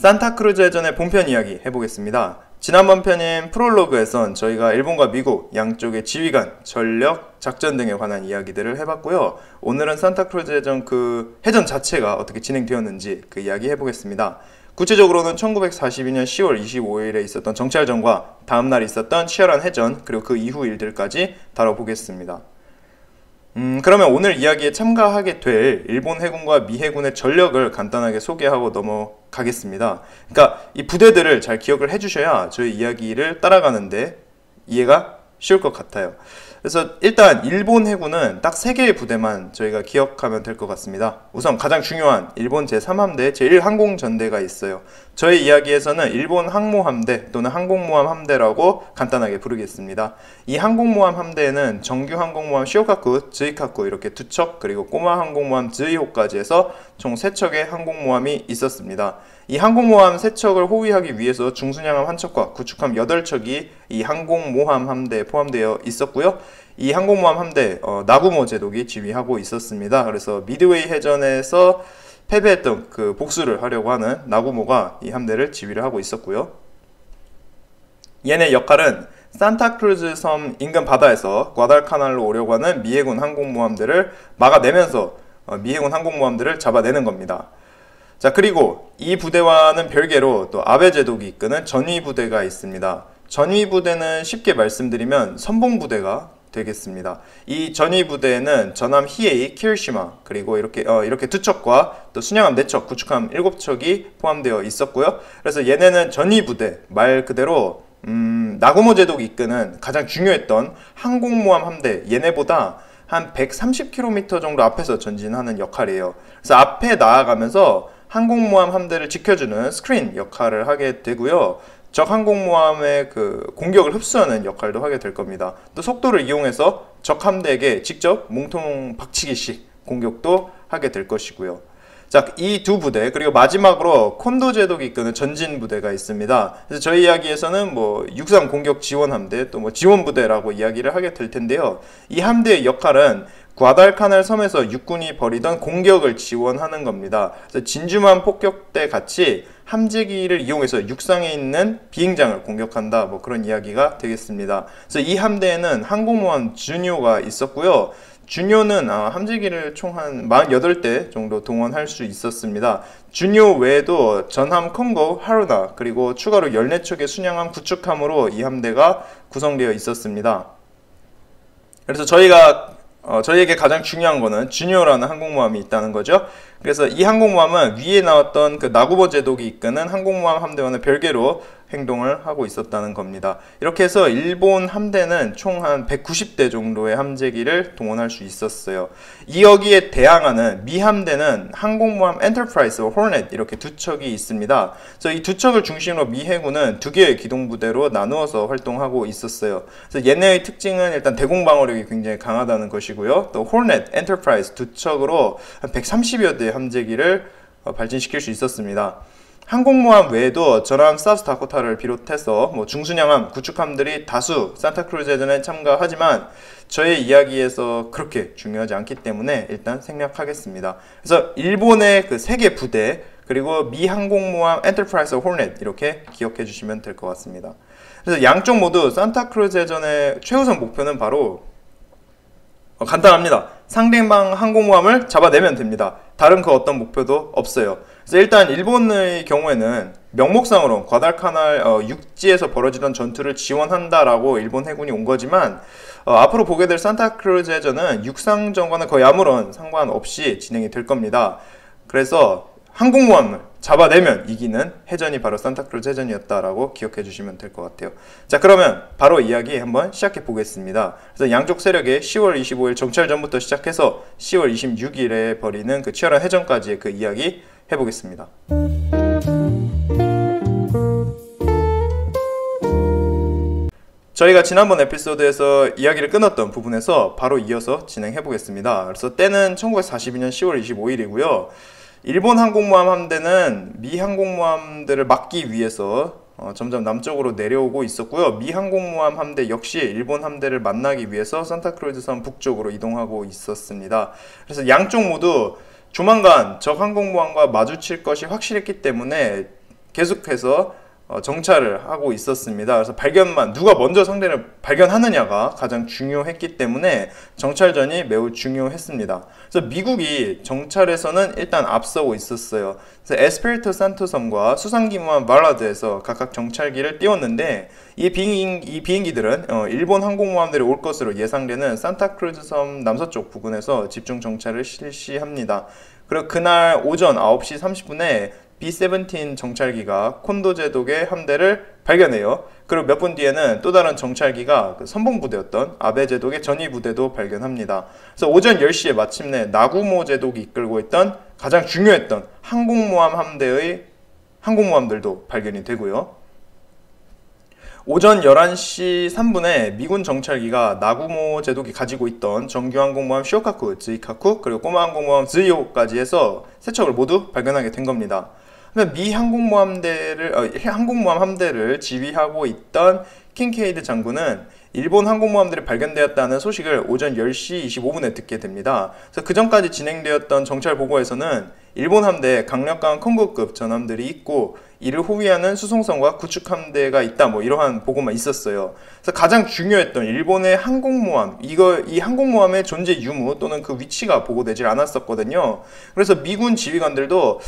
산타크루즈 해전의 본편 이야기 해보겠습니다. 지난번 편인 프롤로그에선 저희가 일본과 미국 양쪽의 지휘관, 전력, 작전 등에 관한 이야기들을 해봤고요. 오늘은 산타크루즈 해전 그 해전 자체가 어떻게 진행되었는지 그 이야기 해보겠습니다. 구체적으로는 1942년 10월 25일에 있었던 정찰전과 다음날 있었던 치열한 해전, 그리고 그 이후 일들까지 다뤄보겠습니다. 그러면 오늘 이야기에 참가하게 될 일본 해군과 미 해군의 전력을 간단하게 소개하고 넘어가겠습니다. 그러니까 이 부대들을 잘 기억을 해주셔야 저희 이야기를 따라가는데 이해가 쉬울 것 같아요. 그래서 일단 일본 해군은 딱 3개의 부대만 저희가 기억하면 될 것 같습니다. 우선 가장 중요한 일본 제3함대, 제1항공전대가 있어요. 저희 이야기에서는 일본 항모함대 또는 항공모함 함대라고 간단하게 부르겠습니다. 이 항공모함 함대에는 정규 항공모함 시오카쿠, 즈이카쿠 이렇게 2척, 그리고 꼬마 항공모함 즈이호까지 해서 총 3척의 항공모함이 있었습니다. 이 항공모함 3척을 호위하기 위해서 중순양함 1척과 구축함 8척이 이 항공모함 함대에 포함되어 있었고요. 이 항공모함 함대 나구모 제독이 지휘하고 있었습니다. 그래서 미드웨이 해전에서 패배했던 그 복수를 하려고 하는 나구모가 이 함대를 지휘를 하고 있었고요. 얘네 역할은 산타크루즈 섬 인근 바다에서 과달카날로 오려고 하는 미 해군 항공모함들을 막아내면서 미 해군 항공모함들을 잡아내는 겁니다. 자, 그리고 이 부대와는 별개로 또 아베 제독이 이끄는 전위 부대가 있습니다. 전위 부대는 쉽게 말씀드리면 선봉부대가 되겠습니다. 이 전위 부대에는 전함 히에이, 키르시마, 그리고 이렇게 2척과 또 순양함 4척, 구축함 7척이 포함되어 있었고요. 그래서 얘네는 전위 부대, 말 그대로 나구모 제독이 이끄는 가장 중요했던 항공모함 함대, 얘네보다 한 130km 정도 앞에서 전진하는 역할이에요. 그래서 앞에 나아가면서 항공모함 함대를 지켜주는 스크린 역할을 하게 되고요. 적 항공모함의 그 공격을 흡수하는 역할도 하게 될 겁니다. 또 속도를 이용해서 적 함대에게 직접 몸통 박치기식 공격도 하게 될 것이고요. 자, 이 두 부대, 그리고 마지막으로 콘도 제독이 이끄는 전진 부대가 있습니다. 그래서 저희 이야기에서는 육상 공격 지원 함대, 또 지원 부대라고 이야기를 하게 될 텐데요. 이 함대의 역할은 과달카날 섬에서 육군이 벌이던 공격을 지원하는 겁니다. 그래서 진주만 폭격대 같이 함재기를 이용해서 육상에 있는 비행장을 공격한다, 그런 이야기가 되겠습니다. 그래서 이 함대에는 항공모함 주뇨가 있었고요. 주뇨는 함재기를 총 한 48대 정도 동원할 수 있었습니다. 주뇨 외에도 전함 콩고, 하루나, 그리고 추가로 14척의 순양함 구축함으로 이 함대가 구성되어 있었습니다. 그래서 저희에게 가장 중요한 거는 주뇨라는 항공모함이 있다는 거죠. 그래서 이 항공모함은 위에 나왔던 그 나구모 제독이 이끄는 항공모함 함대와는 별개로 행동을 하고 있었다는 겁니다. 이렇게 해서 일본 함대는 총 한 190대 정도의 함재기를 동원할 수 있었어요. 여기에 대항하는 미 함대는 항공모함 엔터프라이스와 호넷 이렇게 2척이 있습니다. 그래서 이 2척을 중심으로 미 해군은 2개의 기동부대로 나누어서 활동하고 있었어요. 그래서 얘네의 특징은 일단 대공 방어력이 굉장히 강하다는 것이고요. 또 호넷, 엔터프라이즈 2척으로 한 130여 대의 함재기를 발진시킬 수 있었습니다. 항공모함 외에도 전함 사우스다코타를 비롯해서 중순양함, 구축함들이 다수 산타크루즈 해전에 참가하지만 저의 이야기에서 그렇게 중요하지 않기 때문에 일단 생략하겠습니다. 그래서 일본의 그 3개 부대, 그리고 미 항공모함 엔터프라이스 호넷 이렇게 기억해 주시면 될 것 같습니다. 그래서 양쪽 모두 산타크루즈 해전의 최우선 목표는 바로 간단합니다. 상대방 항공모함을 잡아내면 됩니다. 다른 그 어떤 목표도 없어요. 그래서 일단 일본의 경우에는 명목상으로 과달카날 육지에서 벌어지던 전투를 지원한다라고 일본 해군이 온 거지만 앞으로 보게 될 산타크루즈 해전은 육상전과는 거의 아무런 상관없이 진행이 될 겁니다. 그래서 항공모함을 잡아내면 이기는 해전이 바로 산타크루즈 해전이었다라고 기억해 주시면 될 것 같아요. 자, 그러면 바로 이야기 한번 시작해 보겠습니다. 그래서 양쪽 세력의 10월 25일 정찰전부터 시작해서 10월 26일에 벌이는 그 치열한 해전까지의 그 이야기 해보겠습니다. 저희가 지난번 에피소드에서 이야기를 끊었던 부분에서 바로 이어서 진행해 보겠습니다. 그래서 때는 1942년 10월 25일이고요. 일본 항공모함 함대는 미 항공모함들을 막기 위해서 점점 남쪽으로 내려오고 있었고요. 미 항공모함 함대 역시 일본 함대를 만나기 위해서 산타크루즈 섬 북쪽으로 이동하고 있었습니다. 그래서 양쪽 모두 조만간 적 항공모함과 마주칠 것이 확실했기 때문에 계속해서 정찰을 하고 있었습니다. 그래서 누가 먼저 상대를 발견하느냐가 가장 중요했기 때문에 정찰전이 매우 중요했습니다. 그래서 미국이 정찰에서는 일단 앞서고 있었어요. 그래서 에스페리토 산토 섬과 수상기무함 발라드에서 각각 정찰기를 띄웠는데 이 비행기들은 일본 항공모함들이 올 것으로 예상되는 산타크루즈 섬 남서쪽 부근에서 집중 정찰을 실시합니다. 그리고 그날 오전 9시 30분에 B-17 정찰기가 콘도 제독의 함대를 발견해요. 그리고 몇 분 뒤에는 또 다른 정찰기가 그 선봉부대였던 아베 제독의 전위부대도 발견합니다. 그래서 오전 10시에 마침내 나구모 제독이 이끌고 있던 가장 중요했던 항공모함 함대의 항공모함들도 발견이 되고요. 오전 11시 3분에 미군 정찰기가 나구모 제독이 가지고 있던 정규 항공모함 시오카쿠, 즈이카쿠, 그리고 꼬마 항공모함 즈이호까지 해서 세 척을 모두 발견하게 된 겁니다. 미 항공모함 함대를 지휘하고 있던 킹케이드 장군은 일본 항공모함들이 발견되었다는 소식을 오전 10시 25분에 듣게 됩니다. 그래서 그 전까지 진행되었던 정찰 보고에서는 일본 함대에 강력한 콩고급 전함들이 있고 이를 호위하는 수송선과 구축함대가 있다, 이러한 보고만 있었어요. 그래서 가장 중요했던 일본의 항공모함, 이 항공모함의 존재 유무 또는 그 위치가 보고되질 않았었거든요. 그래서 미군 지휘관들도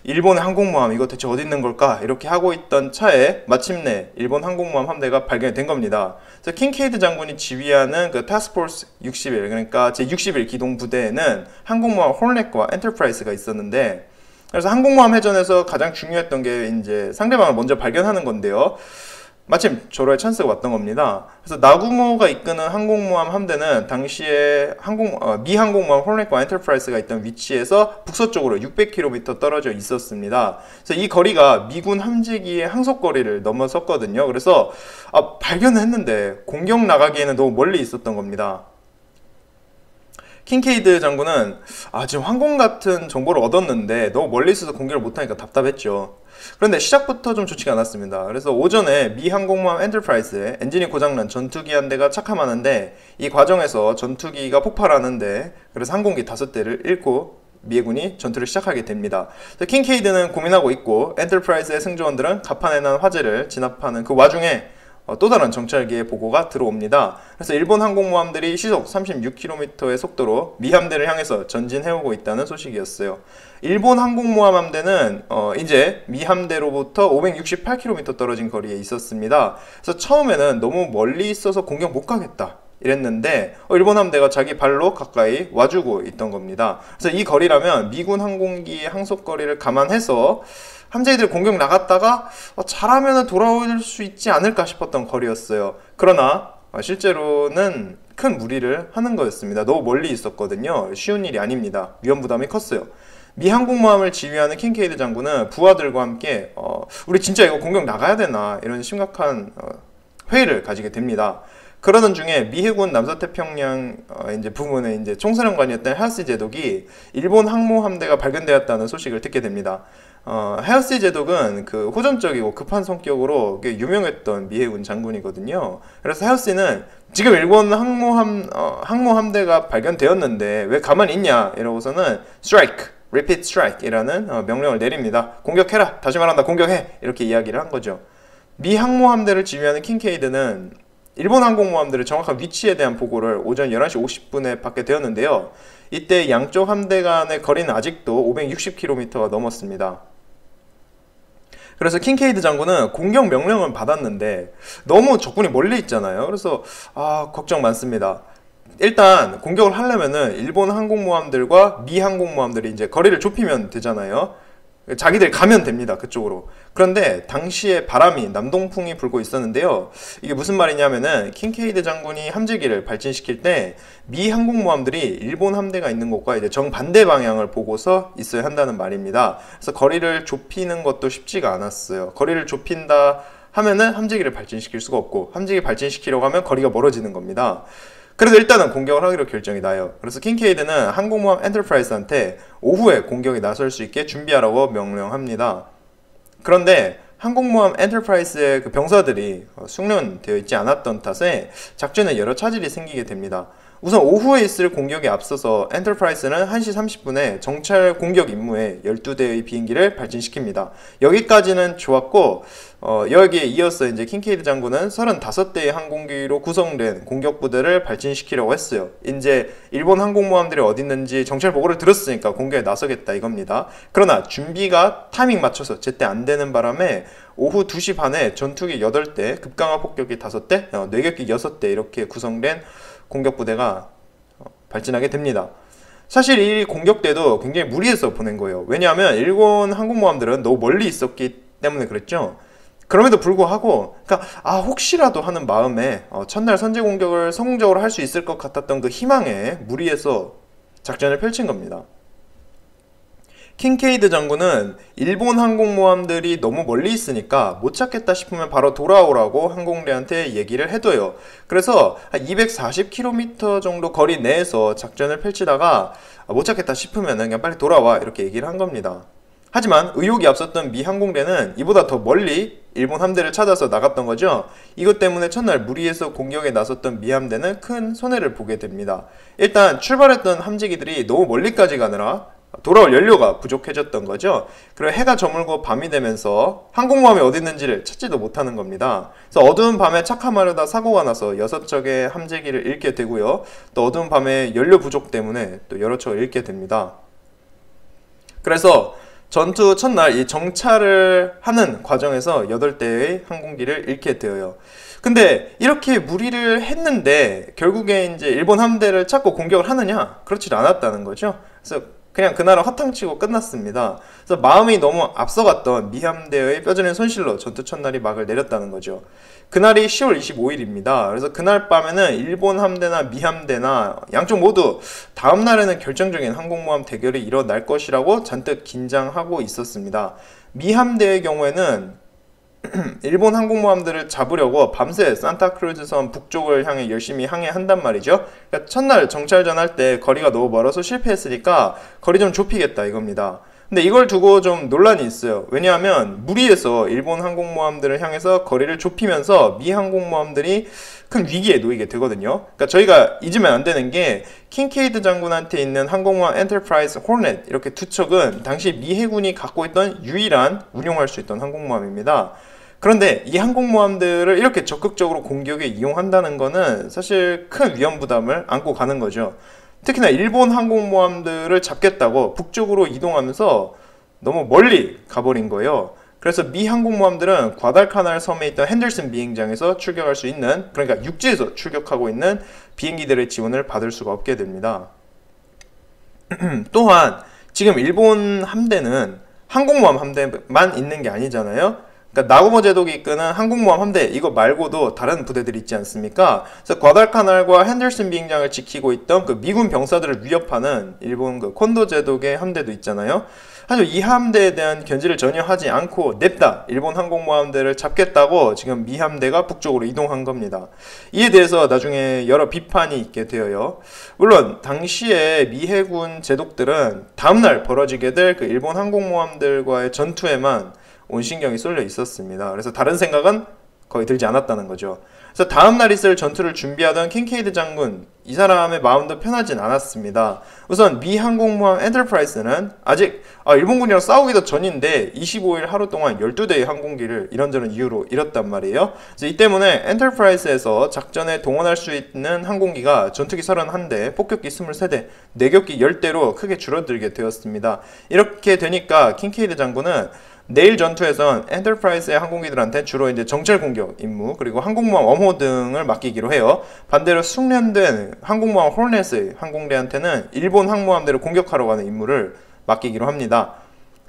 일본의 항공모함 이거 대체 어디 있는 걸까? 이렇게 하고 있던 차에 마침내 일본 항공모함 함대가 발견된 겁니다. 그래서 킹케이드 장군이 지휘하는 그 타스크포스 61, 그러니까 제61 기동부대에는 항공모함 홀넷과 엔터프라이즈가 있었는데, 그래서 항공모함 해전에서 가장 중요했던 게 이제 상대방을 먼저 발견하는 건데요. 마침 저로의 찬스가 왔던 겁니다. 그래서 나구모가 이끄는 항공모함 함대는 당시에 미 항공모함 홀넷과 엔터프라이즈가 있던 위치에서 북서쪽으로 600km 떨어져 있었습니다. 그래서 이 거리가 미군 함재기의 항속거리를 넘어섰거든요. 그래서 발견을 했는데 공격 나가기에는 너무 멀리 있었던 겁니다. 킹케이드 장군은 지금 항공 같은 정보를 얻었는데 너무 멀리 있어서 공격을 못하니까 답답했죠. 그런데 시작부터 좀 좋지가 않았습니다. 그래서 오전에 미 항공모함 엔터프라이즈에 엔진이 고장난 전투기 한 대가 착함하는데 이 과정에서 전투기가 폭발하는데 그래서 항공기 5대를 잃고 미해군이 전투를 시작하게 됩니다. 킹케이드는 고민하고 있고 엔터프라이즈의 승조원들은 갑판에 난 화재를 진압하는 그 와중에 또 다른 정찰기의 보고가 들어옵니다. 그래서 일본 항공모함들이 시속 36km의 속도로 미 함대를 향해서 전진해오고 있다는 소식이었어요. 일본 항공모함 함대는 이제 미 함대로부터 568km 떨어진 거리에 있었습니다. 그래서 처음에는 너무 멀리 있어서 공격 못 가겠다 이랬는데 일본 함대가 자기 발로 가까이 와주고 있던 겁니다. 그래서 이 거리라면 미군 항공기의 항속거리를 감안해서 함재기들 공격 나갔다가 잘하면 돌아올 수 있지 않을까 싶었던 거리였어요. 그러나 실제로는 큰 무리를 하는 거였습니다. 너무 멀리 있었거든요. 쉬운 일이 아닙니다. 위험 부담이 컸어요. 미 항공모함을 지휘하는 킹케이드 장군은 부하들과 함께 우리 진짜 이거 공격 나가야 되나 이런 심각한 회의를 가지게 됩니다. 그러던 중에 미 해군 남서태평양 부문의 총사령관이었던 헤어시 제독이 일본 항모 함대가 발견되었다는 소식을 듣게 됩니다. 헤어시 제독은 그 호전적이고 급한 성격으로 유명했던 미 해군 장군이거든요. 그래서 헤어시는 지금 일본 항모 함대가 발견되었는데 왜 가만히 있냐 이러고서는 strike, repeat strike 이라는 명령을 내립니다. 공격해라, 다시 말한다, 공격해, 이렇게 이야기를 한 거죠. 미 항모 함대를 지휘하는 킹케이드는 일본 항공모함들의 정확한 위치에 대한 보고를 오전 11시 50분에 받게 되었는데요. 이때 양쪽 함대 간의 거리는 아직도 560km가 넘었습니다. 그래서 킹케이드 장군은 공격 명령을 받았는데 너무 적군이 멀리 있잖아요. 그래서 걱정 많습니다. 일단 공격을 하려면은 일본 항공모함들과 미 항공모함들이 이제 거리를 좁히면 되잖아요. 자기들이 가면 됩니다. 그쪽으로. 그런데 당시에 바람이 남동풍이 불고 있었는데요. 이게 무슨 말이냐면은 킹케이드 장군이 함재기를 발진시킬 때 미 항공모함들이 일본 함대가 있는 곳과 이제 정반대 방향을 보고서 있어야 한다는 말입니다. 그래서 거리를 좁히는 것도 쉽지가 않았어요. 거리를 좁힌다 하면은 함재기를 발진시킬 수가 없고 함재기 발진시키려고 하면 거리가 멀어지는 겁니다. 그래서 일단은 공격을 하기로 결정이 나요. 그래서 킹케이드는 항공모함 엔터프라이즈한테 오후에 공격에 나설 수 있게 준비하라고 명령합니다. 그런데 항공모함 엔터프라이즈의 그 병사들이 숙련되어 있지 않았던 탓에 작전에 여러 차질이 생기게 됩니다. 우선 오후에 있을 공격에 앞서서 엔터프라이스는 1시 30분에 정찰 공격 임무에 12대의 비행기를 발진시킵니다. 여기까지는 좋았고, 여기에 이어서 이제 킹케이드 장군은 35대의 항공기로 구성된 공격 부대를 발진시키려고 했어요. 이제 일본 항공모함들이 어디 있는지 정찰 보고를 들었으니까 공격에 나서겠다 이겁니다. 그러나 준비가 타이밍 맞춰서 제때 안 되는 바람에 오후 2시 반에 전투기 8대, 급강화 폭격기 5대, 뇌격기 6대 이렇게 구성된 공격부대가 발진하게 됩니다. 사실 이 공격대도 굉장히 무리해서 보낸 거예요. 왜냐하면 일본 항공모함들은 너무 멀리 있었기 때문에 그랬죠. 그럼에도 불구하고 혹시라도 하는 마음에 첫날 선제 공격을 성공적으로 할 수 있을 것 같았던 그 희망에 무리해서 작전을 펼친 겁니다. 킹케이드 장군은 일본 항공모함들이 너무 멀리 있으니까 못 찾겠다 싶으면 바로 돌아오라고 항공대한테 얘기를 해둬요. 그래서 한 240km 정도 거리 내에서 작전을 펼치다가 못 찾겠다 싶으면 그냥 빨리 돌아와 이렇게 얘기를 한 겁니다. 하지만 의욕이 앞섰던 미 항공대는 이보다 더 멀리 일본 함대를 찾아서 나갔던 거죠. 이것 때문에 첫날 무리해서 공격에 나섰던 미 함대는 큰 손해를 보게 됩니다. 일단 출발했던 함재기들이 너무 멀리까지 가느라 돌아올 연료가 부족해졌던 거죠. 그리고 해가 저물고 밤이 되면서 항공모함이 어디 있는지를 찾지도 못하는 겁니다. 그래서 어두운 밤에 착함하려다 사고가 나서 6척의 함재기를 잃게 되고요. 또 어두운 밤에 연료 부족 때문에 또 여러 척을 잃게 됩니다. 그래서 전투 첫날 이 정찰을 하는 과정에서 8대의 항공기를 잃게 되어요. 근데 이렇게 무리를 했는데 결국에 이제 일본 함대를 찾고 공격을 하느냐? 그렇지 않았다는 거죠. 그래서 그냥 그날은 허탕치고 끝났습니다. 그래서 마음이 너무 앞서갔던 미 함대의 뼈저린 손실로 전투 첫날이 막을 내렸다는 거죠. 그날이 10월 25일입니다. 그래서 그날 밤에는 일본 함대나 미 함대나 양쪽 모두 다음 날에는 결정적인 항공모함 대결이 일어날 것이라고 잔뜩 긴장하고 있었습니다. 미 함대의 경우에는 일본 항공모함들을 잡으려고 밤새 산타크루즈 섬 북쪽을 향해 열심히 항해한단 말이죠. 그러니까 첫날 정찰전 할 때 거리가 너무 멀어서 실패했으니까 거리 좀 좁히겠다 이겁니다. 근데 이걸 두고 좀 논란이 있어요. 왜냐하면 무리해서 일본 항공모함들을 향해서 거리를 좁히면서 미 항공모함들이 큰 위기에 놓이게 되거든요. 그러니까 저희가 잊으면 안 되는 게 킹케이드 장군한테 있는 항공모함 엔터프라이즈 호넷 이렇게 두 척은 당시 미 해군이 갖고 있던 유일한 운용할 수 있던 항공모함입니다. 그런데 이 항공모함들을 이렇게 적극적으로 공격에 이용한다는 거는 사실 큰 위험 부담을 안고 가는 거죠. 특히나 일본 항공모함들을 잡겠다고 북쪽으로 이동하면서 너무 멀리 가버린 거예요. 그래서 미 항공모함들은 과달카날 섬에 있던 핸들슨 비행장에서 출격할 수 있는, 그러니까 육지에서 출격하고 있는 비행기들의 지원을 받을 수가 없게 됩니다. 또한 지금 일본 함대는 항공모함 함대만 있는 게 아니잖아요. 그러니까 나고모 제독이 이끄는 항공모함 함대 이거 말고도 다른 부대들이 있지 않습니까? 그래서 과달카날과 핸들슨 비행장을 지키고 있던 그 미군 병사들을 위협하는 일본 그 콘도 제독의 함대도 있잖아요. 하지만 이 함대에 대한 견제를 전혀 하지 않고 냅다 일본 항공모함대를 잡겠다고 지금 미 함대가 북쪽으로 이동한 겁니다. 이에 대해서 나중에 여러 비판이 있게 되어요. 물론 당시에 미 해군 제독들은 다음날 벌어지게 될 그 일본 항공모함들과의 전투에만 온 신경이 쏠려 있었습니다. 그래서 다른 생각은 거의 들지 않았다는 거죠. 그래서 다음날 있을 전투를 준비하던 킹케이드 장군, 이 사람의 마음도 편하진 않았습니다. 우선 미 항공모함 엔터프라이스는 아직 일본군이랑 싸우기도 전인데 25일 하루 동안 12대의 항공기를 이런저런 이유로 잃었단 말이에요. 그래서 이 때문에 엔터프라이스에서 작전에 동원할 수 있는 항공기가 전투기 31대, 폭격기 23대, 뇌격기 10대로 크게 줄어들게 되었습니다. 이렇게 되니까 킹케이드 장군은 내일 전투에선 엔터프라이즈의 항공기들한테 주로 이제 정찰 공격 임무 그리고 항공모함 엄호 등을 맡기기로 해요. 반대로 숙련된 항공모함 호넷의 항공대한테는 일본 항모함대를 공격하러 가는 임무를 맡기기로 합니다.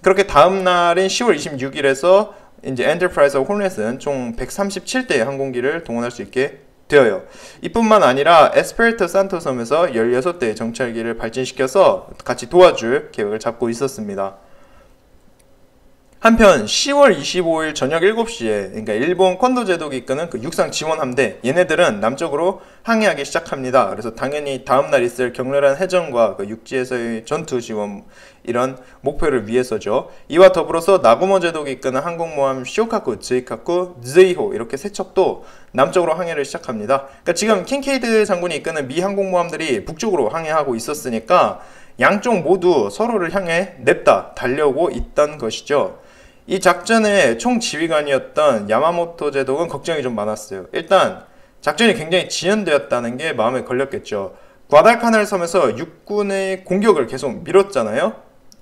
그렇게 다음 날인 10월 26일에서 이제 엔터프라이즈와 호넷은 총 137대의 항공기를 동원할 수 있게 되어요. 이뿐만 아니라 에스페리토 산토 섬에서 16대의 정찰기를 발진시켜서 같이 도와줄 계획을 잡고 있었습니다. 한편 10월 25일 저녁 7시에 그러니까 일본 콘도 제독이 이끄는 그 육상 지원 함대 얘네들은 남쪽으로 항해하기 시작합니다. 그래서 당연히 다음날 있을 격렬한 해전과 그 육지에서의 전투 지원 이런 목표를 위해서죠. 이와 더불어서 나고모 제독이 이끄는 항공모함 쇼카쿠, 즈이카쿠, 즈이호 이렇게 세 척도 남쪽으로 항해를 시작합니다. 그러니까 지금 kinkaid 장군이 이끄는 미 항공모함들이 북쪽으로 항해하고 있었으니까 양쪽 모두 서로를 향해 냅다 달려오고 있던 것이죠. 이 작전의 총지휘관이었던 야마모토 제독은 걱정이 좀 많았어요. 일단 작전이 굉장히 지연되었다는 게 마음에 걸렸겠죠. 과달카날 섬에서 육군의 공격을 계속 미뤘잖아요.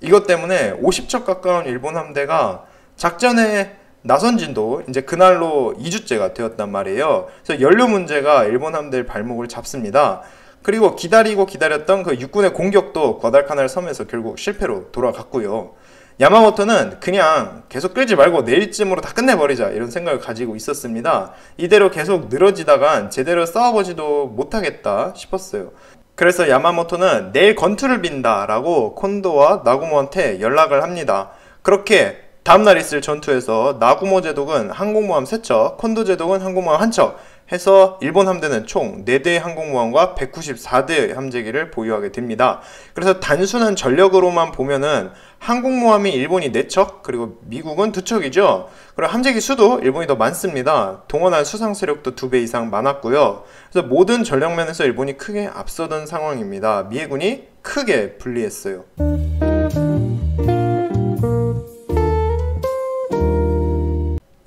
이것 때문에 50척 가까운 일본 함대가 작전에 나선 진도 이제 그날로 2주째가 되었단 말이에요. 그래서 연료 문제가 일본 함대의 발목을 잡습니다. 그리고 기다렸던 그 육군의 공격도 과달카날 섬에서 결국 실패로 돌아갔고요. 야마모토는 그냥 계속 끌지 말고 내일쯤으로 다 끝내버리자 이런 생각을 가지고 있었습니다. 이대로 계속 늘어지다간 제대로 싸워보지도 못하겠다 싶었어요. 그래서 야마모토는 내일 건투를 빈다 라고 콘도와 나구모한테 연락을 합니다. 그렇게 다음날 있을 전투에서 나구모 제독은 항공모함 3척, 콘도 제독은 항공모함 1척 해서 일본 함대는 총 4대의 항공모함과 194대의 함재기를 보유하게 됩니다. 그래서 단순한 전력으로만 보면은 항공모함이 일본이 4척, 그리고 미국은 2척이죠. 그리고 함재기 수도 일본이 더 많습니다. 동원한 수상 세력도 2배 이상 많았고요. 그래서 모든 전력면에서 일본이 크게 앞서던 상황입니다. 미 해군이 크게 불리했어요.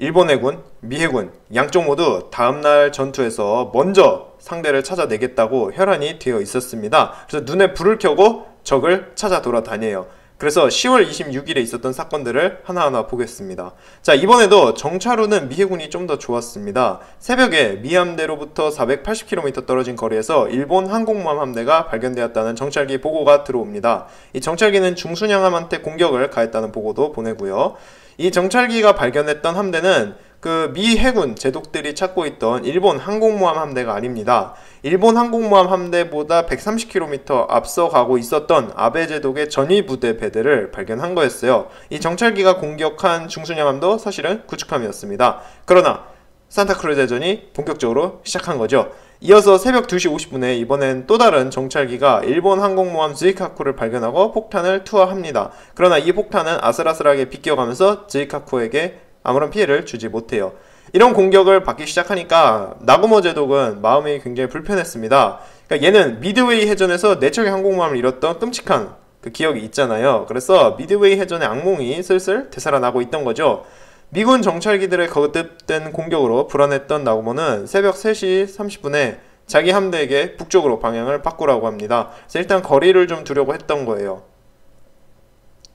일본 해군, 미 해군 양쪽 모두 다음날 전투에서 먼저 상대를 찾아내겠다고 혈안이 되어 있었습니다. 그래서 눈에 불을 켜고 적을 찾아 돌아다녀요. 그래서 10월 26일에 있었던 사건들을 하나하나 보겠습니다. 자, 이번에도 정찰로는 미 해군이 좀 더 좋았습니다. 새벽에 미 함대로부터 480km 떨어진 거리에서 일본 항공모함 함대가 발견되었다는 정찰기 보고가 들어옵니다. 이 정찰기는 중순양함한테 공격을 가했다는 보고도 보내고요. 이 정찰기가 발견했던 함대는 그 미 해군 제독들이 찾고 있던 일본 항공모함 함대가 아닙니다. 일본 항공모함 함대보다 130km 앞서 가고 있었던 아베 제독의 전위 부대 배대를 발견한 거였어요. 이 정찰기가 공격한 중순양함도 사실은 구축함이었습니다. 그러나 산타크루즈 해전이 본격적으로 시작한 거죠. 이어서 새벽 2시 50분에 이번엔 또 다른 정찰기가 일본 항공모함 즈이카쿠를 발견하고 폭탄을 투하합니다. 그러나 이 폭탄은 아슬아슬하게 비껴가면서 즈이카쿠에게 아무런 피해를 주지 못해요. 이런 공격을 받기 시작하니까 나고모 제독은 마음이 굉장히 불편했습니다. 그러니까 얘는 미드웨이 해전에서 4척의 항공모함을 잃었던 끔찍한 그 기억이 있잖아요. 그래서 미드웨이 해전의 악몽이 슬슬 되살아나고 있던 거죠. 미군 정찰기들의 거듭된 공격으로 불안했던 나고모는 새벽 3시 30분에 자기 함대에게 북쪽으로 방향을 바꾸라고 합니다. 그래서 일단 거리를 좀 두려고 했던 거예요.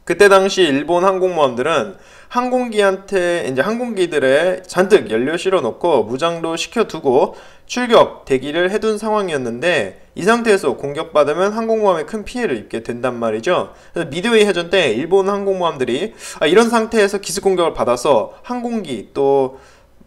그때 당시 일본 항공모함들은 항공기한테 이제 항공기들에 잔뜩 연료 실어놓고 무장도 시켜두고 출격 대기를 해둔 상황이었는데 이 상태에서 공격받으면 항공모함에 큰 피해를 입게 된단 말이죠. 그래서 미드웨이 해전 때 일본 항공모함들이 이런 상태에서 기습 공격을 받아서 항공기 또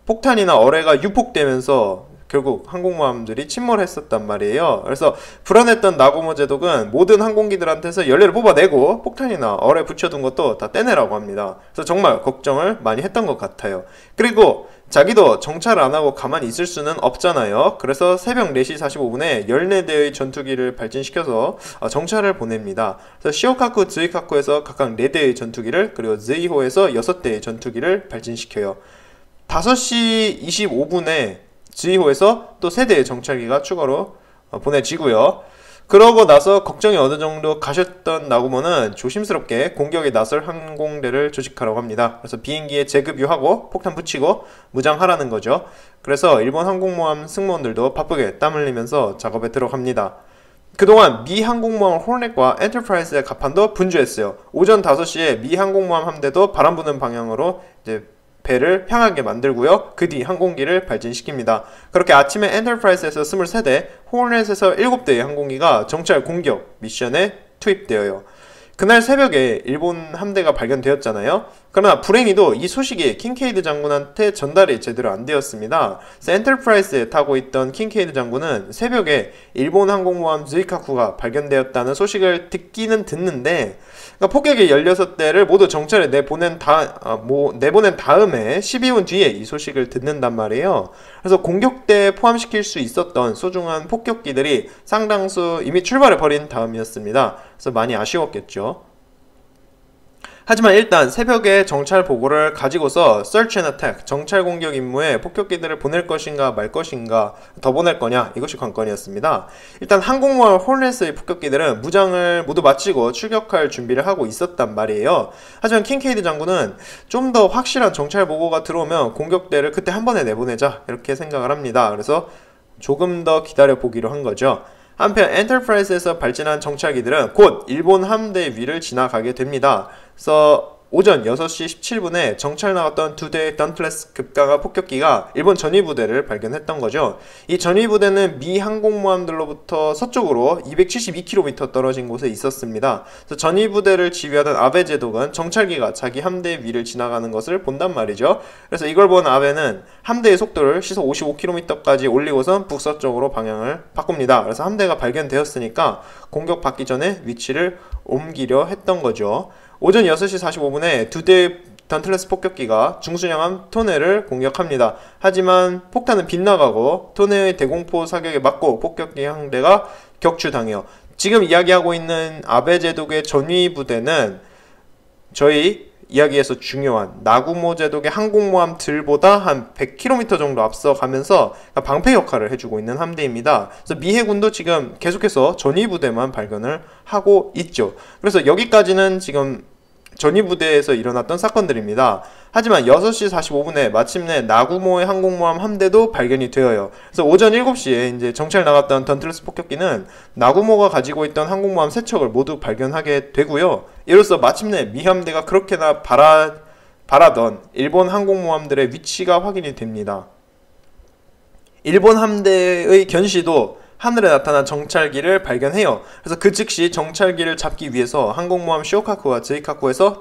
폭탄이나 어뢰가 유폭되면서 결국 항공모함들이 침몰했었단 말이에요. 그래서 불안했던 나고모 제독은 모든 항공기들한테서 연료를 뽑아내고 폭탄이나 어뢰 붙여둔 것도 다 떼내라고 합니다. 그래서 정말 걱정을 많이 했던 것 같아요. 그리고 자기도 정찰을 안 하고 가만히 있을 수는 없잖아요. 그래서 새벽 4시 45분에 14대의 전투기를 발진시켜서 정찰을 보냅니다. 그래서 시오카쿠, 즈이카쿠에서 각각 4대의 전투기를 그리고 즈이호에서 6대의 전투기를 발진시켜요. 5시 25분에 즈이호에서 또 3대의 정찰기가 추가로 보내지고요. 그러고 나서 걱정이 어느 정도 가셨던 나고모는 조심스럽게 공격에 나설 항공대를 조직하라고 합니다. 그래서 비행기에 재급유하고 폭탄 붙이고 무장하라는 거죠. 그래서 일본 항공모함 승무원들도 바쁘게 땀 흘리면서 작업에 들어갑니다. 그동안 미 항공모함 호넷과 엔터프라이즈의 갑판도 분주했어요. 오전 5시에 미 항공모함 함대도 바람 부는 방향으로 이제 배를 향하게 만들고요. 그 뒤 항공기를 발진시킵니다. 그렇게 아침에 엔터프라이즈에서 23대, 호넷에서 7대의 항공기가 정찰 공격 미션에 투입되어요. 그날 새벽에 일본 함대가 발견되었잖아요. 그러나 불행히도 이 소식이 킹케이드 장군한테 전달이 제대로 안 되었습니다. 엔터프라이즈에 타고 있던 킹케이드 장군은 새벽에 일본 항공모함 즈이카쿠가 발견되었다는 소식을 듣기는 듣는데, 그러니까 폭격기 16대를 모두 정찰에 내보낸 다음에 12분 뒤에 이 소식을 듣는단 말이에요. 그래서 공격대에 포함시킬 수 있었던 소중한 폭격기들이 상당수 이미 출발을 벌인 다음이었습니다. 그래서 많이 아쉬웠겠죠. 하지만 일단 새벽에 정찰 보고를 가지고서 Search and Attack, 정찰 공격 임무에 폭격기들을 보낼 것인가 말 것인가, 더 보낼 거냐, 이것이 관건이었습니다. 일단 항공모함 호넷의 폭격기들은 무장을 모두 마치고 출격할 준비를 하고 있었단 말이에요. 하지만 킹케이드 장군은 좀 더 확실한 정찰 보고가 들어오면 공격대를 그때 한 번에 내보내자, 이렇게 생각을 합니다. 그래서 조금 더 기다려 보기로 한 거죠. 한편 엔터프라이즈에서 발진한 정찰기들은 곧 일본 함대 위를 지나가게 됩니다. 그래서 오전 6시 17분에 정찰 나갔던 두 대의 던틀레스 급강화 폭격기가 일본 전위부대를 발견했던 거죠. 이 전위부대는 미 항공모함들로부터 서쪽으로 272km 떨어진 곳에 있었습니다. 그래서 전위부대를 지휘하던 아베 제독은 정찰기가 자기 함대 위를 지나가는 것을 본단 말이죠. 그래서 이걸 본 아베는 함대의 속도를 시속 55km까지 올리고선 북서쪽으로 방향을 바꿉니다. 그래서 함대가 발견되었으니까 공격받기 전에 위치를 옮기려 했던 거죠. 오전 6시 45분에 두 대의 던틀레스 폭격기가 중순양함 토네를 공격합니다. 하지만 폭탄은 빗나가고 토네의 대공포 사격에 맞고 폭격기 항대가 격추당해요. 지금 이야기하고 있는 아베 제독의 전위 부대는 저희 이야기에서 중요한 나구모 제독의 항공모함들보다 한 100km 정도 앞서가면서 방패 역할을 해주고 있는 함대입니다. 그래서 미 해군도 지금 계속해서 전위부대만 발견을 하고 있죠. 그래서 여기까지는 지금 전위부대에서 일어났던 사건들입니다. 하지만 6시 45분에 마침내 나구모의 항공모함 함대도 발견이 되어요. 그래서 오전 7시에 이제 정찰 나갔던 던틀레스 폭격기는 나구모가 가지고 있던 항공모함 3척을 모두 발견하게 되고요. 이로써 마침내 미 함대가 그렇게나 바라던 일본 항공모함들의 위치가 확인이 됩니다. 일본 함대의 견시도 하늘에 나타난 정찰기를 발견해요. 그래서 그 즉시 정찰기를 잡기 위해서 항공모함 쇼카쿠와 즈이카쿠에서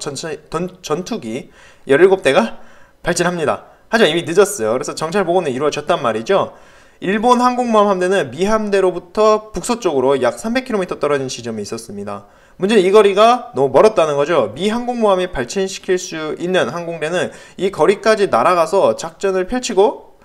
전투기 17대가 발진합니다. 하지만 이미 늦었어요. 그래서 정찰 보고는 이루어졌단 말이죠. 일본 항공모함 함대는 미 함대로부터 북서쪽으로 약 300km 떨어진 지점에 있었습니다. 문제는 이 거리가 너무 멀었다는 거죠. 미 항공모함이 발진시킬 수 있는 항공대는 이 거리까지 날아가서 작전을 펼치고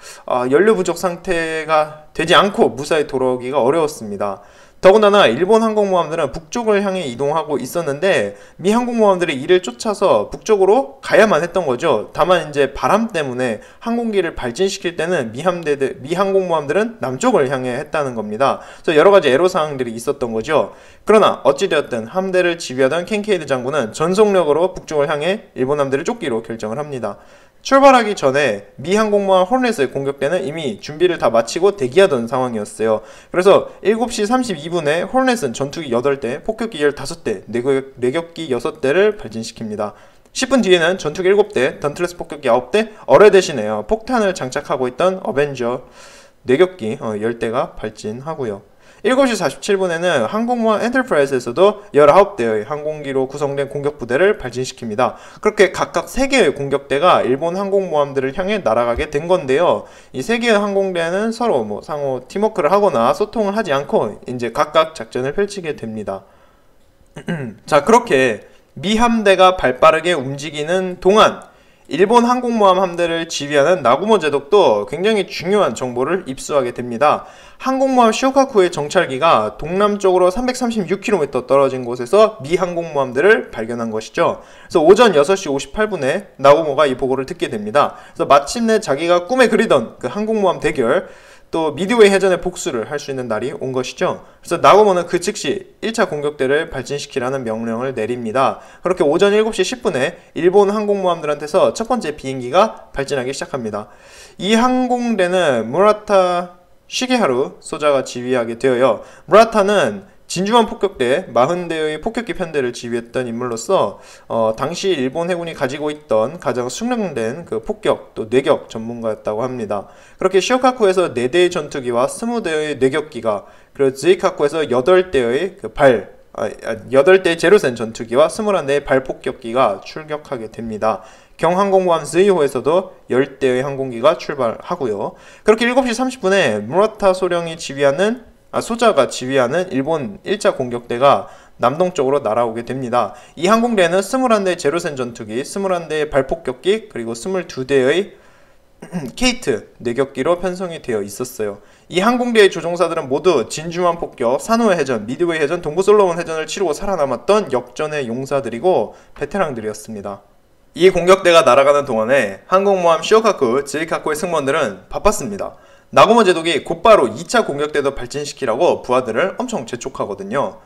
연료 부족 상태가 되지 않고 무사히 돌아오기가 어려웠습니다. 더군다나 일본 항공모함들은 북쪽을 향해 이동하고 있었는데 미 항공모함들이 이를 쫓아서 북쪽으로 가야만 했던 거죠. 다만 이제 바람 때문에 항공기를 발진시킬 때는 미 항공모함들은 남쪽을 향해 했다는 겁니다. 그래서 여러 가지 애로사항들이 있었던 거죠. 그러나 어찌되었든 함대를 지휘하던 킹케이드 장군은 전속력으로 북쪽을 향해 일본 함대를 쫓기로 결정을 합니다. 출발하기 전에 미 항공모함 호넷의 공격대는 이미 준비를 다 마치고 대기하던 상황이었어요. 그래서 7시 32분에 호넷은 전투기 8대, 폭격기 15대, 내격기 6대를 발진시킵니다. 10분 뒤에는 전투기 7대, 던틀레스 폭격기 9대, 어뢰 대신에요 폭탄을 장착하고 있던 어벤저 내격기 10대가 발진하고요. 7시 47분에는 항공모함 엔터프라이즈에서도 19대의 항공기로 구성된 공격부대를 발진시킵니다. 그렇게 각각 3개의 공격대가 일본 항공모함들을 향해 날아가게 된 건데요. 이 3개의 항공대는 서로 상호 팀워크를 하거나 소통을 하지 않고 이제 각각 작전을 펼치게 됩니다. 자, 그렇게 미 함대가 발빠르게 움직이는 동안 일본 항공모함 함대를 지휘하는 나구모 제독도 굉장히 중요한 정보를 입수하게 됩니다. 항공모함 쇼카쿠의 정찰기가 동남쪽으로 336km 떨어진 곳에서 미 항공모함들을 발견한 것이죠. 그래서 오전 6시 58분에 나구모가 이 보고를 듣게 됩니다. 그래서 마침내 자기가 꿈에 그리던 그 항공모함 대결, 또 미드웨이 해전의 복수를 할 수 있는 날이 온 것이죠. 그래서 나구모는 그 즉시 1차 공격대를 발진시키라는 명령을 내립니다. 그렇게 오전 7시 10분에 일본 항공모함들한테서 첫 번째 비행기가 발진하기 시작합니다. 이 항공대는 무라타 시게하루 소자가 지휘하게 되어요. 무라타는 진주만 폭격대 40대의 폭격기 편대를 지휘했던 인물로서 당시 일본 해군이 가지고 있던 가장 숙련된 그 폭격 또 뇌격 전문가였다고 합니다. 그렇게 시오카쿠에서 4대의 전투기와 20대의 뇌격기가, 그리고 즈이카쿠에서 8대의 그 발 8대의 제로센 전투기와 21대의 발폭격기가 출격하게 됩니다. 경항공모함 즈이호에서도 10대의 항공기가 출발하고요. 그렇게 7시 30분에 무라타 소자가 지휘하는 일본 1차 공격대가 남동쪽으로 날아오게 됩니다. 이 항공대에는 21대의 제로센 전투기, 21대의 발폭격기, 그리고 22대의 케이트 내격기로 편성이 되어 있었어요. 이 항공대의 조종사들은 모두 진주만 폭격, 산호의 해전, 미드웨이 해전, 동부 솔로몬 해전을 치르고 살아남았던 역전의 용사들이고 베테랑들이었습니다. 이 공격대가 날아가는 동안에 항공모함 시오카쿠, 즈이카쿠의 승무원들은 바빴습니다. 나고모 제독이 곧바로 2차 공격대도 발진시키라고 부하들을 엄청 재촉하거든요.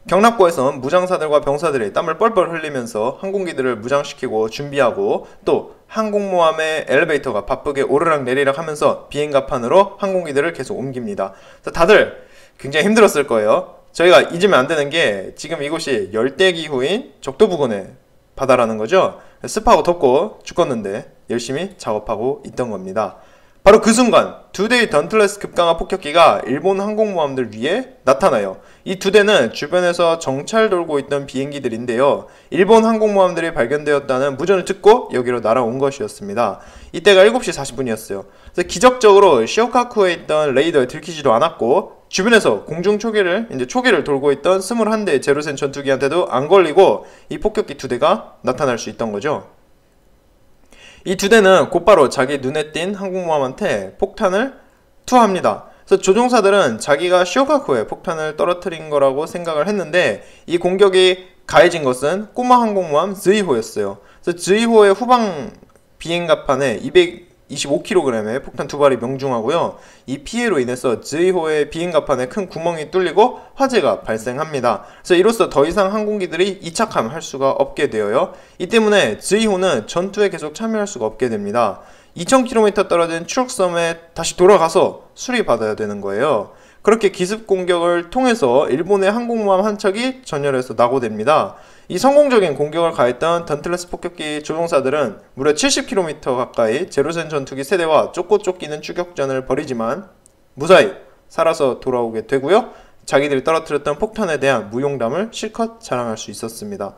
경납고에선 무장사들과 병사들이 땀을 뻘뻘 흘리면서 항공기들을 무장시키고 준비하고, 또 항공모함의 엘리베이터가 바쁘게 오르락 내리락 하면서 비행갑판으로 항공기들을 계속 옮깁니다. 다들 굉장히 힘들었을 거예요. 저희가 잊으면 안 되는 게 지금 이곳이 열대기후인 적도부근의 바다라는 거죠. 습하고 덥고 죽겠는데 열심히 작업하고 있던 겁니다. 바로 그 순간 2대의 던틀레스 급강화 폭격기가 일본 항공모함들 위에 나타나요. 이 2대는 주변에서 정찰 돌고 있던 비행기들인데요. 일본 항공모함들이 발견되었다는 무전을 듣고 여기로 날아온 것이었습니다. 이때가 7시 40분이었어요. 그래서 기적적으로 시오카쿠에 있던 레이더에 들키지도 않았고, 주변에서 공중 초계를 돌고 있던 21대의 제로센 전투기한테도 안 걸리고 이 폭격기 2대가 나타날 수 있던 거죠. 이 2대는 곧바로 자기 눈에 띈 항공모함한테 폭탄을 투하합니다. 그래서 조종사들은 자기가 시오카쿠에 폭탄을 떨어뜨린 거라고 생각을 했는데, 이 공격이 가해진 것은 꼬마 항공모함 즈이호였어요. 그래서 즈이호의 후방 비행갑판에 225kg의 폭탄 2발이 명중하고요. 이 피해로 인해서 즈이호의 비행갑판에 큰 구멍이 뚫리고 화재가 발생합니다. 그래서 이로써 더 이상 항공기들이 이착함할 수가 없게 되어요. 이 때문에 즈이호는 전투에 계속 참여할 수가 없게 됩니다. 2000km 떨어진 추룩섬에 다시 돌아가서 수리받아야 되는 거예요. 그렇게 기습 공격을 통해서 일본의 항공모함 한 척이 전열해서 낙오됩니다. 이 성공적인 공격을 가했던 던틀레스 폭격기 조종사들은 무려 70km 가까이 제로센 전투기 세대와 쫓고 쫓기는 추격전을 벌이지만 무사히 살아서 돌아오게 되고요. 자기들이 떨어뜨렸던 폭탄에 대한 무용담을 실컷 자랑할 수 있었습니다.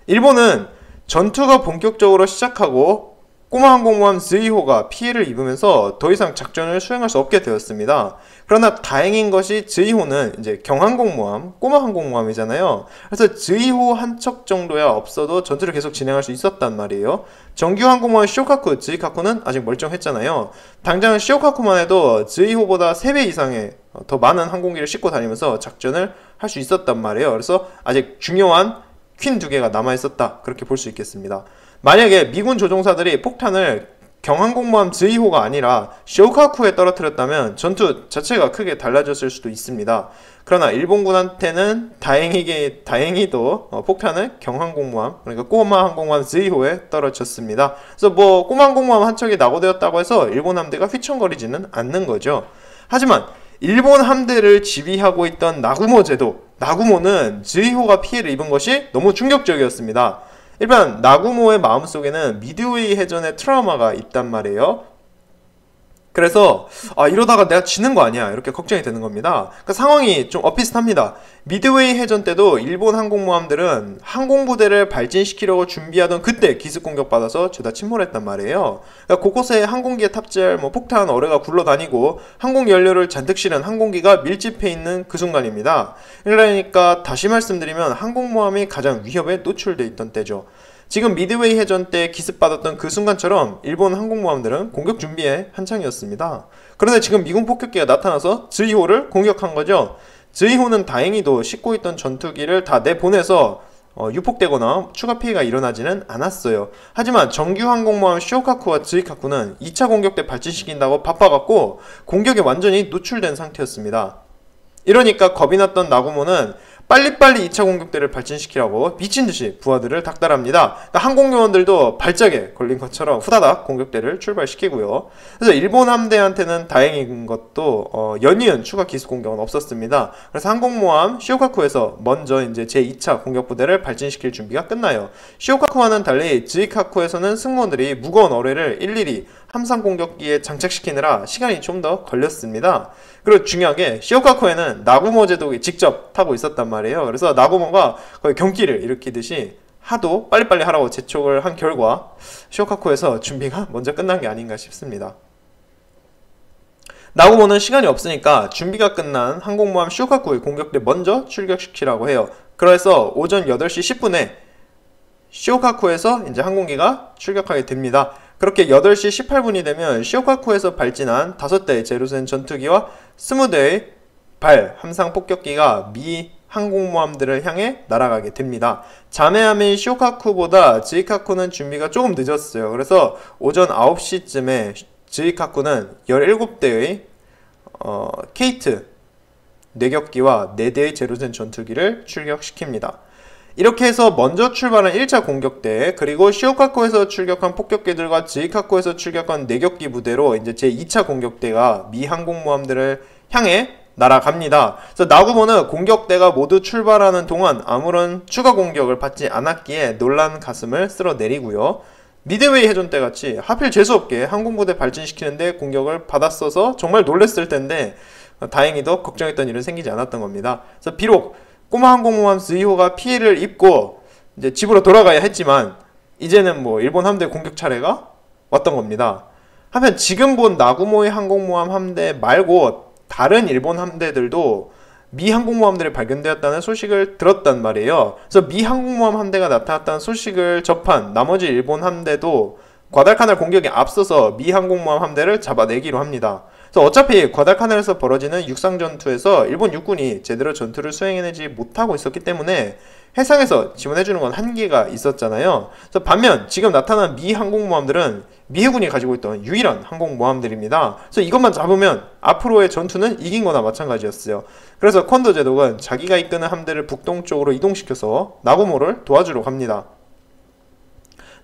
일본은 전투가 본격적으로 시작하고 꼬마 항공모함 즈이호가 피해를 입으면서 더 이상 작전을 수행할 수 없게 되었습니다. 그러나 다행인 것이 즈이호는 이제 경항공모함, 꼬마 항공모함이잖아요. 그래서 즈이호 한 척 정도야 없어도 전투를 계속 진행할 수 있었단 말이에요. 정규 항공모함 시오카쿠, 즈이카쿠는 아직 멀쩡했잖아요. 당장 시오카쿠만 해도 즈이호보다 3배 이상의 더 많은 항공기를 싣고 다니면서 작전을 할 수 있었단 말이에요. 그래서 아직 중요한 퀸 2개가 남아있었다, 그렇게 볼 수 있겠습니다. 만약에 미군 조종사들이 폭탄을 경항공모함 즈이호가 아니라 시오카쿠에 떨어뜨렸다면 전투 자체가 크게 달라졌을 수도 있습니다. 그러나 일본군한테는 다행히도 폭탄을 경항공모함, 그러니까 꼬마 항공모함 즈이호에 떨어졌습니다. 그래서 꼬마 항공모함 한 척이 낙오되었다고 해서 일본 함대가 휘청거리지는 않는 거죠. 하지만 일본 함대를 지휘하고 있던 나구모 제독, 나구모는 즈이호가 피해를 입은 것이 너무 충격적이었습니다. 일단 나구모의 마음속에는 미드웨이 해전의 트라우마가 있단 말이에요. 그래서 이러다가 내가 지는 거 아니야, 이렇게 걱정이 되는 겁니다. 그러니까 상황이 좀 엇비슷합니다. 미드웨이 해전 때도 일본 항공모함들은 항공부대를 발진시키려고 준비하던 그때 기습 공격받아서 죄다 침몰했단 말이에요. 그러니까 곳곳에 항공기에 탑재할 폭탄 어뢰가 굴러다니고 항공 연료를 잔뜩 실은 항공기가 밀집해 있는 그 순간입니다. 그러니까 다시 말씀드리면 항공모함이 가장 위협에 노출돼 있던 때죠. 지금 미드웨이 해전 때 기습받았던 그 순간처럼 일본 항공모함들은 공격 준비에 한창이었습니다. 그런데 지금 미군 폭격기가 나타나서 즈이호를 공격한 거죠. 즈이호는 다행히도 싣고 있던 전투기를 다 내보내서 유폭되거나 추가 피해가 일어나지는 않았어요. 하지만 정규 항공모함 시오카쿠와 즈이카쿠는 2차 공격 때 발진시킨다고 바빠갖고 공격에 완전히 노출된 상태였습니다. 이러니까 겁이 났던 나구모는 빨리빨리 2차 공격대를 발진시키라고 미친듯이 부하들을 닥달합니다. 그러니까 항공요원들도 발작에 걸린 것처럼 후다닥 공격대를 출발시키고요. 그래서 일본 함대한테는 다행인 것도 연이은 추가 기습 공격은 없었습니다. 그래서 항공모함 시오카쿠에서 먼저 이제 제2차 공격부대를 발진시킬 준비가 끝나요. 시오카쿠와는 달리 즈이카쿠에서는 승무원들이 무거운 어뢰를 일일이 함상 공격기에 장착시키느라 시간이 좀 더 걸렸습니다. 그리고 중요하게 시오카쿠에는 나구모 제독이 직접 타고 있었단 말이에요. 그래서 나구모가 거의 경기를 일으키듯이 하도 빨리빨리 하라고 재촉을 한 결과 시오카쿠에서 준비가 먼저 끝난 게 아닌가 싶습니다. 나구모는 시간이 없으니까 준비가 끝난 항공모함 시오카쿠의 공격대 먼저 출격시키라고 해요. 그래서 오전 8시 10분에 시오카쿠에서 이제 항공기가 출격하게 됩니다. 그렇게 8시 18분이 되면 시오카쿠에서 발진한 5대의 제로센 전투기와 20대의 발 함상 폭격기가 미 항공모함들을 향해 날아가게 됩니다. 자매함인 시오카쿠보다 즈이카쿠는 준비가 조금 늦었어요. 그래서 오전 9시쯤에 즈이카쿠는 17대의 케이트 4격기와 4대의 제로센 전투기를 출격시킵니다. 이렇게 해서 먼저 출발한 1차 공격대, 그리고 시오카쿠에서 출격한 폭격기들과 즈이카쿠에서 출격한 4격기 부대로 이제 제2차 공격대가 미 항공모함들을 향해 날아갑니다. 그래서 나구모는 공격대가 모두 출발하는 동안 아무런 추가 공격을 받지 않았기에 놀란 가슴을 쓸어내리고요. 미드웨이 해전 때 같이 하필 재수없게 항공부대 발진시키는데 공격을 받았어서 정말 놀랬을 텐데 다행히도 걱정했던 일은 생기지 않았던 겁니다. 그래서 비록 꼬마 항공모함 즈이호가 피해를 입고 이제 집으로 돌아가야 했지만 이제는 뭐 일본 함대 공격 차례가 왔던 겁니다. 한편 지금 본 나구모의 항공모함 함대 말고 다른 일본 함대들도 미 항공모함들이 발견되었다는 소식을 들었단 말이에요. 그래서 미 항공모함 함대가 나타났다는 소식을 접한 나머지 일본 함대도 과달카날 공격에 앞서서 미 항공모함 함대를 잡아내기로 합니다. 그래서 어차피 과달카날에서 벌어지는 육상 전투에서 일본 육군이 제대로 전투를 수행해내지 못하고 있었기 때문에 해상에서 지원해주는 건 한계가 있었잖아요. 그래서 반면 지금 나타난 미 항공모함들은 미 해군이 가지고 있던 유일한 항공모함들입니다. 그래서 이것만 잡으면 앞으로의 전투는 이긴 거나 마찬가지였어요. 그래서 콘도 제독은 자기가 이끄는 함대를 북동쪽으로 이동시켜서 나구모를 도와주러 갑니다.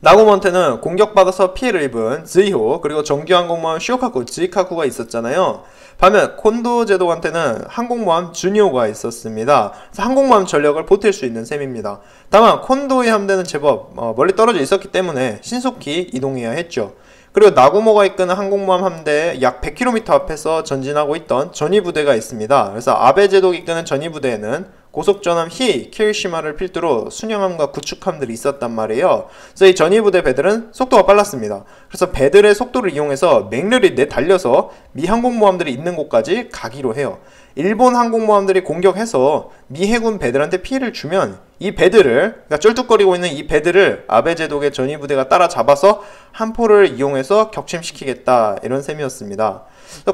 나구모한테는 공격받아서 피해를 입은 즈이호, 그리고 정규항공모함 시오카쿠, 즈이카쿠가 있었잖아요. 반면 콘도 제독한테는 항공모함 주니오가 있었습니다. 그래서 항공모함 전력을 보탤 수 있는 셈입니다. 다만 콘도의 함대는 제법 멀리 떨어져 있었기 때문에 신속히 이동해야 했죠. 그리고 나구모가 이끄는 항공모함 함대 약 100km 앞에서 전진하고 있던 전위부대가 있습니다. 그래서 아베 제독이 이끄는 전위부대에는 고속전함 히, 키리시마를 필두로 순양함과 구축함들이 있었단 말이에요. 그래서 이 전위부대 배들은 속도가 빨랐습니다. 그래서 배들의 속도를 이용해서 맹렬히 내달려서 미 항공모함들이 있는 곳까지 가기로 해요. 일본 항공모함들이 공격해서 미 해군 배들한테 피해를 주면 이 배들을, 그러니까 쩔뚝거리고 있는 이 배들을 아베 제독의 전위부대가 따라잡아서 함포를 이용해서 격침시키겠다, 이런 셈이었습니다.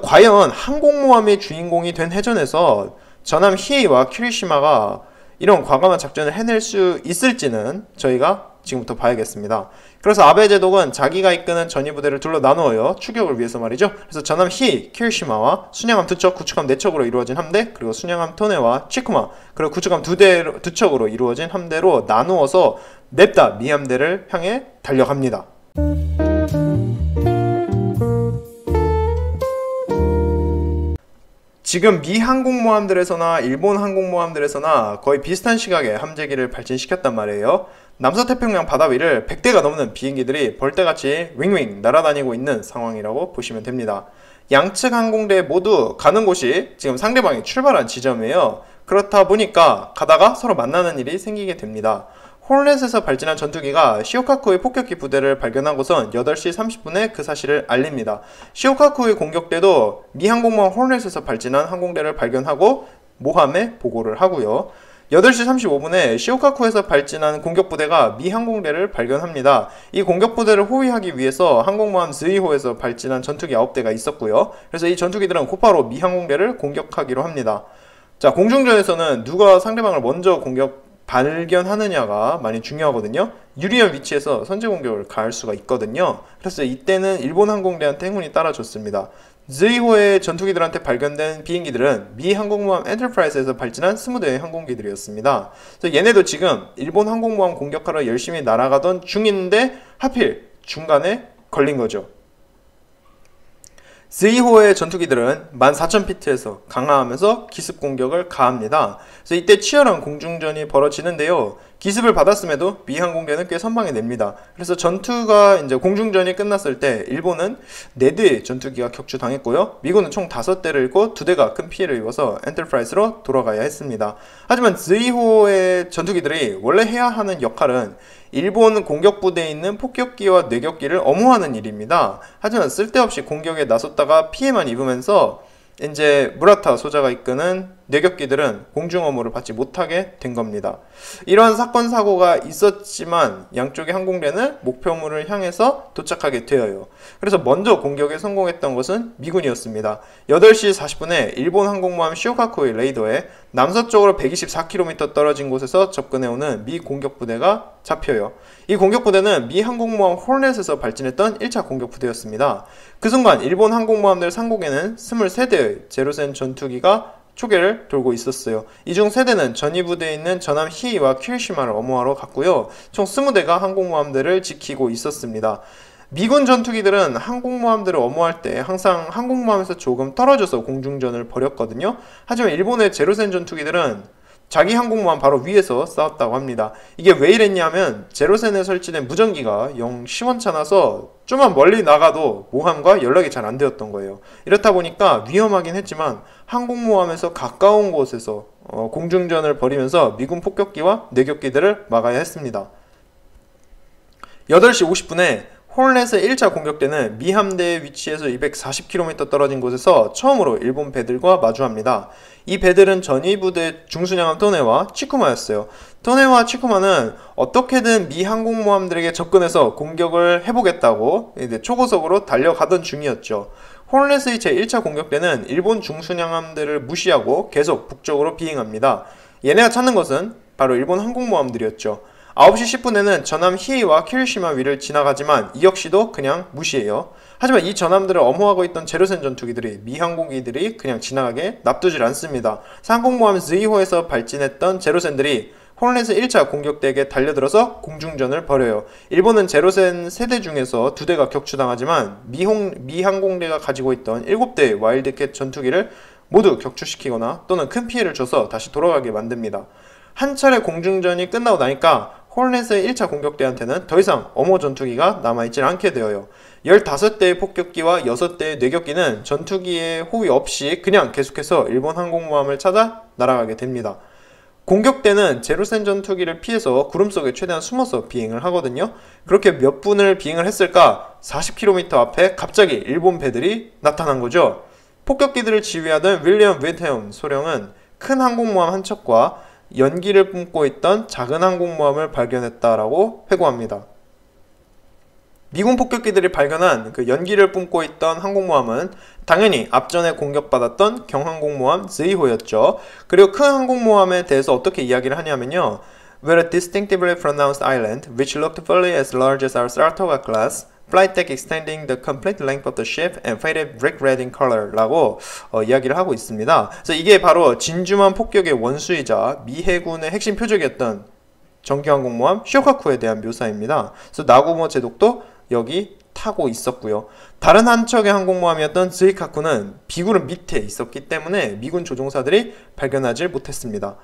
과연 항공모함의 주인공이 된 해전에서 전함 히에이와 키리시마가 이런 과감한 작전을 해낼 수 있을지는 저희가 지금부터 봐야겠습니다. 그래서 아베 제독은 자기가 이끄는 전위부대를 둘러 나누어요. 추격을 위해서 말이죠. 그래서 전함 히에이, 키리시마와 순양함 2척, 구축함 4척으로 이루어진 함대, 그리고 순양함 토네와 치쿠마, 그리고 구축함 2척으로 이루어진 함대로 나누어서 냅다 미 함대를 향해 달려갑니다. 지금 미 항공모함들에서나 일본 항공모함들에서나 거의 비슷한 시각에 함재기를 발진시켰단 말이에요. 남서태평양 바다 위를 100대가 넘는 비행기들이 벌떼같이 윙윙 날아다니고 있는 상황이라고 보시면 됩니다. 양측 항공대 모두 가는 곳이 지금 상대방이 출발한 지점이에요. 그렇다 보니까 가다가 서로 만나는 일이 생기게 됩니다. 호넷에서 발진한 전투기가 시오카쿠의 폭격기 부대를 발견하고선 8시 30분에 그 사실을 알립니다. 시오카쿠의 공격대도 미 항공모함 호넷에서 발진한 항공대를 발견하고 모함에 보고를 하고요. 8시 35분에 시오카쿠에서 발진한 공격부대가 미 항공대를 발견합니다. 이 공격부대를 호위하기 위해서 항공모함 즈이호에서 발진한 전투기 9대가 있었고요. 그래서 이 전투기들은 곧바로 미 항공대를 공격하기로 합니다. 자, 공중전에서는 누가 상대방을 먼저 발견하느냐가 많이 중요하거든요. 유리한 위치에서 선제 공격을 가할 수가 있거든요. 그래서 이때는 일본 항공대한테 행운이 따라줬습니다. 즈이호의 전투기들한테 발견된 비행기들은 미 항공모함 엔터프라이즈에서 발진한 20대의 항공기들이었습니다. 그래서 얘네도 지금 일본 항공모함 공격하러 열심히 날아가던 중인데 하필 중간에 걸린 거죠. 즈이호의 전투기들은 14,000피트에서 강화하면서 기습 공격을 가합니다. 그래서 이때 치열한 공중전이 벌어지는데요. 기습을 받았음에도 미 항공대는 꽤 선방해 냅니다. 그래서 전투가 이제 공중전이 끝났을 때 일본은 4대의 전투기가 격추당했고요. 미군은 총 5대를 잃고 2대가 큰 피해를 입어서 엔터프라이즈로 돌아가야 했습니다. 하지만 즈이호의 전투기들이 원래 해야 하는 역할은 일본 공격부대에 있는 폭격기와 뇌격기를 엄호하는 일입니다. 하지만 쓸데없이 공격에 나섰다가 피해만 입으면서 이제 무라타 소자가 이끄는 뇌격기들은 공중 엄호를 받지 못하게 된 겁니다. 이러한 사건 사고가 있었지만 양쪽의 항공대는 목표물을 향해서 도착하게 되어요. 그래서 먼저 공격에 성공했던 것은 미군이었습니다. 8시 40분에 일본 항공모함 시오카쿠의 레이더에 남서쪽으로 124km 떨어진 곳에서 접근해오는 미 공격부대가 잡혀요. 이 공격부대는 미 항공모함 호넷에서 발진했던 1차 공격부대였습니다. 그 순간 일본 항공모함들 상공에는 23대의 제로센 전투기가 초계를 돌고 있었어요. 이 중 3대는 전위부대에 있는 전함 히이와 키리시마를 엄호하러 갔고요. 총 20대가 항공모함들을 지키고 있었습니다. 미군 전투기들은 항공모함들을 엄호할 때 항상 항공모함에서 조금 떨어져서 공중전을 벌였거든요. 하지만 일본의 제로센 전투기들은 자기 항공모함 바로 위에서 싸웠다고 합니다. 이게 왜 이랬냐면 제로센에 설치된 무전기가 영 시원찮아서 좀만 멀리 나가도 모함과 연락이 잘 안 되었던 거예요. 이렇다 보니까 위험하긴 했지만 항공모함에서 가까운 곳에서 공중전을 벌이면서 미군 폭격기와 뇌격기들을 막아야 했습니다. 8시 50분에 호넷의 1차 공격대는 미 함대의 위치에서 240km 떨어진 곳에서 처음으로 일본 배들과 마주합니다. 이 배들은 전위부대 중순양함 토네와 치쿠마였어요. 토네와 치쿠마는 어떻게든 미 항공모함들에게 접근해서 공격을 해보겠다고 이제 초고속으로 달려가던 중이었죠. 호넷의 제1차 공격대는 일본 중순양함대를 무시하고 계속 북쪽으로 비행합니다. 얘네가 찾는 것은 바로 일본 항공모함들이었죠. 9시 10분에는 전함 히이와 키리시마 위를 지나가지만 이 역시도 그냥 무시해요. 하지만 이 전함들을 엄호하고 있던 제로센 전투기들이 미 항공기들이 그냥 지나가게 놔두질 않습니다. 항공모함 즈이호에서 발진했던 제로센들이 호넷의 1차 공격대에게 달려들어서 공중전을 벌여요. 일본은 제로센 3대 중에서 2대가 격추당하지만 미 항공대가 가지고 있던 7대의 와일드캣 전투기를 모두 격추시키거나 또는 큰 피해를 줘서 다시 돌아가게 만듭니다. 한 차례 공중전이 끝나고 나니까 호넷의 1차 공격대한테는 더 이상 엄호 전투기가 남아있질 않게 되어요. 15대의 폭격기와 6대의 뇌격기는 전투기의 호위 없이 그냥 계속해서 일본 항공모함을 찾아 날아가게 됩니다. 공격대는 제로센 전투기를 피해서 구름 속에 최대한 숨어서 비행을 하거든요. 그렇게 몇 분을 비행을 했을까? 40km 앞에 갑자기 일본 배들이 나타난 거죠. 폭격기들을 지휘하던 윌리엄 위테엄 소령은 큰 항공모함 한 척과 연기를 뿜고 있던 작은 항공모함을 발견했다라고 회고합니다. 미군 폭격기들이 발견한 그 연기를 뿜고 있던 항공모함은 당연히 앞전에 공격받았던 경항공모함 즈이호였죠. 그리고 큰 항공모함에 대해서 어떻게 이야기를 하냐면요. With a distinctively pronounced island, which looked fully as large as our Saratoga class, flight deck extending the complete length of the ship and faded brick red in color 라고 이야기를 하고 있습니다. 그래서 이게 바로 진주만 폭격의 원수이자 미 해군의 핵심 표적이었던 전기항공모함 쇼카쿠에 대한 묘사입니다. 그래서 나구모 제독도 여기 타고 있었고요. 다른 한 척의 항공모함이었던 즈이카쿠는 비구름 밑에 있었기 때문에 미군 조종사들이 발견하지 못했습니다.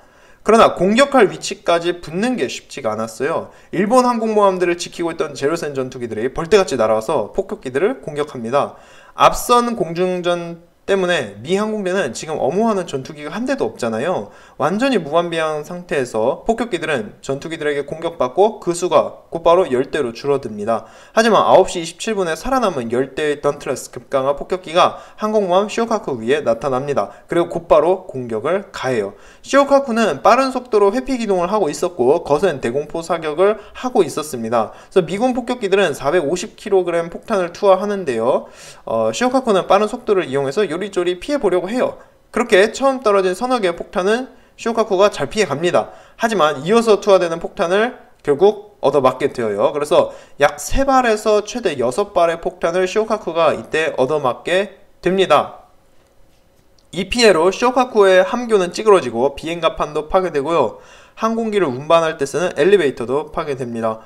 그러나 공격할 위치까지 붙는 게 쉽지가 않았어요. 일본 항공모함들을 지키고 있던 제로센 전투기들이 벌떼같이 날아와서 폭격기들을 공격합니다. 앞선 공중전 때문에 미 항공대는 지금 엄호하는 전투기가 한 대도 없잖아요. 완전히 무방비한 상태에서 폭격기들은 전투기들에게 공격받고 그 수가 곧바로 10대로 줄어듭니다. 하지만 9시 27분에 살아남은 10대의 던트레스 급강화 폭격기가 항공모함 시오카쿠 위에 나타납니다. 그리고 곧바로 공격을 가해요. 시오카쿠는 빠른 속도로 회피 기동을 하고 있었고 거센 대공포 사격을 하고 있었습니다. 그래서 미군 폭격기들은 450kg 폭탄을 투하하는데요. 시오카쿠는 빠른 속도를 이용해서 요리조리 피해보려고 해요. 그렇게 처음 떨어진 서너 개의 폭탄은 시오카쿠가 잘 피해갑니다. 하지만 이어서 투하되는 폭탄을 결국 얻어맞게 되어요. 그래서 약 3발에서 최대 6발의 폭탄을 시오카쿠가 이때 얻어맞게 됩니다. 이 피해로 시오카쿠의 함교는 찌그러지고 비행갑판도 파괴되고요. 항공기를 운반할 때 쓰는 엘리베이터도 파괴됩니다.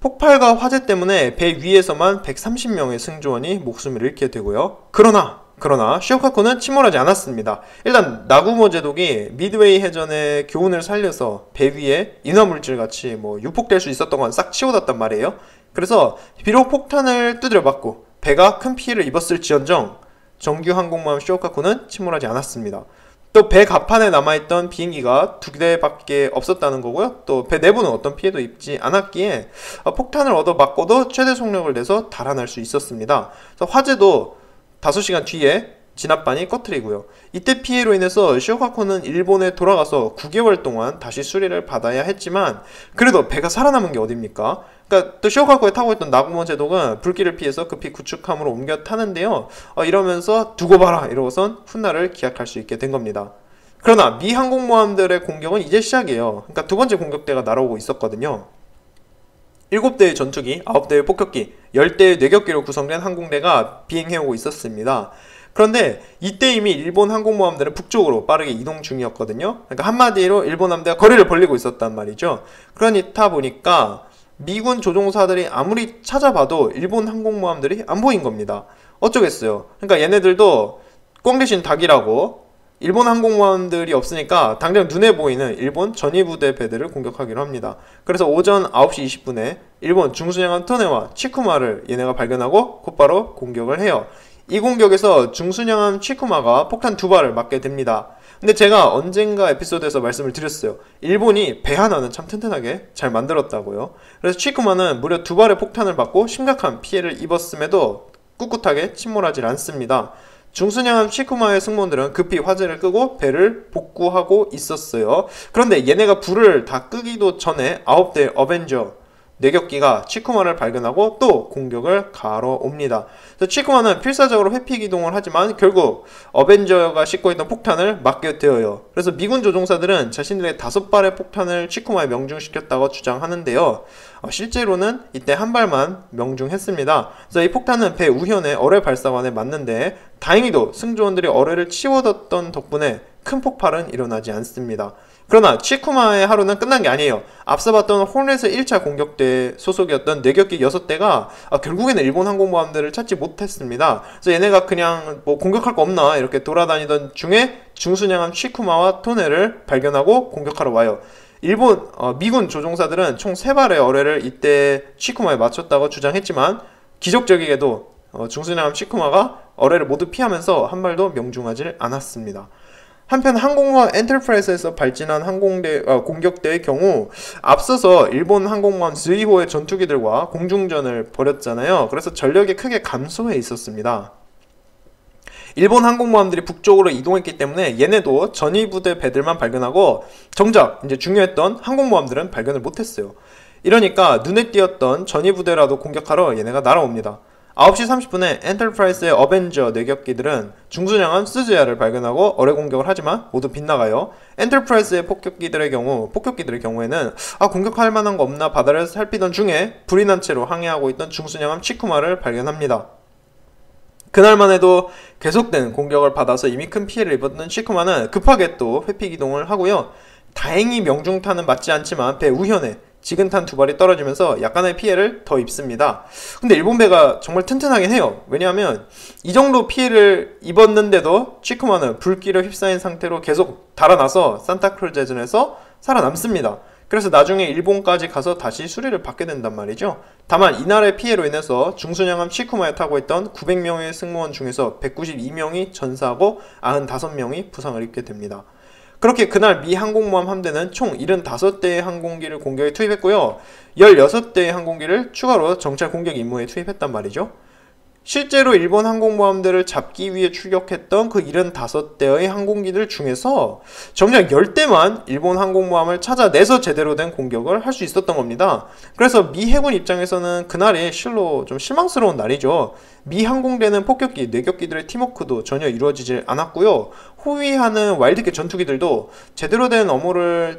폭발과 화재 때문에 배 위에서만 130명의 승조원이 목숨을 잃게 되고요. 그러나 그러나 시오카쿠는 침몰하지 않았습니다. 일단 나구모 제독이 미드웨이 해전의 교훈을 살려서 배 위에 인화물질같이 유폭될 수 있었던 건 싹 치워놨단 말이에요. 그래서 비록 폭탄을 두드려 맞고 배가 큰 피해를 입었을지언정 정규 항공모함 시오카쿠는 침몰하지 않았습니다. 또 배 갑판에 남아있던 비행기가 2대밖에 없었다는 거고요. 또 배 내부는 어떤 피해도 입지 않았기에 폭탄을 얻어 맞고도 최대 속력을 내서 달아날 수 있었습니다. 그래서 화재도 5시간 뒤에 진압반이 꺼트리고요. 이때 피해로 인해서 시오카쿠는 일본에 돌아가서 9개월 동안 다시 수리를 받아야 했지만 그래도 배가 살아남은 게 어딥니까? 그러니까 또 시오카쿠에 타고 있던 나구모 제독은 불길을 피해서 급히 구축함으로 옮겨 타는데요. 이러면서 두고 봐라 이러고선 훗날을 기약할 수 있게 된 겁니다. 그러나 미 항공모함들의 공격은 이제 시작이에요. 그러니까 두 번째 공격대가 날아오고 있었거든요. 7대의 전투기, 9대의 폭격기, 10대의 뇌격기로 구성된 항공대가 비행해오고 있었습니다. 그런데 이때 이미 일본 항공모함들은 북쪽으로 빠르게 이동 중이었거든요. 그러니까 한마디로 일본 함대가 거리를 벌리고 있었단 말이죠. 그러다 보니까 미군 조종사들이 아무리 찾아봐도 일본 항공모함들이 안 보인 겁니다. 어쩌겠어요. 그러니까 얘네들도 꽝 대신 닭이라고 일본 항공모함들이 없으니까 당장 눈에 보이는 일본 전위부대 배들을 공격하기로 합니다. 그래서 오전 9시 20분에 일본 중순양함 토네와 치쿠마를 얘네가 발견하고 곧바로 공격을 해요. 이 공격에서 중순양함 치쿠마가 폭탄 2발을 맞게 됩니다. 근데 제가 언젠가 에피소드에서 말씀을 드렸어요. 일본이 배 하나는 참 튼튼하게 잘 만들었다고요. 그래서 치쿠마는 무려 2발의 폭탄을 받고 심각한 피해를 입었음에도 꿋꿋하게 침몰하지 않습니다. 중순양함 치쿠마의 승무원들은 급히 화재를 끄고 배를 복구하고 있었어요. 그런데 얘네가 불을 다 끄기도 전에 9대 어벤져 뇌격기가 치쿠마를 발견하고 또 공격을 가러 옵니다. 그래서 치쿠마는 필사적으로 회피 기동을 하지만 결국 어벤져가 싣고 있던 폭탄을 맞게 되어요. 그래서 미군 조종사들은 자신들의 5발의 폭탄을 치쿠마에 명중시켰다고 주장하는데요. 실제로는 이때 한 발만 명중했습니다. 그래서 이 폭탄은 배 우현의 어뢰 발사관에 맞는데 다행히도 승조원들이 어뢰를 치워뒀던 덕분에 큰 폭발은 일어나지 않습니다. 그러나 치쿠마의 하루는 끝난 게 아니에요. 앞서 봤던 호넷의 1차 공격대 소속이었던 뇌격기 6대가 결국에는 일본 항공모함들을 찾지 못했습니다. 그래서 얘네가 그냥 공격할 거 없나 이렇게 돌아다니던 중에 중순양함 치쿠마와 토네를 발견하고 공격하러 와요. 미군 조종사들은 총 3발의 어뢰를 이때 치쿠마에 맞췄다고 주장했지만 기적적이게도 중순양함 치쿠마가 어뢰를 모두 피하면서 한 발도 명중하지 않았습니다. 한편 항공모함 엔터프라이즈에서 발진한 공격대의 경우 앞서서 일본 항공모함 스이호의 전투기들과 공중전을 벌였잖아요. 그래서 전력이 크게 감소해 있었습니다. 일본 항공모함들이 북쪽으로 이동했기 때문에 얘네도 전위부대 배들만 발견하고 정작 이제 중요했던 항공모함들은 발견을 못했어요. 이러니까 눈에 띄었던 전위부대라도 공격하러 얘네가 날아옵니다. 9시 30분에 엔터프라이즈의 어벤져 뇌격기들은 중순양함 스즈야를 발견하고 어뢰 공격을 하지만 모두 빗나가요. 엔터프라이즈의 폭격기들의 경우에는 공격할 만한 거 없나 바다를 살피던 중에 불이 난 채로 항해하고 있던 중순양함 치쿠마를 발견합니다. 그날만 해도 계속된 공격을 받아서 이미 큰 피해를 입었던 치쿠마는 급하게 또 회피 기동을 하고요. 다행히 명중탄은 맞지 않지만 배 우현에 지근탄 2발이 떨어지면서 약간의 피해를 더 입습니다. 근데 일본 배가 정말 튼튼하긴 해요. 왜냐하면 이 정도 피해를 입었는데도 치쿠마는 불길에 휩싸인 상태로 계속 달아나서 산타크루즈에서 살아남습니다. 그래서 나중에 일본까지 가서 다시 수리를 받게 된단 말이죠. 다만 이날의 피해로 인해서 중순양함 치쿠마에 타고 있던 900명의 승무원 중에서 192명이 전사하고 95명이 부상을 입게 됩니다. 그렇게 그날 미 항공모함 함대는 총 75대의 항공기를 공격에 투입했고요. 16대의 항공기를 추가로 정찰 공격 임무에 투입했단 말이죠. 실제로 일본 항공모함들을 잡기 위해 출격했던 그 75대의 항공기들 중에서 정작 10대만 일본 항공모함을 찾아내서 제대로 된 공격을 할 수 있었던 겁니다. 그래서 미 해군 입장에서는 그날이 실로 좀 실망스러운 날이죠. 미 항공대는 폭격기, 뇌격기들의 팀워크도 전혀 이루어지지 않았고요. 호위하는 와일드캣 전투기들도 제대로 된 업무를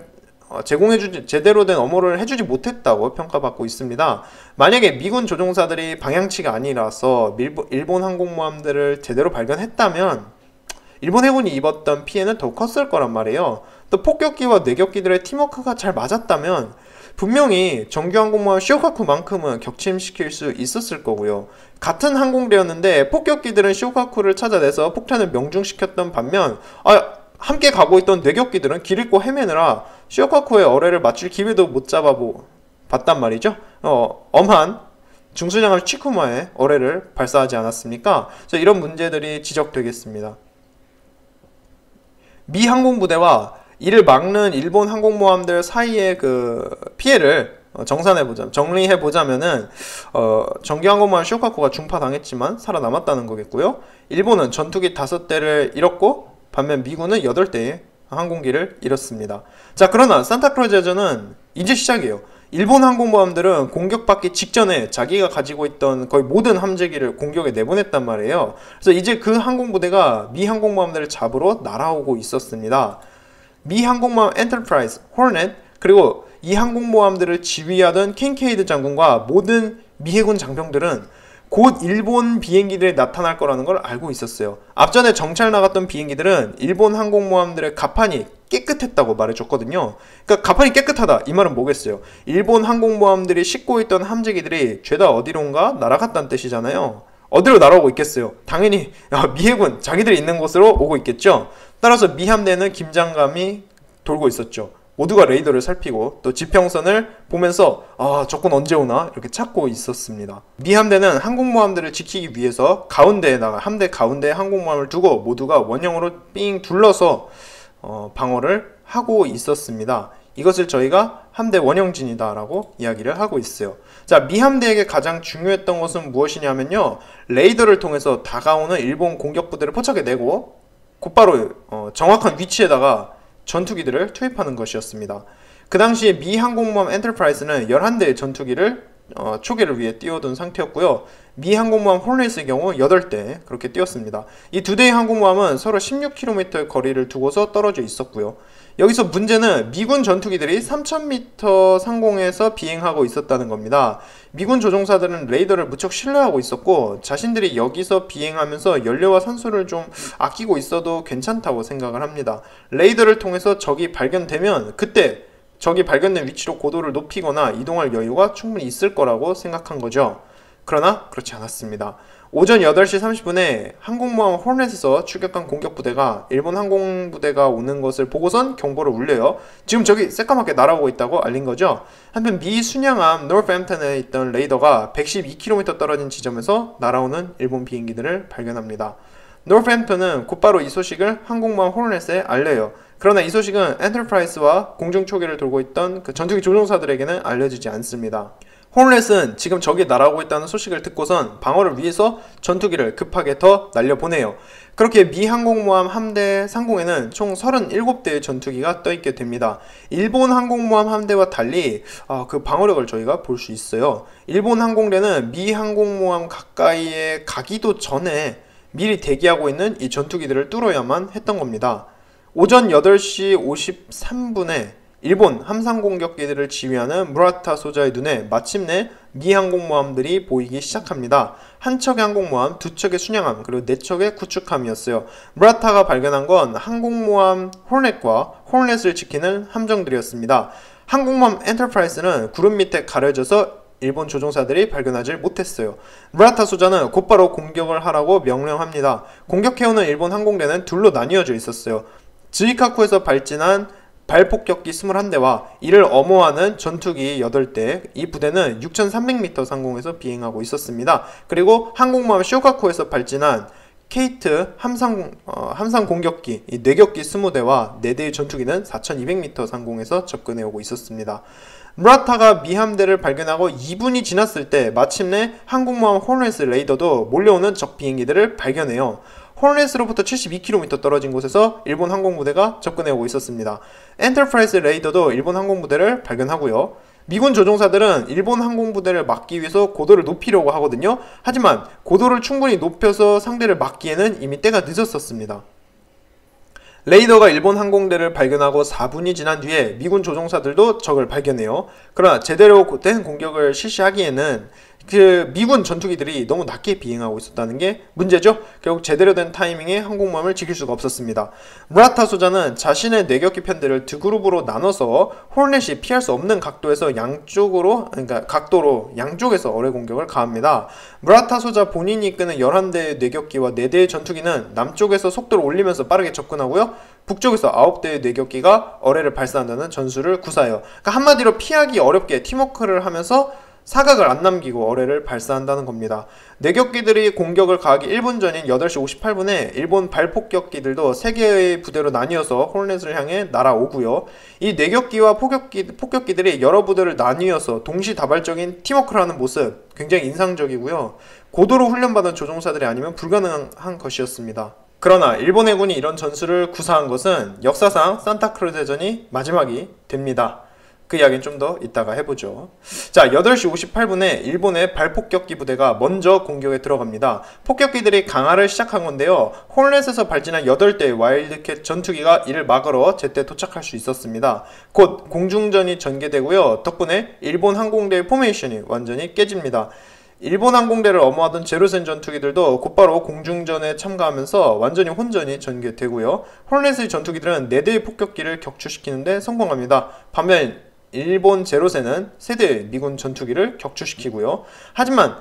해주지 못했다고 평가받고 있습니다. 만약에 미군 조종사들이 방향치가 아니라서 일본 항공모함들을 제대로 발견했다면 일본 해군이 입었던 피해는 더 컸을 거란 말이에요. 또 폭격기와 뇌격기들의 팀워크가 잘 맞았다면 분명히 정규 항공모함 시오카쿠만큼은 격침시킬 수 있었을 거고요. 같은 항공대였는데 폭격기들은 시오카쿠를 찾아내서 폭탄을 명중시켰던 반면 함께 가고 있던 뇌격기들은 길 잃고 헤매느라 시오카쿠의 어뢰를 맞출 기회도 못 봤단 말이죠. 엄한 중수량을 치쿠마에 어뢰를 발사하지 않았습니까? 그래서 이런 문제들이 지적되겠습니다. 미 항공부대와 이를 막는 일본 항공모함들 사이의 그 피해를 정리해보자면은 정규 항공모함 시오카쿠가 중파당했지만 살아남았다는 거겠고요. 일본은 전투기 5대를 잃었고 반면 미군은 8대의 항공기를 잃었습니다. 자, 그러나 산타크루즈 해전은 이제 시작이에요. 일본 항공모함들은 공격받기 직전에 자기가 가지고 있던 거의 모든 함재기를 공격에 내보냈단 말이에요. 그래서 이제 그 항공부대가 미 항공모함들을 잡으러 날아오고 있었습니다. 미 항공모함 엔터프라이즈, 호넷, 그리고 이 항공모함들을 지휘하던 킨케이드 장군과 모든 미 해군 장병들은 곧 일본 비행기들이 나타날 거라는 걸 알고 있었어요. 앞전에 정찰 나갔던 비행기들은 일본 항공모함들의 갑판이 깨끗했다고 말해줬거든요. 그러니까 갑판이 깨끗하다, 이 말은 뭐겠어요? 일본 항공모함들이 싣고 있던 함재기들이 죄다 어디론가 날아갔다는 뜻이잖아요. 어디로 날아오고 있겠어요? 당연히 미 해군, 자기들이 있는 곳으로 오고 있겠죠. 따라서 미 함대는 긴장감이 돌고 있었죠. 모두가 레이더를 살피고 또 지평선을 보면서 적군 언제 오나 이렇게 찾고 있었습니다. 미 함대는 항공모함들을 지키기 위해서 함대 가운데에 항공모함을 두고 모두가 원형으로 삥 둘러서 방어를 하고 있었습니다. 이것을 저희가 함대 원형진이다 라고 이야기를 하고 있어요. 자, 미 함대에게 가장 중요했던 것은 무엇이냐면요, 레이더를 통해서 다가오는 일본 공격부대를 포착해내고 곧바로 정확한 위치에다가 전투기들을 투입하는 것이었습니다. 그 당시에 미 항공모함 엔터프라이즈는 11대의 전투기를 초계를 위해 띄워둔 상태였고요. 미 항공모함 호넷의 경우 8대 그렇게 띄웠습니다. 이 두 대의 항공모함은 서로 16km의 거리를 두고서 떨어져 있었고요. 여기서 문제는 미군 전투기들이 3000m 상공에서 비행하고 있었다는 겁니다. 미군 조종사들은 레이더를 무척 신뢰하고 있었고 자신들이 여기서 비행하면서 연료와 산소를 좀 아끼고 있어도 괜찮다고 생각을 합니다. 레이더를 통해서 적이 발견되면 그때 적이 발견된 위치로 고도를 높이거나 이동할 여유가 충분히 있을 거라고 생각한 거죠. 그러나 그렇지 않았습니다. 오전 8시 30분에 항공모함 호넷에서 추격한 공격부대가 일본 항공부대가 오는 것을 보고선 경보를 울려요. 지금 저기 새까맣게 날아오고 있다고 알린 거죠. 한편 미 순양함 노스햄튼에 있던 레이더가 112km 떨어진 지점에서 날아오는 일본 비행기들을 발견합니다. 노스햄튼은 곧바로 이 소식을 항공모함 호넷에 알려요. 그러나 이 소식은 엔터프라이즈와 공중초계를 돌고 있던 그 전투기 조종사들에게는 알려지지 않습니다. 호넷은 지금 적이 날아오고 있다는 소식을 듣고선 방어를 위해서 전투기를 급하게 더 날려보내요. 그렇게 미 항공모함 함대 상공에는 총 37대의 전투기가 떠있게 됩니다. 일본 항공모함 함대와 달리 그 방어력을 저희가 볼 수 있어요. 일본 항공대는 미 항공모함 가까이에 가기도 전에 미리 대기하고 있는 이 전투기들을 뚫어야만 했던 겁니다. 오전 8시 53분에 일본 함상 공격기들을 지휘하는 무라타 소자의 눈에 마침내 미 항공모함들이 보이기 시작합니다. 한 척의 항공모함, 두 척의 순양함, 그리고 네 척의 구축함이었어요. 무라타가 발견한 건 항공모함 호넷과 호넷을 지키는 함정들이었습니다. 항공모함 엔터프라이즈는 구름 밑에 가려져서 일본 조종사들이 발견하지 못했어요. 무라타 소자는 곧바로 공격을 하라고 명령합니다. 공격해오는 일본 항공대는 둘로 나뉘어져 있었어요. 즈이카쿠에서 발진한 발폭격기 21대와 이를 엄호하는 전투기 8대, 이 부대는 6300m 상공에서 비행하고 있었습니다. 그리고 항공모함 시오카쿠에서 발진한 케이트 함상 공격기, 이 뇌격기 20대와 4대의 전투기는 4200m 상공에서 접근해오고 있었습니다. 무라타가 미 함대를 발견하고 2분이 지났을 때 마침내 항공모함 호넷 레이더도 몰려오는 적 비행기들을 발견해요. 호넷으로부터 72km 떨어진 곳에서 일본 항공부대가 접근해오고 있었습니다. 엔터프라이즈 레이더도 일본 항공부대를 발견하고요. 미군 조종사들은 일본 항공부대를 막기 위해서 고도를 높이려고 하거든요. 하지만 고도를 충분히 높여서 상대를 막기에는 이미 때가 늦었었습니다. 레이더가 일본 항공대를 발견하고 4분이 지난 뒤에 미군 조종사들도 적을 발견해요. 그러나 제대로 된 공격을 실시하기에는 그 미군 전투기들이 너무 낮게 비행하고 있었다는 게 문제죠. 결국 제대로 된 타이밍에 항공모함을 지킬 수가 없었습니다. 무라타 소자는 자신의 내격기 편대를 두 그룹으로 나눠서 호르넷이 피할 수 없는 각도에서 양쪽에서 어뢰 공격을 가합니다. 무라타 소자 본인이 이끄는 11대의 내격기와 4대의 전투기는 남쪽에서 속도를 올리면서 빠르게 접근하고요. 북쪽에서 9대의 내격기가 어뢰를 발사한다는 전술을 구사해요. 그러니까 한마디로 피하기 어렵게 팀워크를 하면서 사각을 안 남기고 어뢰를 발사한다는 겁니다. 내격기들이 공격을 가하기 1분 전인 8시 58분에 일본 발폭격기들도 3개의 부대로 나뉘어서 호르넷을 향해 날아오고요. 이 내격기와 폭격기들이 여러 부대를 나뉘어서 동시다발적인 팀워크를 하는 모습 굉장히 인상적이고요. 고도로 훈련받은 조종사들이 아니면 불가능한 것이었습니다. 그러나 일본 해군이 이런 전술을 구사한 것은 역사상 산타크루즈 대전이 마지막이 됩니다. 그 이야기는 좀 더 이따가 해보죠. 자, 8시 58분에 일본의 발폭격기 부대가 먼저 공격에 들어갑니다. 폭격기들이 강화를 시작한 건데요. 호르넷에서 발진한 8대의 와일드캣 전투기가 이를 막으러 제때 도착할 수 있었습니다. 곧 공중전이 전개되고요. 덕분에 일본 항공대의 포메이션이 완전히 깨집니다. 일본 항공대를 엄호하던 제로센 전투기들도 곧바로 공중전에 참가하면서 완전히 혼전이 전개되고요. 호르넷의 전투기들은 4대의 폭격기를 격추시키는데 성공합니다. 반면 일본 제로센은 3대의 미군 전투기를 격추시키고요. 하지만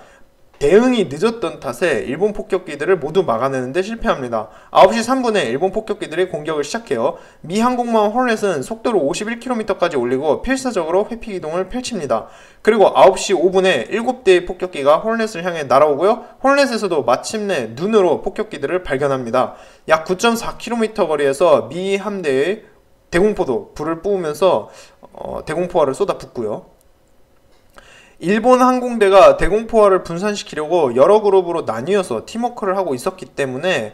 대응이 늦었던 탓에 일본 폭격기들을 모두 막아내는데 실패합니다. 9시 3분에 일본 폭격기들이 공격을 시작해요. 미 항공모함 호르넷은 속도를 51km까지 올리고 필사적으로 회피 기동을 펼칩니다. 그리고 9시 5분에 7대의 폭격기가 호르넷을 향해 날아오고요. 호르넷에서도 마침내 눈으로 폭격기들을 발견합니다. 약 9.4km 거리에서 미 함대의 대공포도 불을 뿜으면서 대공포화를 쏟아붓고요. 일본 항공대가 대공포화를 분산시키려고 여러 그룹으로 나뉘어서 팀워크를 하고 있었기 때문에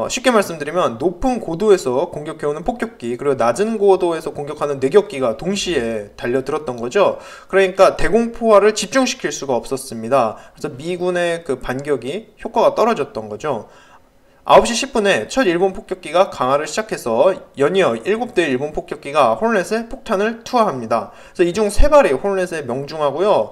쉽게 말씀드리면 높은 고도에서 공격해오는 폭격기 그리고 낮은 고도에서 공격하는 내격기가 동시에 달려들었던 거죠. 그러니까 대공포화를 집중시킬 수가 없었습니다. 그래서 미군의 그 반격이 효과가 떨어졌던 거죠. 9시 10분에 첫 일본 폭격기가 강화를 시작해서 연이어 7대의 일본 폭격기가 호르넷에 폭탄을 투하합니다. 그래서 이 중 3발이 호르넷에 명중하고요.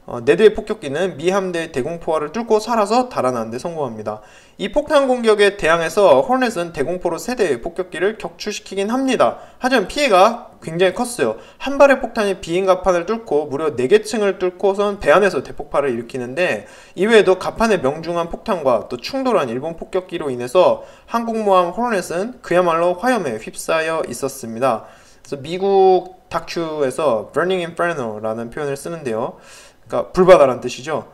4대의 폭격기는 미 함대의 대공포화를 뚫고 살아서 달아나는 데 성공합니다. 이 폭탄 공격에 대항해서 호르넷은 대공포로 3대의 폭격기를 격추시키긴 합니다. 하지만 피해가 굉장히 컸어요. 한 발의 폭탄이 비행갑판을 뚫고 무려 4개 층을 뚫고선 배 안에서 대폭발을 일으키는데 이외에도 갑판에 명중한 폭탄과 또 충돌한 일본 폭격기로 인해서 항공모함 호르넷은 그야말로 화염에 휩싸여 있었습니다. 그래서 미국 다큐에서 Burning Inferno라는 표현을 쓰는데요. 그러니까 불바다란 뜻이죠.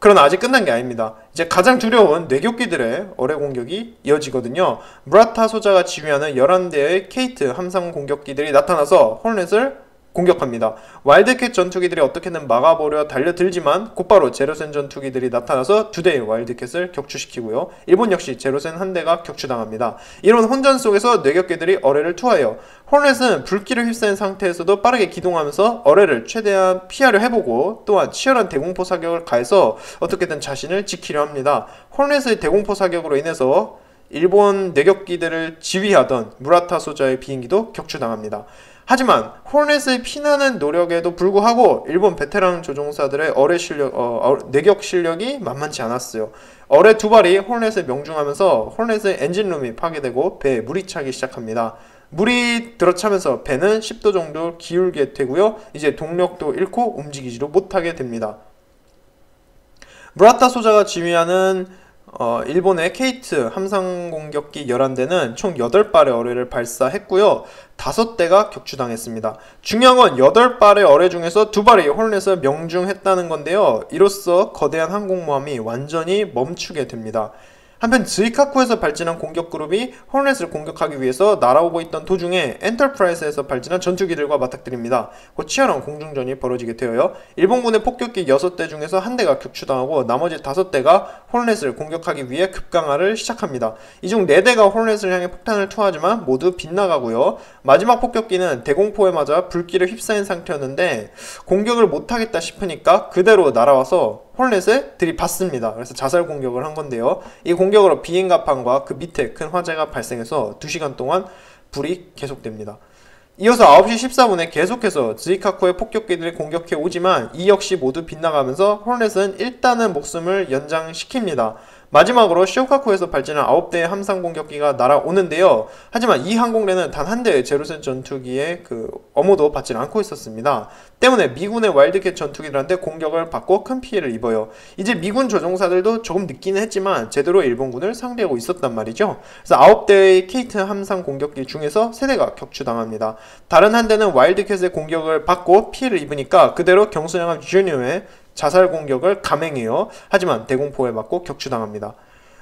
그러나 아직 끝난 게 아닙니다. 이제 가장 두려운 뇌격기들의 어뢰 공격이 이어지거든요. 무라타 소자가 지휘하는 11대의 케이트 함상 공격기들이 나타나서 호르넷을 공격합니다. 와일드캣 전투기들이 어떻게든 막아보려 달려들지만 곧바로 제로센 전투기들이 나타나서 2대의 와일드캣을 격추시키고요. 일본 역시 제로센 1대가 격추당합니다. 이런 혼전 속에서 뇌격기들이 어뢰를 투하해요. 호르넷은 불길을 휩싸인 상태에서도 빠르게 기동하면서 어뢰를 최대한 피하려 해보고 또한 치열한 대공포 사격을 가해서 어떻게든 자신을 지키려 합니다. 호르넷의 대공포 사격으로 인해서 일본 뇌격기들을 지휘하던 무라타 소자의 비행기도 격추당합니다. 하지만 호르넷의 피나는 노력에도 불구하고 일본 베테랑 조종사들의 내격 실력이 만만치 않았어요. 어뢰 2발이 호르넷에 명중하면서 호르넷의 엔진룸이 파괴되고 배에 물이 차기 시작합니다. 물이 들어차면서 배는 10도 정도 기울게 되고요. 이제 동력도 잃고 움직이지도 못하게 됩니다. 무라타 소자가 지휘하는 일본의 케이트 함상공격기 11대는 총 8발의 어뢰를 발사했고요. 5대가 격추당했습니다. 중요한 건 8발의 어뢰 중에서 2발이 호르넷에 명중했다는 건데요. 이로써 거대한 항공모함이 완전히 멈추게 됩니다. 한편 즈이카쿠에서 발진한 공격그룹이 호르넷을 공격하기 위해서 날아오고 있던 도중에 엔터프라이즈에서 발진한 전투기들과 맞닥뜨립니다. 곧 치열한 공중전이 벌어지게 되어요. 일본군의 폭격기 6대 중에서 1대가 격추당하고 나머지 5대가 호르넷을 공격하기 위해 급강화를 시작합니다. 이 중 4대가 호르넷을 향해 폭탄을 투하하지만 모두 빗나가고요. 마지막 폭격기는 대공포에 맞아 불길을 휩싸인 상태였는데 공격을 못하겠다 싶으니까 그대로 날아와서 호르넷에 들이받습니다. 그래서 자살 공격을 한 건데요. 이 공격으로 비행갑판과 그 밑에 큰 화재가 발생해서 2시간 동안 불이 계속됩니다. 이어서 9시 14분에 계속해서 즈이카쿠의 폭격기들이 공격해 오지만 이 역시 모두 빗나가면서 호르넷은 일단은 목숨을 연장시킵니다. 마지막으로 시오카쿠에서 발진한 9대의 함상 공격기가 날아오는데요. 하지만 이 항공대는 단 한 대의 제로센 전투기의 어모도 받지 않고 있었습니다. 때문에 미군의 와일드캣 전투기들한테 공격을 받고 큰 피해를 입어요. 이제 미군 조종사들도 조금 늦기는 했지만 제대로 일본군을 상대하고 있었단 말이죠. 그래서 9대의 케이트 함상 공격기 중에서 3대가 격추당합니다. 다른 한 대는 와일드캣의 공격을 받고 피해를 입으니까 그대로 경순양함 주니어의 자살 공격을 감행해요. 하지만 대공포에 맞고 격추당합니다.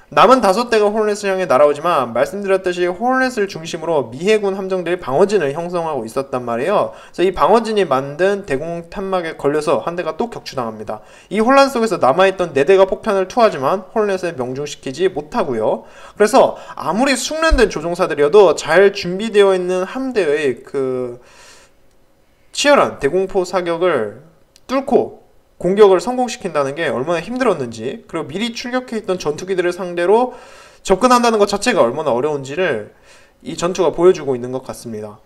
남은 5대가 호르넷을 향해 날아오지만 말씀드렸듯이 호르넷을 중심으로 미 해군 함정들이 방어진을 형성하고 있었단 말이에요. 그래서 이 방어진이 만든 대공 탄막에 걸려서 한 대가 또 격추당합니다. 이 혼란 속에서 남아있던 4대가 폭탄을 투하지만 호르넷을 명중시키지 못하고요. 그래서 아무리 숙련된 조종사들이어도 잘 준비되어 있는 함대의 치열한 대공포 사격을 뚫고 공격을 성공시킨다는 게 얼마나 힘들었는지, 그리고 미리 출격해 있던 전투기들을 상대로 접근한다는 것 자체가 얼마나 어려운지를 이 전투가 보여주고 있는 것 같습니다.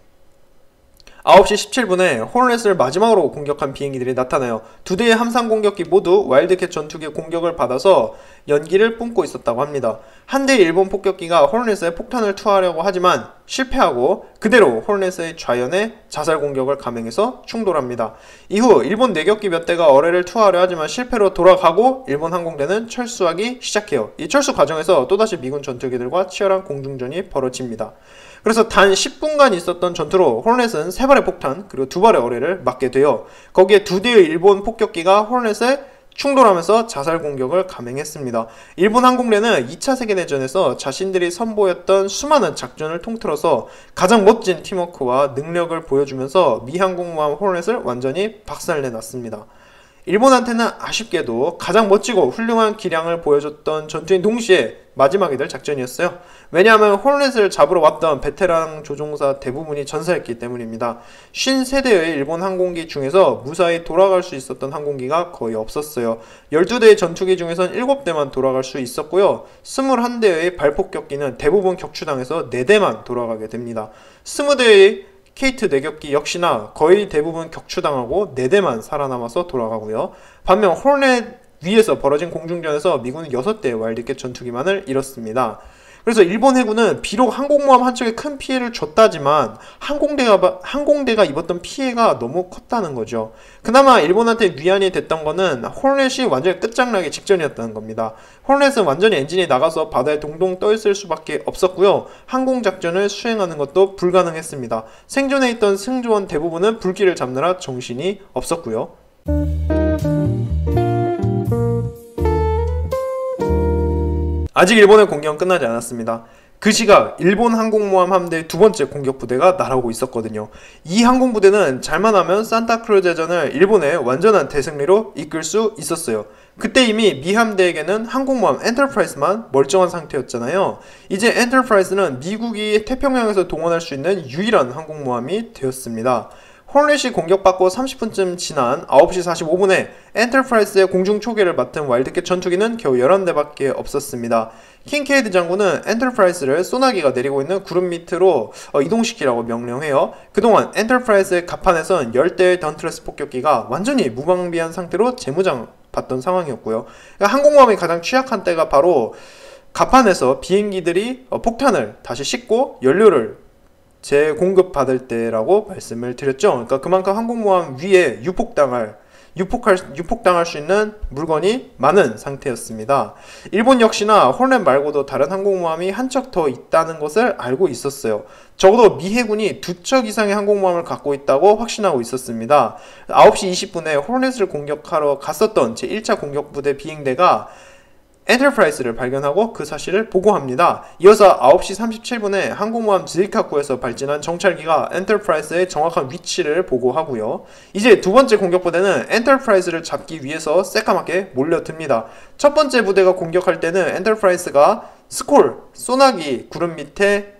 9시 17분에 호르넷을 마지막으로 공격한 비행기들이 나타나요. 2대의 함상 공격기 모두 와일드캣 전투기의 공격을 받아서 연기를 뿜고 있었다고 합니다. 한 대의 일본 폭격기가 호르넷에 폭탄을 투하하려고 하지만 실패하고 그대로 호르넷의 좌연에 자살 공격을 감행해서 충돌합니다. 이후 일본 내격기 몇 대가 어뢰를 투하하려 하지만 실패로 돌아가고 일본 항공대는 철수하기 시작해요. 이 철수 과정에서 또다시 미군 전투기들과 치열한 공중전이 벌어집니다. 그래서 단 10분간 있었던 전투로 호르넷은 3발의 폭탄 그리고 2발의 어뢰를 맞게 돼요. 거기에 2대의 일본 폭격기가 호르넷에 충돌하면서 자살 공격을 감행했습니다. 일본 항공대는 2차 세계대전에서 자신들이 선보였던 수많은 작전을 통틀어서 가장 멋진 팀워크와 능력을 보여주면서 미 항공모함 호르넷을 완전히 박살내놨습니다. 일본한테는 아쉽게도 가장 멋지고 훌륭한 기량을 보여줬던 전투인 동시에 마지막이 될 작전이었어요. 왜냐하면 호르넷을 잡으러 왔던 베테랑 조종사 대부분이 전사했기 때문입니다. 53대의 일본 항공기 중에서 무사히 돌아갈 수 있었던 항공기가 거의 없었어요. 12대의 전투기 중에선 7대만 돌아갈 수 있었고요. 21대의 발폭격기는 대부분 격추당해서 4대만 돌아가게 됩니다. 20대의 케이트 내격기 역시나 거의 대부분 격추당하고 4대만 살아남아서 돌아가고요. 반면 호르넷 위에서 벌어진 공중전에서 미군은 6대의 와일드캣 전투기만을 잃었습니다. 그래서 일본 해군은 비록 항공모함 한 척에 큰 피해를 줬다지만 항공대가 입었던 피해가 너무 컸다는 거죠. 그나마 일본한테 위안이 됐던 거는 호르넷이 완전히 끝장나기 직전이었다는 겁니다. 호르넷은 완전히 엔진이 나가서 바다에 동동 떠있을 수밖에 없었고요. 항공작전을 수행하는 것도 불가능했습니다. 생존해 있던 승조원 대부분은 불길을 잡느라 정신이 없었고요. 아직 일본의 공격은 끝나지 않았습니다. 그 시각 일본 항공모함 함대의 2번째 공격부대가 날아오고 있었거든요. 이 항공부대는 잘만 하면 산타크루즈 해전을 일본의 완전한 대승리로 이끌 수 있었어요. 그때 이미 미 함대에게는 항공모함 엔터프라이즈만 멀쩡한 상태였잖아요. 이제 엔터프라이즈는 미국이 태평양에서 동원할 수 있는 유일한 항공모함이 되었습니다. 호르넷이 공격받고 30분쯤 지난 9시 45분에 엔터프라이즈의 공중 초계를 맡은 와일드캣 전투기는 겨우 11대밖에 없었습니다. 킹케이드 장군은 엔터프라이즈를 소나기가 내리고 있는 구름 밑으로 이동시키라고 명령해요. 그동안 엔터프라이즈의 갑판에선 10대의 던트레스 폭격기가 완전히 무방비한 상태로 재무장 받던 상황이었고요. 그러니까 항공모함이 가장 취약한 때가 바로 갑판에서 비행기들이 폭탄을 다시 싣고 연료를 재공급받을 때라고 말씀을 드렸죠. 그러니까 그만큼 항공모함 위에 유폭당할 수 있는 물건이 많은 상태였습니다. 일본 역시나 호르넷 말고도 다른 항공모함이 한 척 더 있다는 것을 알고 있었어요. 적어도 미 해군이 2척 이상의 항공모함을 갖고 있다고 확신하고 있었습니다. 9시 20분에 호르넷을 공격하러 갔었던 제1차 공격부대 비행대가 엔터프라이즈를 발견하고 그 사실을 보고합니다. 이어서 9시 37분에 항공모함 즈이카쿠에서 발진한 정찰기가 엔터프라이즈의 정확한 위치를 보고하고요. 이제 2번째 공격부대는 엔터프라이즈를 잡기 위해서 새까맣게 몰려듭니다. 첫 번째 부대가 공격할 때는 엔터프라이즈가 소나기 구름 밑에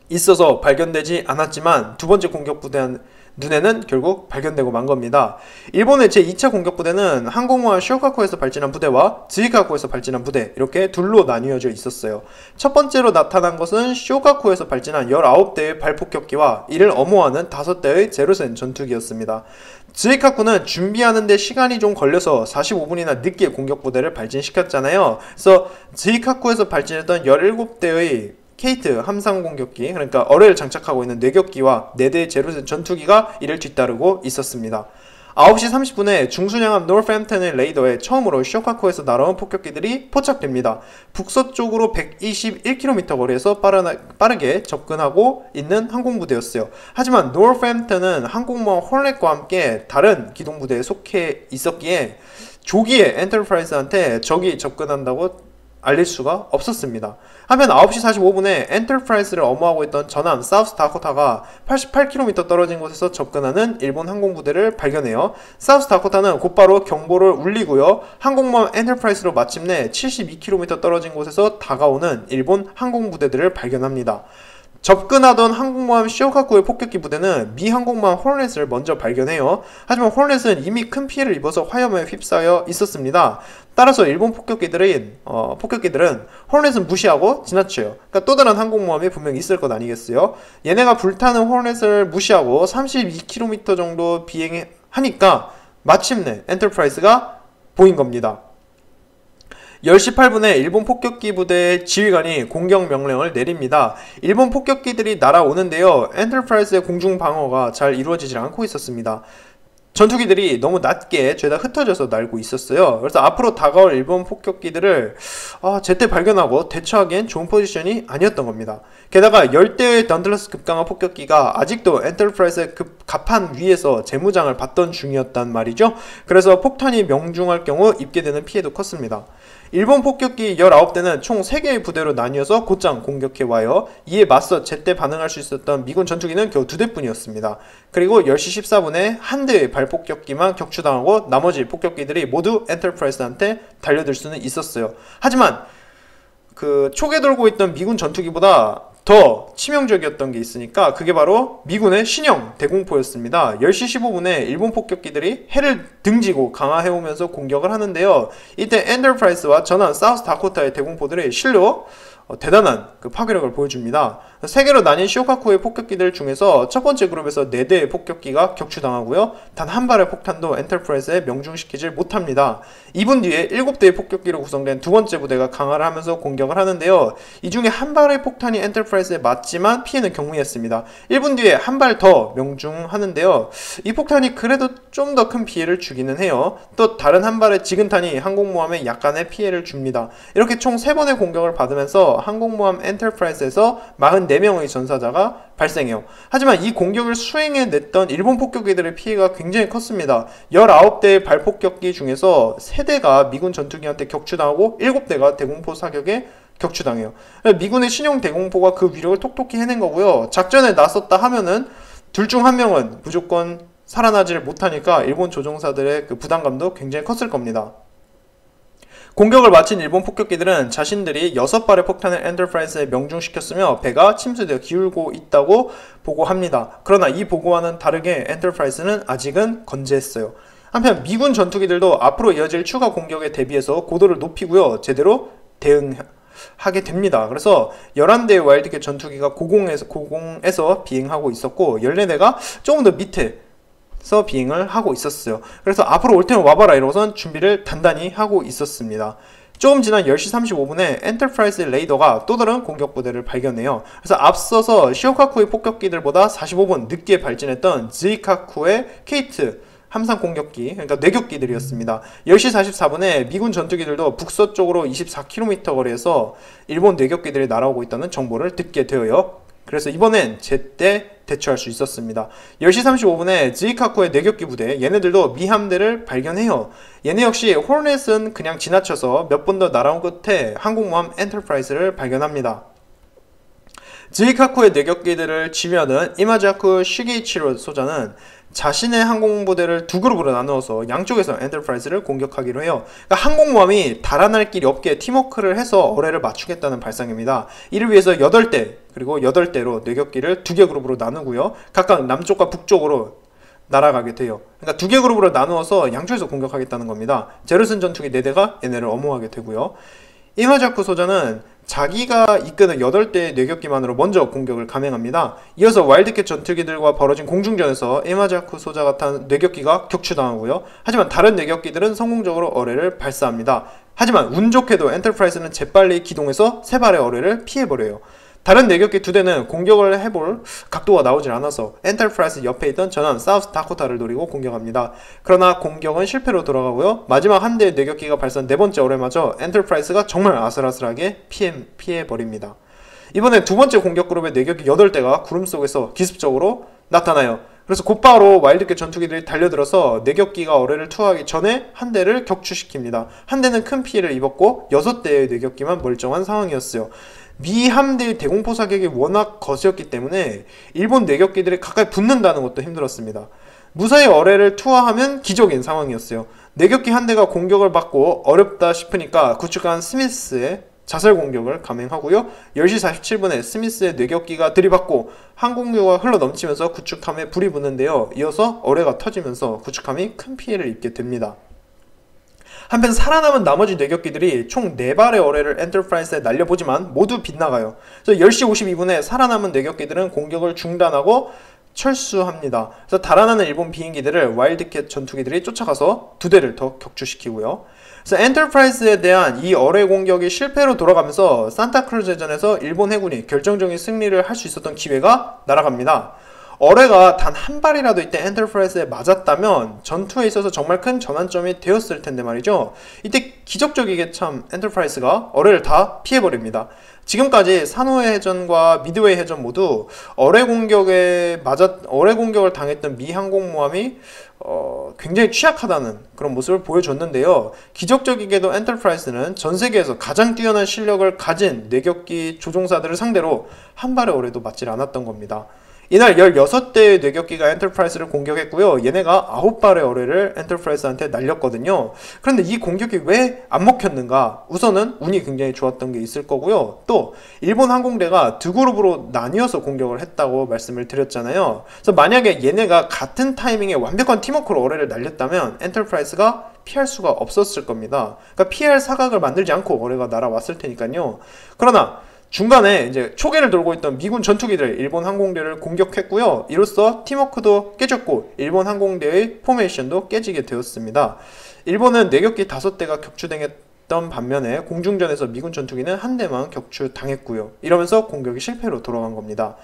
있어서 발견되지 않았지만 두 번째 공격부대는 눈에는 결국 발견되고 만 겁니다. 일본의 제2차 공격부대는 항공모함 쇼카쿠에서 발진한 부대와 즈이카쿠에서 발진한 부대 이렇게 둘로 나뉘어져 있었어요. 첫 번째로 나타난 것은 쇼카쿠에서 발진한 19대의 발폭격기와 이를 엄호하는 5대의 제로센 전투기였습니다. 즈이카쿠는 준비하는 데 시간이 좀 걸려서 45분이나 늦게 공격부대를 발진시켰잖아요. 그래서 즈이카쿠에서 발진했던 17대의 케이트 함상 공격기, 그러니까 어뢰를 장착하고 있는 뇌격기와 4대의 제로센 전투기가 이를 뒤따르고 있었습니다. 9시 30분에 중순양함 노스햄튼의 레이더에 처음으로 쇼카쿠에서 날아온 폭격기들이 포착됩니다. 북서쪽으로 121km 거리에서 빠르게 접근하고 있는 항공부대였어요. 하지만 노스햄튼은 항공모함 홀렛과 함께 다른 기동부대에 속해 있었기에 조기에 엔터프라이즈한테 적이 접근한다고 알릴 수가 없었습니다. 한편 9시 45분에 엔터프라이즈를 엄호하고 있던 전함 사우스 다코타가 88km 떨어진 곳에서 접근하는 일본 항공부대를 발견해요. 사우스 다코타는 곧바로 경보를 울리고요. 항공모함 엔터프라이즈로 마침내 72km 떨어진 곳에서 다가오는 일본 항공부대들을 발견합니다. 접근하던 항공모함 쇼카쿠의 폭격기 부대는 미 항공모함 홀렛을 먼저 발견해요. 하지만 홀렛은 이미 큰 피해를 입어서 화염에 휩싸여 있었습니다. 따라서 일본 폭격기들은 홀렛은 무시하고 지나쳐요. 그러니까 또 다른 항공모함이 분명히 있을 것 아니겠어요? 얘네가 불타는 홀렛을 무시하고 32km 정도 비행하니까 마침내 엔터프라이즈가 보인 겁니다. 10시 8분에 일본 폭격기 부대의 지휘관이 공격 명령을 내립니다. 일본 폭격기들이 날아오는데요. 엔터프라이즈의 공중 방어가 잘 이루어지지 않고 있었습니다. 전투기들이 너무 낮게 죄다 흩어져서 날고 있었어요. 그래서 앞으로 다가올 일본 폭격기들을 제때 발견하고 대처하기엔 좋은 포지션이 아니었던 겁니다. 게다가 10대의 던틀러스 급강화 폭격기가 아직도 엔터프라이즈의 갑판 위에서 재무장을 받던 중이었단 말이죠. 그래서 폭탄이 명중할 경우 입게 되는 피해도 컸습니다. 일본 폭격기 19대는 총 3개의 부대로 나뉘어서 곧장 공격해와요. 이에 맞서 제때 반응할 수 있었던 미군 전투기는 겨우 2대뿐이었습니다. 그리고 10시 14분에 한 대의 발폭격기만 격추당하고 나머지 폭격기들이 모두 엔터프라이즈한테 달려들 수는 있었어요. 하지만 그 초계 돌고 있던 미군 전투기보다 더 치명적이었던 게 있으니까 그게 바로 미군의 신형 대공포였습니다. 10시 15분에 일본 폭격기들이 해를 등지고 강화해오면서 공격을 하는데요. 이때 엔터프라이즈와 전함 사우스 다코타의 대공포들이 실로 대단한 그 파괴력을 보여줍니다. 3개로 나뉜 쇼카쿠의 폭격기들 중에서 첫 번째 그룹에서 4대의 폭격기가 격추당하고요. 단 한 발의 폭탄도 엔터프라이즈에 명중시키질 못합니다. 2분 뒤에 7대의 폭격기로 구성된 두 번째 부대가 강화를 하면서 공격을 하는데요. 이 중에 한 발의 폭탄이 엔터프라이즈에 맞지만 피해는 경미했습니다. 1분 뒤에 한 발 더 명중하는데요. 이 폭탄이 그래도 좀 더 큰 피해를 주기는 해요. 또 다른 한 발의 지근탄이 항공모함에 약간의 피해를 줍니다. 이렇게 총 3번의 공격을 받으면서 항공모함 엔터프라이즈에서 44명의 전사자가 발생해요. 하지만 이 공격을 수행해냈던 일본 폭격기들의 피해가 굉장히 컸습니다. 19대의 발폭격기 중에서 3대가 미군 전투기한테 격추당하고 7대가 대공포 사격에 격추당해요. 미군의 신형 대공포가 그 위력을 톡톡히 해낸 거고요. 작전에 나섰다 하면은 둘 중 한 명은 무조건 살아나지를 못하니까 일본 조종사들의 그 부담감도 굉장히 컸을 겁니다. 공격을 마친 일본 폭격기들은 자신들이 6발의 폭탄을 엔터프라이즈에 명중시켰으며 배가 침수되어 기울고 있다고 보고합니다. 그러나 이 보고와는 다르게 엔터프라이즈는 아직은 건재했어요. 한편 미군 전투기들도 앞으로 이어질 추가 공격에 대비해서 고도를 높이고요. 제대로 대응하게 됩니다. 그래서 11대의 와일드캣 전투기가 고공에서 비행하고 있었고 14대가 조금 더 밑에서 비행을 하고 있었어요. 그래서 앞으로 올 테면 와봐라 이러고선 준비를 단단히 하고 있었습니다. 조금 지난 10시 35분에 엔터프라이즈 레이더가 또 다른 공격부대를 발견해요. 그래서 앞서서 시오카쿠의 폭격기들보다 45분 늦게 발진했던 즈이카쿠의 케이트 함상 공격기, 그러니까 뇌격기들이었습니다. 10시 44분에 미군 전투기들도 북서쪽으로 24km 거리에서 일본 뇌격기들이 날아오고 있다는 정보를 듣게 되어요. 그래서 이번엔 제때 대처할 수 있었습니다. 10시 35분에 즈이카쿠의 뇌격기 부대, 얘네들도 미 함대를 발견해요. 얘네 역시 홀넷은 그냥 지나쳐서 몇 번 더 날아온 끝에 항공모함 엔터프라이즈를 발견합니다. 즈이카쿠의 뇌격기들을 지휘하는 이마자쿠 시게이치로 소장은 자신의 항공부대를 두 그룹으로 나누어서 양쪽에서 엔터프라이즈를 공격하기로 해요. 그러니까 항공모함이 달아날 길이 없게 팀워크를 해서 어뢰를 맞추겠다는 발상입니다. 이를 위해서 8대 그리고 8대로 뇌격기를 2개 그룹으로 나누고요. 각각 남쪽과 북쪽으로 날아가게 돼요. 그러니까 두 개 그룹으로 나누어서 양쪽에서 공격하겠다는 겁니다. 제로슨 전투기 4대가 얘네를 엄호하게 되고요. 이마자쿠 소자는 자기가 이끄는 8대의 뇌격기만으로 먼저 공격을 감행합니다. 이어서 와일드캣 전투기들과 벌어진 공중전에서 이마자쿠 소자가 탄 뇌격기가 격추당하고요. 하지만 다른 뇌격기들은 성공적으로 어뢰를 발사합니다. 하지만 운 좋게도 엔터프라이즈는 재빨리 기동해서 3발의 어뢰를 피해버려요. 다른 뇌격기 2대는 공격을 해볼 각도가 나오질 않아서 엔터프라이즈 옆에 있던 전함 사우스 다코타를 노리고 공격합니다. 그러나 공격은 실패로 돌아가고요. 마지막 한 대의 뇌격기가 발사한 4번째 어뢰마저 엔터프라이즈가 정말 아슬아슬하게 피해버립니다. 이번에 2번째 공격 그룹의 뇌격기 8대가 구름 속에서 기습적으로 나타나요. 그래서 곧바로 와일드캣 전투기들이 달려들어서 뇌격기가 어뢰를 투하하기 전에 한 대를 격추시킵니다. 한 대는 큰 피해를 입었고 6대의 뇌격기만 멀쩡한 상황이었어요. 미 함대의 대공포 사격이 워낙 거세였기 때문에 일본 뇌격기들이 가까이 붙는다는 것도 힘들었습니다. 무사히 어뢰를 투하하면 기적인 상황이었어요. 뇌격기 한 대가 공격을 받고 어렵다 싶으니까 구축한 스미스의 자살 공격을 감행하고요. 10시 47분에 스미스의 뇌격기가 들이받고 항공유가 흘러넘치면서 구축함에 불이 붙는데요. 이어서 어뢰가 터지면서 구축함이 큰 피해를 입게 됩니다. 한편 살아남은 나머지 뇌격기들이 총 4발의 어뢰를 엔터프라이즈에 날려보지만 모두 빗나가요. 그래서 10시 52분에 살아남은 뇌격기들은 공격을 중단하고 철수합니다. 그래서 달아나는 일본 비행기들을 와일드캣 전투기들이 쫓아가서 2대를 더 격추시키고요. 그래서 엔터프라이즈에 대한 이 어뢰 공격이 실패로 돌아가면서 산타크루즈전에서 일본 해군이 결정적인 승리를 할 수 있었던 기회가 날아갑니다. 어뢰가 단 한 발이라도 이때 엔터프라이즈에 맞았다면 전투에 있어서 정말 큰 전환점이 되었을 텐데 말이죠. 이때 기적적이게 참 엔터프라이즈가 어뢰를 다 피해버립니다. 지금까지 산호해 해전과 미드웨이 해전 모두 어뢰 공격을 당했던 미 항공모함이 굉장히 취약하다는 그런 모습을 보여줬는데요. 기적적이게도 엔터프라이즈는 전 세계에서 가장 뛰어난 실력을 가진 뇌격기 조종사들을 상대로 한 발의 어뢰도 맞질 않았던 겁니다. 이날 16대의 뇌격기가 엔터프라이즈를 공격했고요. 얘네가 9발의 어뢰를 엔터프라이즈한테 날렸거든요. 그런데 이 공격이 왜 안 먹혔는가? 우선은 운이 굉장히 좋았던 게 있을 거고요. 또 일본 항공대가 2그룹으로 나뉘어서 공격을 했다고 말씀을 드렸잖아요. 그래서 만약에 얘네가 같은 타이밍에 완벽한 팀워크로 어뢰를 날렸다면 엔터프라이즈가 피할 수가 없었을 겁니다. 그러니까 피할 사각을 만들지 않고 어뢰가 날아왔을 테니까요. 그러나 중간에 이제 초계를 돌고 있던 미군 전투기들 일본 항공대를 공격했고요. 이로써 팀워크도 깨졌고 일본 항공대의 포메이션도 깨지게 되었습니다. 일본은 뇌격기 5대가 격추당했던 반면에 공중전에서 미군 전투기는 한 대만 격추당했고요. 이러면서 공격이 실패로 돌아간 겁니다.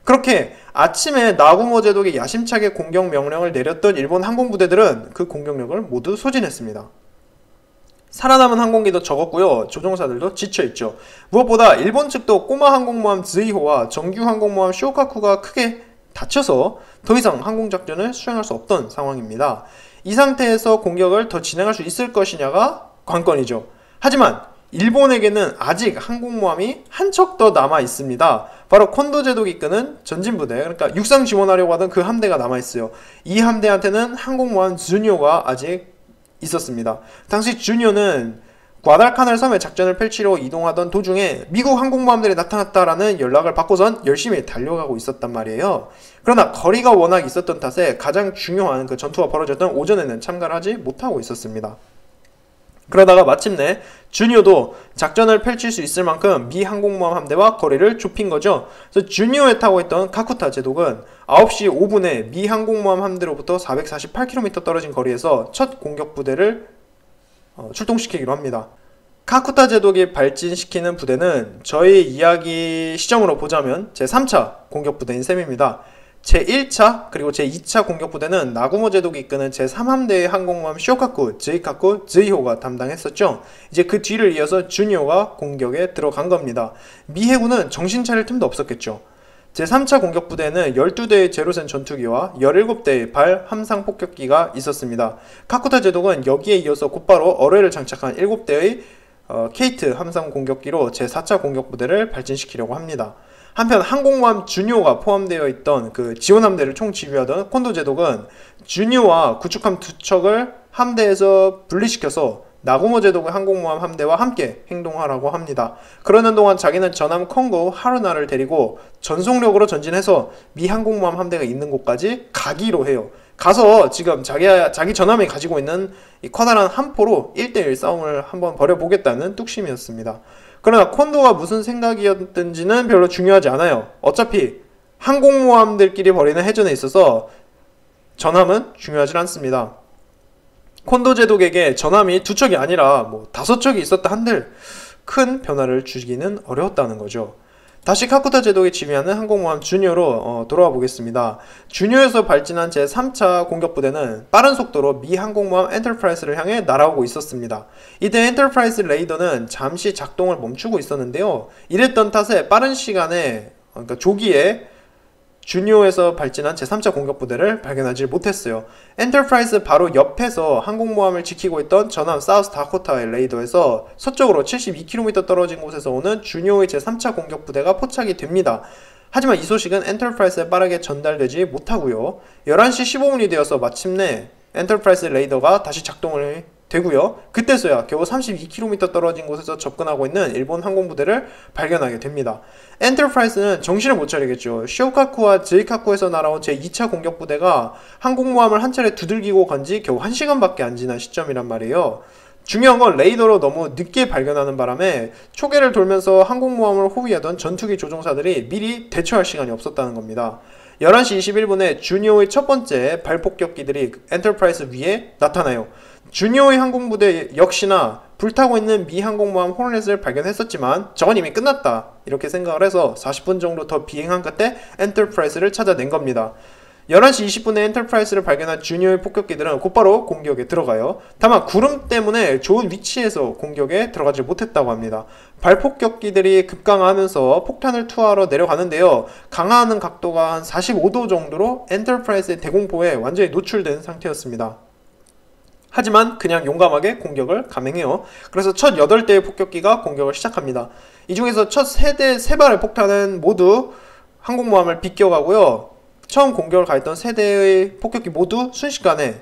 그렇게 아침에 나구모 제독이 야심차게 공격 명령을 내렸던 일본 항공부대들은 그 공격력을 모두 소진했습니다. 살아남은 항공기도 적었고요. 조종사들도 지쳐있죠. 무엇보다 일본 측도 꼬마 항공모함 즈이호와 정규 항공모함 쇼카쿠가 크게 다쳐서 더 이상 항공작전을 수행할 수 없던 상황입니다. 이 상태에서 공격을 더 진행할 수 있을 것이냐가 관건이죠. 하지만 일본에게는 아직 항공모함이 한 척 더 남아 있습니다. 바로 콘도 제독이 이끄는 전진부대, 그러니까 육상 지원하려고 하던 그 함대가 남아 있어요. 이 함대한테는 항공모함 주니오가 아직 있었습니다. 당시 주니오는 과달카날 섬에 작전을 펼치러 이동하던 도중에 미국 항공모함들이 나타났다라는 연락을 받고선 열심히 달려가고 있었단 말이에요. 그러나 거리가 워낙 있었던 탓에 가장 중요한 그 전투가 벌어졌던 오전에는 참가를 하지 못하고 있었습니다. 그러다가 마침내 주니오도 작전을 펼칠 수 있을 만큼 미 항공모함 함대와 거리를 좁힌 거죠. 그래서 주니오에 타고 있던 카쿠타 제독은 9시 5분에 미 항공모함 함대로부터 448km 떨어진 거리에서 첫 공격 부대를 출동시키기로 합니다. 카쿠타 제독이 발진시키는 부대는 저희 이야기 시점으로 보자면 제3차 공격 부대인 셈입니다. 제1차 그리고 제2차 공격부대는 나구모 제독이 이끄는 제3함대의 항공모함 쇼카쿠, 즈이카쿠, 즈이호가 담당했었죠. 이제 그 뒤를 이어서 주니오가 공격에 들어간 겁니다. 미 해군은 정신 차릴 틈도 없었겠죠. 제3차 공격부대에는 12대의 제로센 전투기와 17대의 발 함상 폭격기가 있었습니다. 카쿠타 제독은 여기에 이어서 곧바로 어뢰를 장착한 7대의 케이트 함상 공격기로 제4차 공격부대를 발진시키려고 합니다. 한편 항공모함 주니오가 포함되어 있던 그 지원함대를 총지휘하던 콘도 제독은 주니오와 구축함 2척을 함대에서 분리시켜서 나구모 제독의 항공모함 함대와 함께 행동하라고 합니다. 그러는 동안 자기는 전함 콩고 하루나를 데리고 전속력으로 전진해서 미 항공모함 함대가 있는 곳까지 가기로 해요. 가서 지금 자기 전함이 가지고 있는 이 커다란 함포로 1대1 싸움을 한번 벌여보겠다는 뚝심이었습니다. 그러나 콘도가 무슨 생각이었든지는 별로 중요하지 않아요. 어차피 항공모함들끼리 벌이는 해전에 있어서 전함은 중요하지 않습니다. 콘도 제독에게 전함이 2척이 아니라 5척이 있었다 한들 큰 변화를 주기는 어려웠다는 거죠. 다시 카쿠타 제독이 지휘하는 항공모함 주니어로 돌아와 보겠습니다. 주니어에서 발진한 제3차 공격부대는 빠른 속도로 미 항공모함 엔터프라이스를 향해 날아오고 있었습니다. 이때 엔터프라이스 레이더는 잠시 작동을 멈추고 있었는데요. 이랬던 탓에 빠른 시간에, 그러니까 조기에 주니오에서 발진한 제3차 공격부대를 발견하지 못했어요. 엔터프라이스 바로 옆에서 항공모함을 지키고 있던 전함 사우스 다코타의 레이더에서 서쪽으로 72km 떨어진 곳에서 오는 주니오의 제3차 공격부대가 포착이 됩니다. 하지만 이 소식은 엔터프라이스에 빠르게 전달되지 못하고요. 11시 15분이 되어서 마침내 엔터프라이스 레이더가 다시 작동을 되고요. 그때서야 겨우 32km 떨어진 곳에서 접근하고 있는 일본 항공부대를 발견하게 됩니다. 엔터프라이스는 정신을 못 차리겠죠. 쇼카쿠와 제이카쿠에서 날아온 제2차 공격부대가 항공모함을 한 차례 두들기고 간 지 겨우 1시간밖에 안 지난 시점이란 말이에요. 중요한 건 레이더로 너무 늦게 발견하는 바람에 초계를 돌면서 항공모함을 호위하던 전투기 조종사들이 미리 대처할 시간이 없었다는 겁니다. 11시 21분에 주니오의 첫 번째 발폭격기들이 엔터프라이스 위에 나타나요. 주니오의 항공부대 역시나 불타고 있는 미 항공모함 호르넷을 발견했었지만 저건 이미 끝났다 이렇게 생각을 해서 40분 정도 더 비행한 끝에 엔터프라이스를 찾아낸 겁니다. 11시 20분에 엔터프라이스를 발견한 주니오의 폭격기들은 곧바로 공격에 들어가요. 다만 구름 때문에 좋은 위치에서 공격에 들어가지 못했다고 합니다. 발폭격기들이 급강하면서 폭탄을 투하하러 내려가는데요. 강화하는 각도가 한 45도 정도로 엔터프라이스의 대공포에 완전히 노출된 상태였습니다. 하지만 그냥 용감하게 공격을 감행해요. 그래서 첫 8대의 폭격기가 공격을 시작합니다. 이 중에서 첫 3발의 폭탄은 모두 항공모함을 비껴가고요. 처음 공격을 가했던 3대의 폭격기 모두 순식간에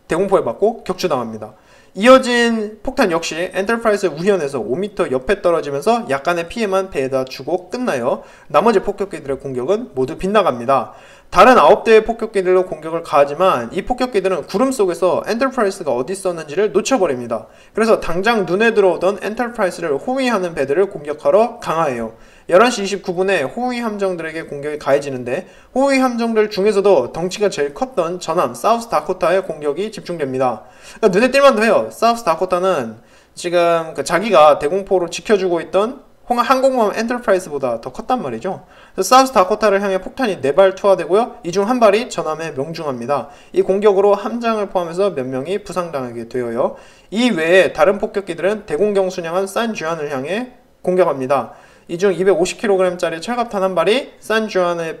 대공포에 맞고 격추당합니다. 이어진 폭탄 역시 엔터프라이스 우현에서 5m 옆에 떨어지면서 약간의 피해만 배에다 주고 끝나요. 나머지 폭격기들의 공격은 모두 빗나갑니다. 다른 9대의 폭격기들로 공격을 가하지만 이 폭격기들은 구름 속에서 엔터프라이스가 어디 있었는지를 놓쳐버립니다. 그래서 당장 눈에 들어오던 엔터프라이스를 호위하는 배들을 공격하러 강화해요. 11시 29분에 호위 함정들에게 공격이 가해지는데 호위 함정들 중에서도 덩치가 제일 컸던 전함 사우스 다코타의 공격이 집중됩니다. 그러니까 눈에 띌만도 해요. 사우스 다코타는 지금 자기가 대공포로 지켜주고 있던 항공모함 엔터프라이스보다 더 컸단 말이죠. 사우스 다코타를 향해 폭탄이 4발 투하되고요. 이 중 1발이 전함에 명중합니다. 이 공격으로 함장을 포함해서 몇 명이 부상당하게 되어요. 이 외에 다른 폭격기들은 대공경 순양한 산주안을 향해 공격합니다. 이 중 250kg짜리 철갑탄 1발이 산주안의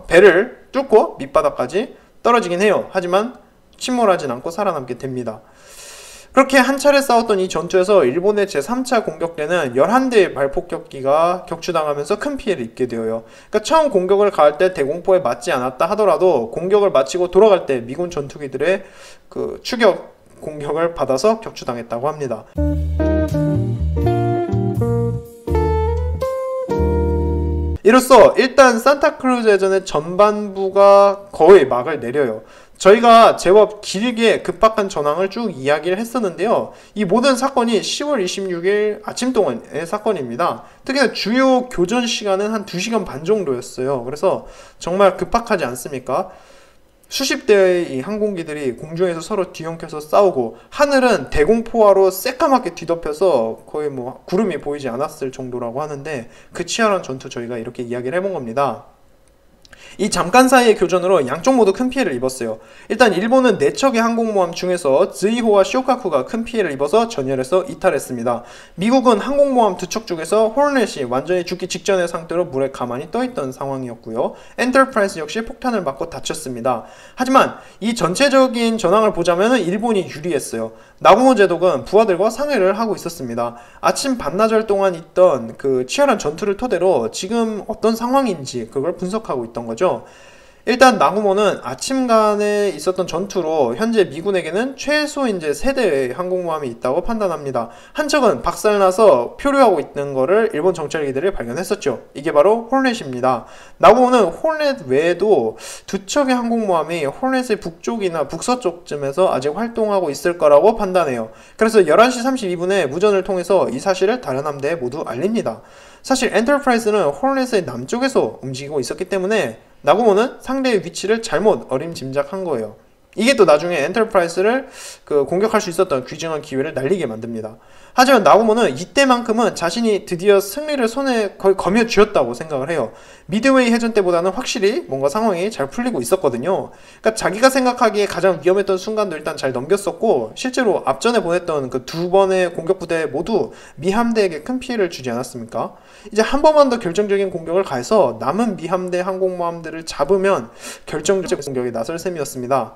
배를 뚫고 밑바닥까지 떨어지긴 해요. 하지만 침몰하진 않고 살아남게 됩니다. 그렇게 한 차례 싸웠던 이 전투에서 일본의 제3차 공격대는 11대의 발폭격기가 격추당하면서 큰 피해를 입게 되어요. 그러니까 처음 공격을 가할 때 대공포에 맞지 않았다 하더라도 공격을 마치고 돌아갈 때 미군 전투기들의 그 추격 공격을 받아서 격추당했다고 합니다. 이로써 일단 산타크루즈 해전의 전반부가 거의 막을 내려요. 저희가 제법 길게 급박한 전황을 쭉 이야기를 했었는데요. 이 모든 사건이 10월 26일 아침 동안의 사건입니다. 특히나 주요 교전 시간은 한 2시간 반 정도였어요. 그래서 정말 급박하지 않습니까? 수십 대의 이 항공기들이 공중에서 서로 뒤엉켜서 싸우고 하늘은 대공포화로 새까맣게 뒤덮여서 거의 구름이 보이지 않았을 정도라고 하는데 그 치열한 전투 저희가 이렇게 이야기를 해본 겁니다. 이 잠깐 사이의 교전으로 양쪽 모두 큰 피해를 입었어요. 일단 일본은 4척의 항공모함 중에서 즈이호와 쇼카쿠가 큰 피해를 입어서 전열에서 이탈했습니다. 미국은 항공모함 2척 중에서 호르넷이 완전히 죽기 직전의 상태로 물에 가만히 떠있던 상황이었고요. 엔터프라이스 역시 폭탄을 맞고 다쳤습니다. 하지만 이 전체적인 전황을 보자면 일본이 유리했어요. 나고모 제독은 부하들과 상회를 하고 있었습니다. 아침 반나절 동안 있던 그 치열한 전투를 토대로 지금 어떤 상황인지 그걸 분석하고 있던 거죠. 일단 나구모는 아침간에 있었던 전투로 현재 미군에게는 최소 이제 3대의 항공모함이 있다고 판단합니다. 한 척은 박살나서 표류하고 있는 거를 일본 정찰기들이 발견했었죠. 이게 바로 호넷입니다. 나구모는 호넷 외에도 2척의 항공모함이 호넷의 북쪽이나 북서쪽쯤에서 아직 활동하고 있을 거라고 판단해요. 그래서 11시 32분에 무전을 통해서 이 사실을 다른 함대에 모두 알립니다. 사실 엔터프라이즈는 호넷의 남쪽에서 움직이고 있었기 때문에 나구모는 상대의 위치를 잘못 어림짐작한 거예요. 이게 또 나중에 엔터프라이즈를 공격할 수 있었던 귀중한 기회를 날리게 만듭니다. 하지만 나구모는 이때만큼은 자신이 드디어 승리를 손에 거의 거머쥐었다고 생각을 해요. 미드웨이 해전 때보다는 확실히 뭔가 상황이 잘 풀리고 있었거든요. 그러니까 자기가 생각하기에 가장 위험했던 순간도 일단 잘 넘겼었고, 실제로 앞전에 보냈던 그 2번의 공격 부대 모두 미 함대에게 큰 피해를 주지 않았습니까? 이제 한 번만 더 결정적인 공격을 가해서 남은 미 함대 항공모함들을 잡으면 결정적 공격에 나설 셈이었습니다.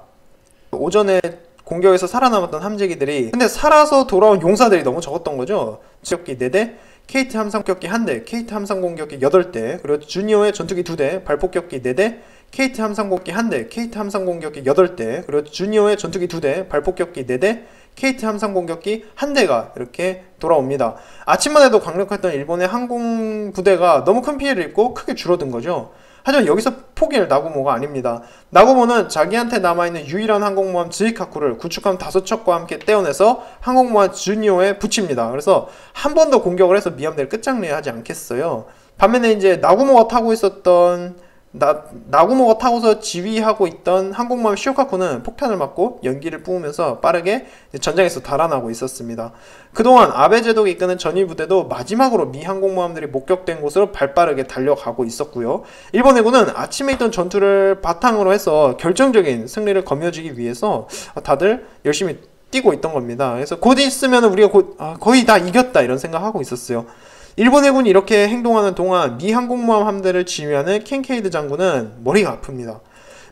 오전에 공격에서 살아남았던 함재기들이 근데 살아서 돌아온 용사들이 너무 적었던 거죠. 전격기 4대, KT 함상공격기 1대, KT 함상공격기 8대, 그리고 주니어의 전투기 2대, 발폭격기 4대, KT 함상공격기 1대, KT 함상공격기 8대, 그리고 주니어의 전투기 2대, 발폭격기 4대, KT 함상공격기 1대가 이렇게 돌아옵니다. 아침만 해도 강력했던 일본의 항공부대가 너무 큰 피해를 입고 크게 줄어든 거죠. 하지만 여기서 포기할 나구모가 아닙니다. 나구모는 자기한테 남아있는 유일한 항공모함 즈이카쿠를 구축함 5척과 함께 떼어내서 항공모함 주니오에 붙입니다. 그래서 한 번 더 공격을 해서 미함대를 끝장내야 하지 않겠어요. 반면에 이제 나구모가 타고서 지휘하고 있던 항공모함 시오카쿠는 폭탄을 맞고 연기를 뿜으면서 빠르게 전장에서 달아나고 있었습니다. 그동안 아베 제독이 이끄는 전위 부대도 마지막으로 미 항공모함들이 목격된 곳으로 발빠르게 달려가고 있었고요. 일본 해군은 아침에 있던 전투를 바탕으로 해서 결정적인 승리를 거머쥐기 위해서 다들 열심히 뛰고 있던 겁니다. 그래서 곧 있으면 우리가 거의 다 이겼다 이런 생각하고 있었어요. 일본 해군이 이렇게 행동하는 동안 미 항공모함 함대를 지휘하는 킨케이드 장군은 머리가 아픕니다.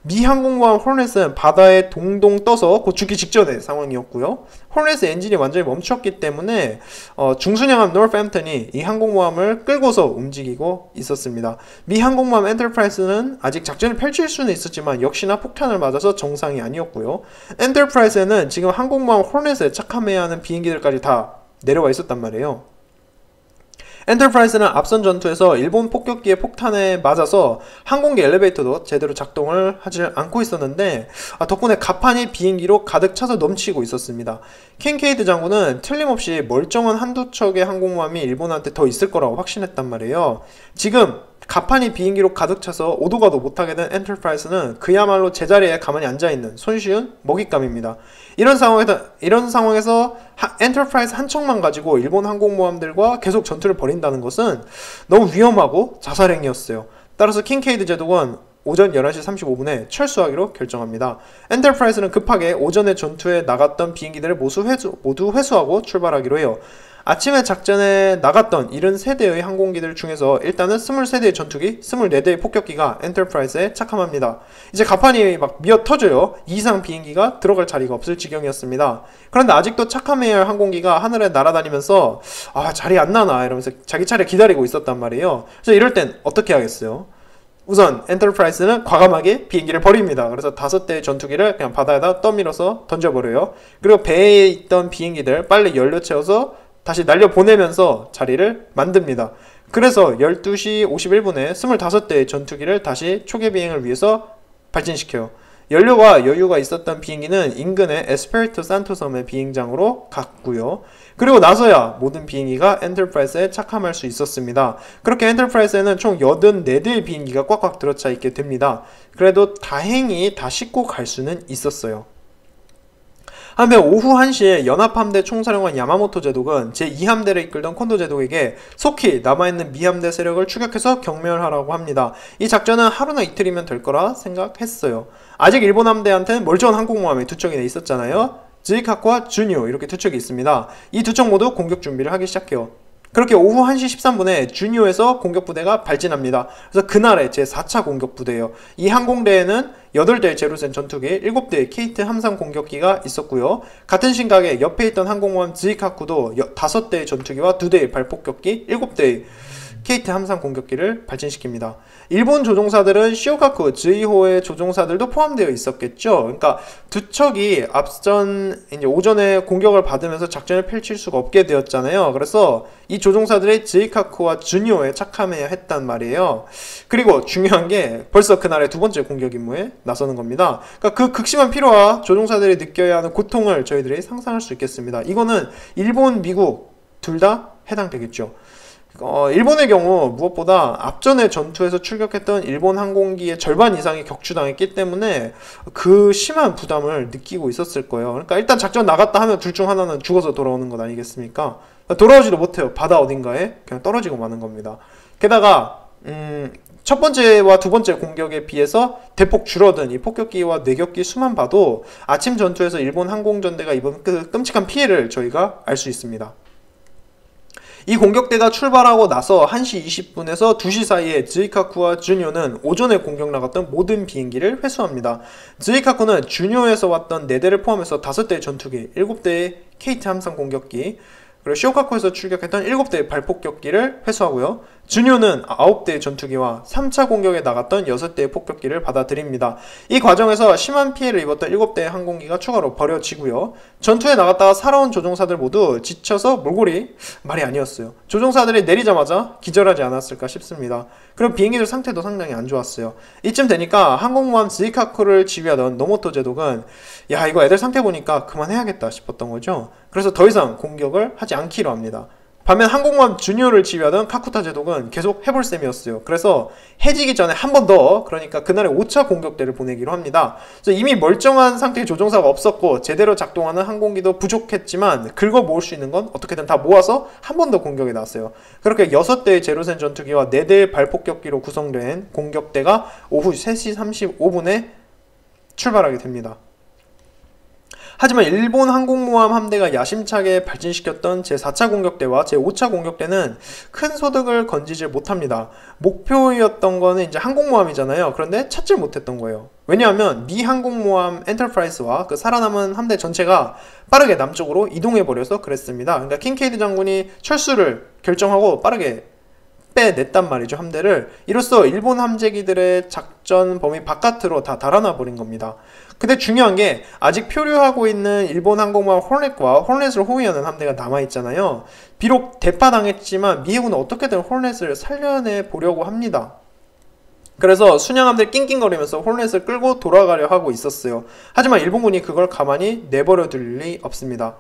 미 항공모함 호넷은 바다에 동동 떠서 곧 죽기 직전의 상황이었고요. 호넷의 엔진이 완전히 멈췄기 때문에 중순양함 노스햄튼이 이 항공모함을 끌고서 움직이고 있었습니다. 미 항공모함 엔터프라이즈는 아직 작전을 펼칠 수는 있었지만 역시나 폭탄을 맞아서 정상이 아니었고요. 엔터프라이즈는 지금 항공모함 호넷에 착함해야 하는 비행기들까지 다 내려와 있었단 말이에요. 엔터프라이즈는 앞선 전투에서 일본 폭격기의 폭탄에 맞아서 항공기 엘리베이터도 제대로 작동을 하지 않고 있었는데 덕분에 갑판이 비행기로 가득 차서 넘치고 있었습니다. 킨케이드 장군은 틀림없이 멀쩡한 한두 척의 항공모함이 일본한테 더 있을 거라고 확신했단 말이에요. 지금 갑판이 비행기로 가득 차서 오도 가도 못하게 된 엔터프라이즈는 그야말로 제자리에 가만히 앉아있는 손쉬운 먹잇감입니다. 이런 상황에서 엔터프라이즈 한 척만 가지고 일본 항공모함들과 계속 전투를 벌인다는 것은 너무 위험하고 자살행위였어요. 따라서 킨케이드 제독은 오전 11시 35분에 철수하기로 결정합니다. 엔터프라이즈는 급하게 오전에 전투에 나갔던 비행기들을 모두 회수하고 출발하기로 해요. 아침에 작전에 나갔던 73대의 항공기들 중에서 일단은 23대의 전투기, 24대의 폭격기가 엔터프라이즈에 착함합니다. 이제 갑판이 막 미어 터져요. 이상 비행기가 들어갈 자리가 없을 지경이었습니다. 그런데 아직도 착함해야 할 항공기가 하늘에 날아다니면서 자리 안 나나 이러면서 자기 차례 기다리고 있었단 말이에요. 그래서 이럴 땐 어떻게 하겠어요? 우선 엔터프라이즈는 과감하게 비행기를 버립니다. 그래서 5대의 전투기를 그냥 바다에다 떠밀어서 던져버려요. 그리고 배에 있던 비행기들 빨리 연료 채워서 다시 날려보내면서 자리를 만듭니다. 그래서 12시 51분에 25대의 전투기를 다시 초계 비행을 위해서 발진시켜요. 연료가 여유가 있었던 비행기는 인근의 에스페리토 산토 섬의 비행장으로 갔고요. 그리고 나서야 모든 비행기가 엔터프라이즈에 착함할 수 있었습니다. 그렇게 엔터프라이즈에는 총 84대의 비행기가 꽉꽉 들어차 있게 됩니다. 그래도 다행히 다 싣고 갈 수는 있었어요. 한편 오후 1시에 연합함대 총사령관 야마모토 제독은 제2함대를 이끌던 콘도 제독에게 속히 남아있는 미함대 세력을 추격해서 경멸하라고 합니다. 이 작전은 하루나 이틀이면 될 거라 생각했어요. 아직 일본 함대한테는 멀쩡한 항공모함이 2척이나 있었잖아요. 즈이카쿠와 주니오 이렇게 2척이 있습니다. 이 2척 모두 공격 준비를 하기 시작해요. 그렇게 오후 1시 13분에 주니오에서 공격부대가 발진합니다. 그래서 그날의 제4차 공격부대예요. 이 항공대에는 8대의 제로센 전투기, 7대의 KT 함상 공격기가 있었고요. 같은 심각에 옆에 있던 항공모함 즈이카쿠도 5대의 전투기와 2대의 발폭격기, 7대의 케이트 함상 공격기를 발진시킵니다. 일본 조종사들은 시오카쿠, 즈이호의 조종사들도 포함되어 있었겠죠. 그러니까 두 척이 앞선 이제 오전에 공격을 받으면서 작전을 펼칠 수가 없게 되었잖아요. 그래서 이 조종사들이 즈이카쿠와 주니오에 착함해야 했단 말이에요. 그리고 중요한 게 벌써 그날의 두 번째 공격 임무에 나서는 겁니다. 그러니까 그 극심한 피로와 조종사들이 느껴야 하는 고통을 저희들이 상상할 수 있겠습니다. 이거는 일본, 미국 둘 다 해당되겠죠. 일본의 경우 무엇보다 앞전의 전투에서 출격했던 일본 항공기의 절반 이상이 격추당했기 때문에 그 심한 부담을 느끼고 있었을 거예요. 그러니까 일단 작전 나갔다 하면 둘 중 하나는 죽어서 돌아오는 것 아니겠습니까? 돌아오지도 못해요. 바다 어딘가에 그냥 떨어지고 마는 겁니다. 게다가 첫 번째와 두 번째 공격에 비해서 대폭 줄어든 이 폭격기와 뇌격기 수만 봐도 아침 전투에서 일본 항공전대가 입은 그 끔찍한 피해를 저희가 알 수 있습니다. 이 공격대가 출발하고 나서 1시 20분에서 2시 사이에 즈이카쿠와 주니오는 오전에 공격 나갔던 모든 비행기를 회수합니다. 즈이카쿠는 주니오에서 왔던 4대를 포함해서 5대의 전투기, 7대의 케이트 함상 공격기, 그리고 시오카쿠에서 출격했던 7대의 발폭격기를 회수하고요. 주니오는 9대의 전투기와 3차 공격에 나갔던 6대의 폭격기를 받아들입니다. 이 과정에서 심한 피해를 입었던 7대의 항공기가 추가로 버려지고요. 전투에 나갔다가 살아온 조종사들 모두 지쳐서 몰골이 말이 아니었어요. 조종사들이 내리자마자 기절하지 않았을까 싶습니다. 그리고 비행기들 상태도 상당히 안 좋았어요. 이쯤 되니까 항공모함 즈이카쿠를 지휘하던 노모토 제독은 야, 이거 애들 상태 보니까 그만해야겠다 싶었던 거죠. 그래서 더 이상 공격을 하지 않기로 합니다. 반면 항공모함 주니어를 지휘하던 카쿠타 제독은 계속 해볼 셈이었어요. 그래서 해지기 전에 한 번 더, 그러니까 그날의 5차 공격대를 보내기로 합니다. 그래서 이미 멀쩡한 상태의 조종사가 없었고 제대로 작동하는 항공기도 부족했지만 긁어 모을 수 있는 건 어떻게든 다 모아서 한 번 더 공격에 나왔어요. 그렇게 6대의 제로센 전투기와 4대의 발폭격기로 구성된 공격대가 오후 3시 35분에 출발하게 됩니다. 하지만 일본 항공모함 함대가 야심차게 발진시켰던 제4차 공격대와 제5차 공격대는 큰 소득을 건지질 못합니다. 목표였던 거는 이제 항공모함이잖아요. 그런데 찾질 못했던 거예요. 왜냐하면 미 항공모함 엔터프라이스와 그 살아남은 함대 전체가 빠르게 남쪽으로 이동해버려서 그랬습니다. 그러니까 킹케이드 장군이 철수를 결정하고 빠르게 빼냈단 말이죠, 함대를. 이로써 일본 함재기들의 작전 범위 바깥으로 다 달아나 버린 겁니다. 근데 중요한 게 아직 표류하고 있는 일본 항공모함 호넷과 호넷을 호위하는 함대가 남아있잖아요. 비록 대파당했지만 미 해군은 어떻게든 호넷을 살려내 보려고 합니다. 그래서 순양함들 낑낑거리면서 호넷을 끌고 돌아가려 하고 있었어요. 하지만 일본군이 그걸 가만히 내버려 둘 리 없습니다.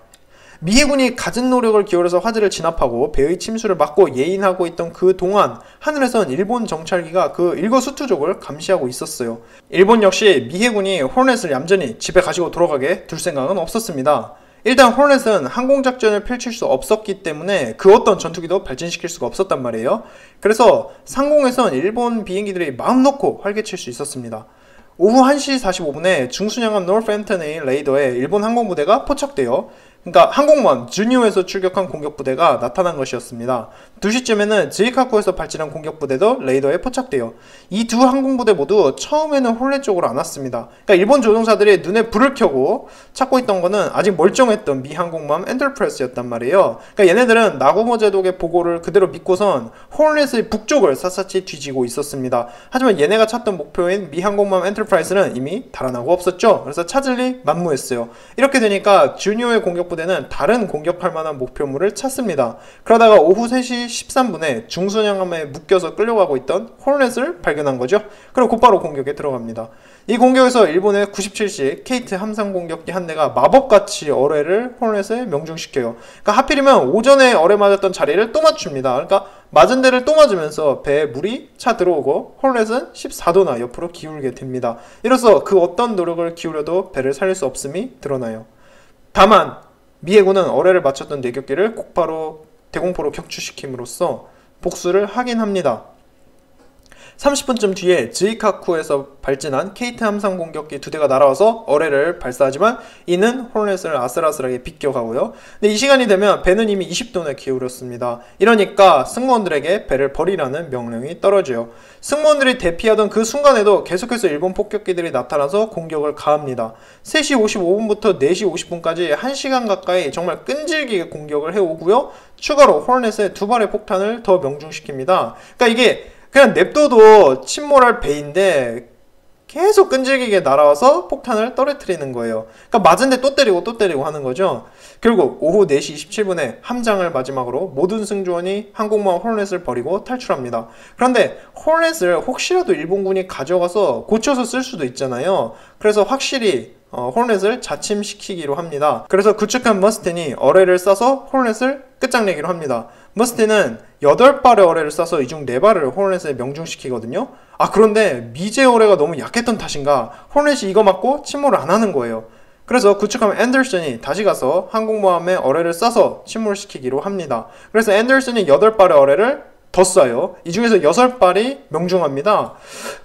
미 해군이 갖은 노력을 기울여서 화재를 진압하고 배의 침수를 막고 예인하고 있던 그 동안 하늘에선 일본 정찰기가 그 일거수투족을 감시하고 있었어요. 일본 역시 미 해군이 호넷을 얌전히 집에 가지고 돌아가게 둘 생각은 없었습니다. 일단 호넷은 항공작전을 펼칠 수 없었기 때문에 그 어떤 전투기도 발진시킬 수가 없었단 말이에요. 그래서 상공에선 일본 비행기들이 마음 놓고 활개칠 수 있었습니다. 오후 1시 45분에 중순양함 노스햄튼의 레이더에 일본 항공부대가 포착되어, 그러니까 항공모함 주니오에서 출격한 공격부대가 나타난 것이었습니다. 2시쯤에는 즈이카쿠에서 발진한 공격부대도 레이더에 포착되어 이 두 항공부대 모두 처음에는 홀레 쪽으로 안 왔습니다. 그러니까 일본 조종사들이 눈에 불을 켜고 찾고 있던 거는 아직 멀쩡했던 미 항공모함 엔터프라이스였단 말이에요. 그러니까 얘네들은 나고모 제독의 보고를 그대로 믿고선 홀렛의 북쪽을 샅샅이 뒤지고 있었습니다. 하지만 얘네가 찾던 목표인 미 항공모함 엔터프라이스는 이미 달아나고 없었죠. 그래서 찾을 리 만무했어요. 이렇게 되니까 주니오의 공격부대는 다른 공격할 만한 목표물을 찾습니다. 그러다가 오후 3시 13분에 중순양함에 묶여서 끌려가고 있던 홀렛을 발견한 거죠. 그럼 곧바로 공격에 들어갑니다. 이 공격에서 일본의 97식 케이트 함상 공격기 한 대가 마법같이 어뢰를 홀렛에 명중시켜요. 그러니까 하필이면 오전에 어뢰 맞았던 자리를 또 맞춥니다. 그러니까 맞은 데를 또 맞으면서 배에 물이 차 들어오고 홀렛은 14도나 옆으로 기울게 됩니다. 이로써 그 어떤 노력을 기울여도 배를 살릴 수 없음이 드러나요. 다만 미 해군은 어뢰를 맞췄던 내격기를 곧바로 대공포로 격추시킴으로써 복수를 하긴 합니다. 30분쯤 뒤에 즈이카쿠에서 발진한 케이트 함상 공격기 2대가 날아와서 어뢰를 발사하지만 이는 호르넷을 아슬아슬하게 비껴가고요. 근데 이 시간이 되면 배는 이미 20도에 기울었습니다. 이러니까 승무원들에게 배를 버리라는 명령이 떨어져요. 승무원들이 대피하던 그 순간에도 계속해서 일본 폭격기들이 나타나서 공격을 가합니다. 3시 55분부터 4시 50분까지 1시간 가까이 정말 끈질기게 공격을 해오고요. 추가로 호르넷에 2발의 폭탄을 더 명중시킵니다. 그러니까 이게 그냥 냅둬도 침몰할 배인데 계속 끈질기게 날아와서 폭탄을 떨어뜨리는 거예요. 그러니까 맞은데 또 때리고 또 때리고 하는 거죠. 결국 오후 4시 27분에 함장을 마지막으로 모든 승조원이 항공모함 호르넷을 버리고 탈출합니다. 그런데 호르넷을 혹시라도 일본군이 가져가서 고쳐서 쓸 수도 있잖아요. 그래서 확실히 호르넷을 자침시키기로 합니다. 그래서 구축한 머스틴이 어뢰를 쏴서 호르넷을 끝장내기로 합니다. 머스틴은 8발의 어뢰를 쏴서 이 중 4발을 호르넷에 명중시키거든요. 그런데 미제 어뢰가 너무 약했던 탓인가 호르넷이 이거 맞고 침몰을 안 하는 거예요. 그래서 구축함 앤더슨이 다시 가서 항공모함에 어뢰를 쏴서 침몰시키기로 합니다. 그래서 앤더슨이 8발의 어뢰를 더 쏴요. 이 중에서 6발이 명중합니다.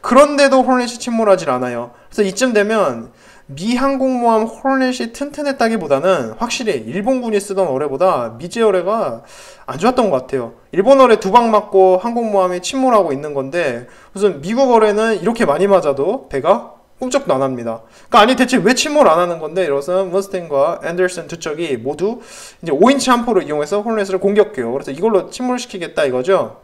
그런데도 호르넷이 침몰하질 않아요. 그래서 이쯤 되면 미 항공모함 호르넷이 튼튼했다기보다는 확실히 일본군이 쓰던 어뢰보다 미제 어뢰가 안 좋았던 것 같아요. 일본 어뢰 2방 맞고 항공모함이 침몰하고 있는 건데 무슨 미국 어뢰는 이렇게 많이 맞아도 배가 꿈쩍도 안 합니다. 그러니까 아니 대체 왜 침몰 안 하는 건데 이것은 머스탱과 앤더슨 두 척이 모두 이제 5인치 함포를 이용해서 호르넷을 공격해요. 그래서 이걸로 침몰시키겠다 이거죠.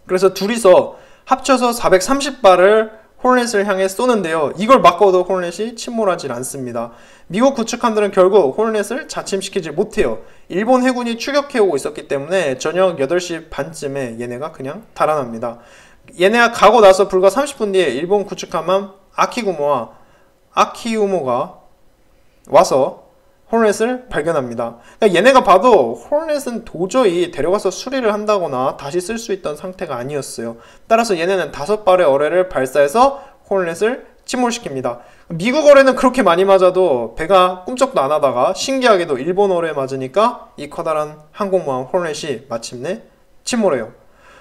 그래서 둘이서 합쳐서 430발을 호르넷을 향해 쏘는데요. 이걸 막고도 호르넷이 침몰하지 않습니다. 미국 구축함들은 결국 호르넷을 자침시키지 못해요. 일본 해군이 추격해오고 있었기 때문에 저녁 8시 반쯤에 얘네가 그냥 달아납니다. 얘네가 가고 나서 불과 30분 뒤에 일본 구축함 아키우모가 와서 호르넷을 발견합니다. 그러니까 얘네가 봐도 호르넷은 도저히 데려가서 수리를 한다거나 다시 쓸 수 있던 상태가 아니었어요. 따라서 얘네는 5발의 어뢰를 발사해서 호르넷을 침몰시킵니다. 미국 어뢰는 그렇게 많이 맞아도 배가 꿈쩍도 안 하다가 신기하게도 일본 어뢰에 맞으니까 이 커다란 항공모함 호르넷이 마침내 침몰해요.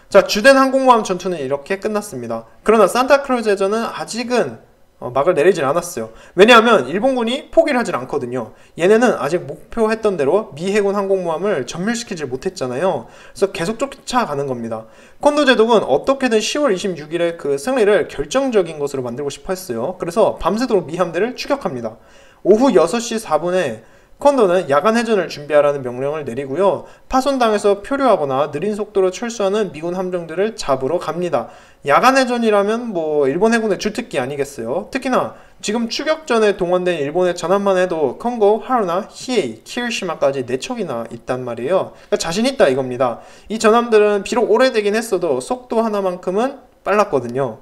자, 주된 항공모함 전투는 이렇게 끝났습니다. 그러나 산타크루즈 해전은 아직은 막을 내리질 않았어요. 왜냐하면 일본군이 포기를 하질 않거든요. 얘네는 아직 목표했던 대로 미 해군 항공모함을 전멸시키질 못했잖아요. 그래서 계속 쫓아가는 겁니다. 콘도 제독은 어떻게든 10월 26일에 그 승리를 결정적인 것으로 만들고 싶어 했어요. 그래서 밤새도록 미 함대를 추격합니다. 오후 6시 4분에 콘도는 야간 해전을 준비하라는 명령을 내리고요. 파손당해서 표류하거나 느린 속도로 철수하는 미군 함정들을 잡으러 갑니다. 야간 해전이라면 뭐 일본 해군의 주특기 아니겠어요? 특히나 지금 추격 전에 동원된 일본의 전함만 해도 컨고, 하루나, 히에이, 키르시마까지 4척이나 있단 말이에요. 그러니까 자신 있다 이겁니다. 이 전함들은 비록 오래되긴 했어도 속도 하나만큼은 빨랐거든요.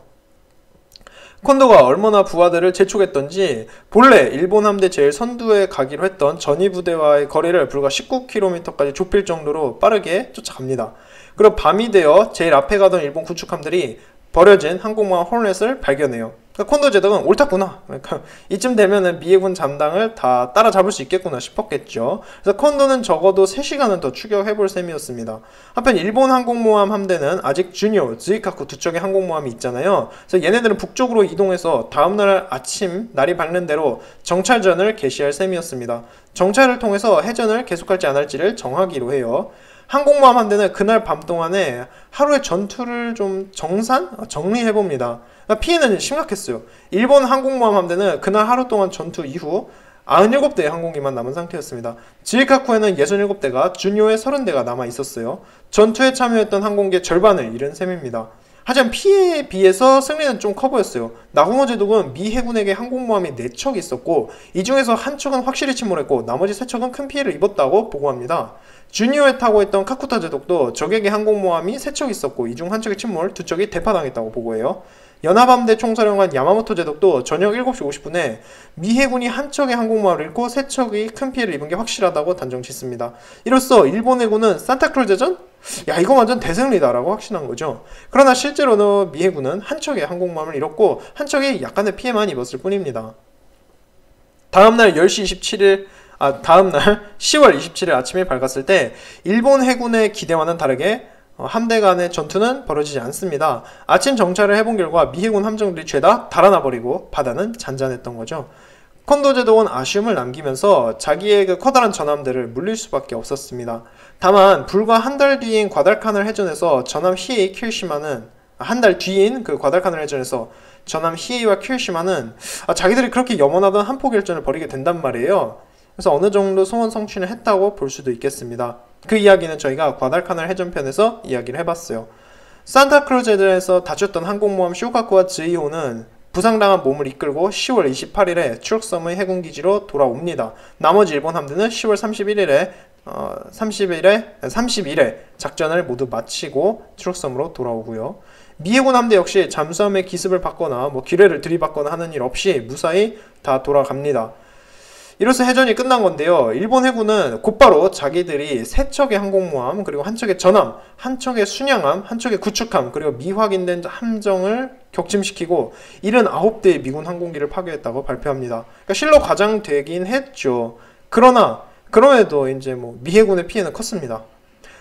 콘도가 얼마나 부하들을 재촉했던지 본래 일본 함대 제일 선두에 가기로 했던 전위 부대와의 거리를 불과 19km까지 좁힐 정도로 빠르게 쫓아갑니다. 그리고 밤이 되어 제일 앞에 가던 일본 구축함들이 버려진 항공모함 호르넷을 발견해요. 그러니까 콘도 제독은 옳았구나. 그러니까 이쯤 되면은 미 해군 잠당을 다 따라잡을 수 있겠구나 싶었겠죠. 그래서 콘도는 적어도 3시간은 더 추격해볼 셈이었습니다. 한편 일본 항공모함 함대는 아직 주니오, 즈이카쿠 두 척의 항공모함이 있잖아요. 그래서 얘네들은 북쪽으로 이동해서 다음날 아침 날이 밝는 대로 정찰전을 개시할 셈이었습니다. 정찰을 통해서 해전을 계속할지 안 할지를 정하기로 해요. 항공모함 함대는 그날 밤 동안에 하루의 전투를 좀 정리해봅니다. 피해는 심각했어요. 일본 항공모함 함대는 그날 하루 동안 전투 이후 97대의 항공기만 남은 상태였습니다. 지이카쿠에는 67대가, 주니오에 30대가 남아 있었어요. 전투에 참여했던 항공기의 절반을 잃은 셈입니다. 하지만 피해에 비해서 승리는 좀 커 보였어요. 나고노 제독은 미 해군에게 항공모함이 4척 있었고 이 중에서 한 척은 확실히 침몰했고 나머지 3척은 큰 피해를 입었다고 보고합니다. 주니오에 타고 있던 카쿠타 제독도 적에게 항공모함이 3척 있었고 이 중 한 척의 침몰, 2척이 대파당했다고 보고해요. 연합함대 총사령관 야마모토 제독도 저녁 7시 50분에 미 해군이 한 척의 항공모함을 잃고 3척이 큰 피해를 입은 게 확실하다고 단정 짓습니다. 이로써 일본 해군은 산타크루즈 해전? 야, 이거 완전 대승리다라고 확신한 거죠. 그러나 실제로는 미 해군은 한 척의 항공모함을 잃었고 한 척이 약간의 피해만 입었을 뿐입니다. 다음날 10시 27일 다음날 10월 27일 아침에 밝았을 때 일본 해군의 기대와는 다르게 함대 간의 전투는 벌어지지 않습니다. 아침 정찰을 해본 결과 미 해군 함정들이 죄다 달아나버리고 바다는 잔잔했던 거죠. 콘도 제독은 아쉬움을 남기면서 자기의 그 커다란 전함들을 물릴 수밖에 없었습니다. 다만 불과 한 달 뒤인 과달카날 해전에서 전함 히에이 키르시마는 한 달 뒤인 그 과달카날 해전에서 전함 히에이와 키르시마는 자기들이 그렇게 염원하던 한포 결전을 벌이게 된단 말이에요. 그래서 어느 정도 소원 성취를 했다고 볼 수도 있겠습니다. 그 이야기는 저희가 과달카날 해전편에서 이야기를 해봤어요. 산타크루즈에서 다쳤던 항공모함 쇼카쿠와 즈이호는 부상당한 몸을 이끌고 10월 28일에 추록섬의 해군기지로 돌아옵니다. 나머지 일본 함대는 10월 30일에 작전을 모두 마치고 추록섬으로 돌아오고요. 미 해군 함대 역시 잠수함의 기습을 받거나 기뢰를 들이받거나 하는 일 없이 무사히 다 돌아갑니다. 이로써 해전이 끝난 건데요. 일본 해군은 곧바로 자기들이 세 척의 항공모함, 그리고 한 척의 전함, 한 척의 순양함, 한 척의 구축함, 그리고 미확인된 함정을 격침시키고 79대의 미군 항공기를 파괴했다고 발표합니다. 그러니까 실로 과장되긴 했죠. 그럼에도 이제 미 해군의 피해는 컸습니다.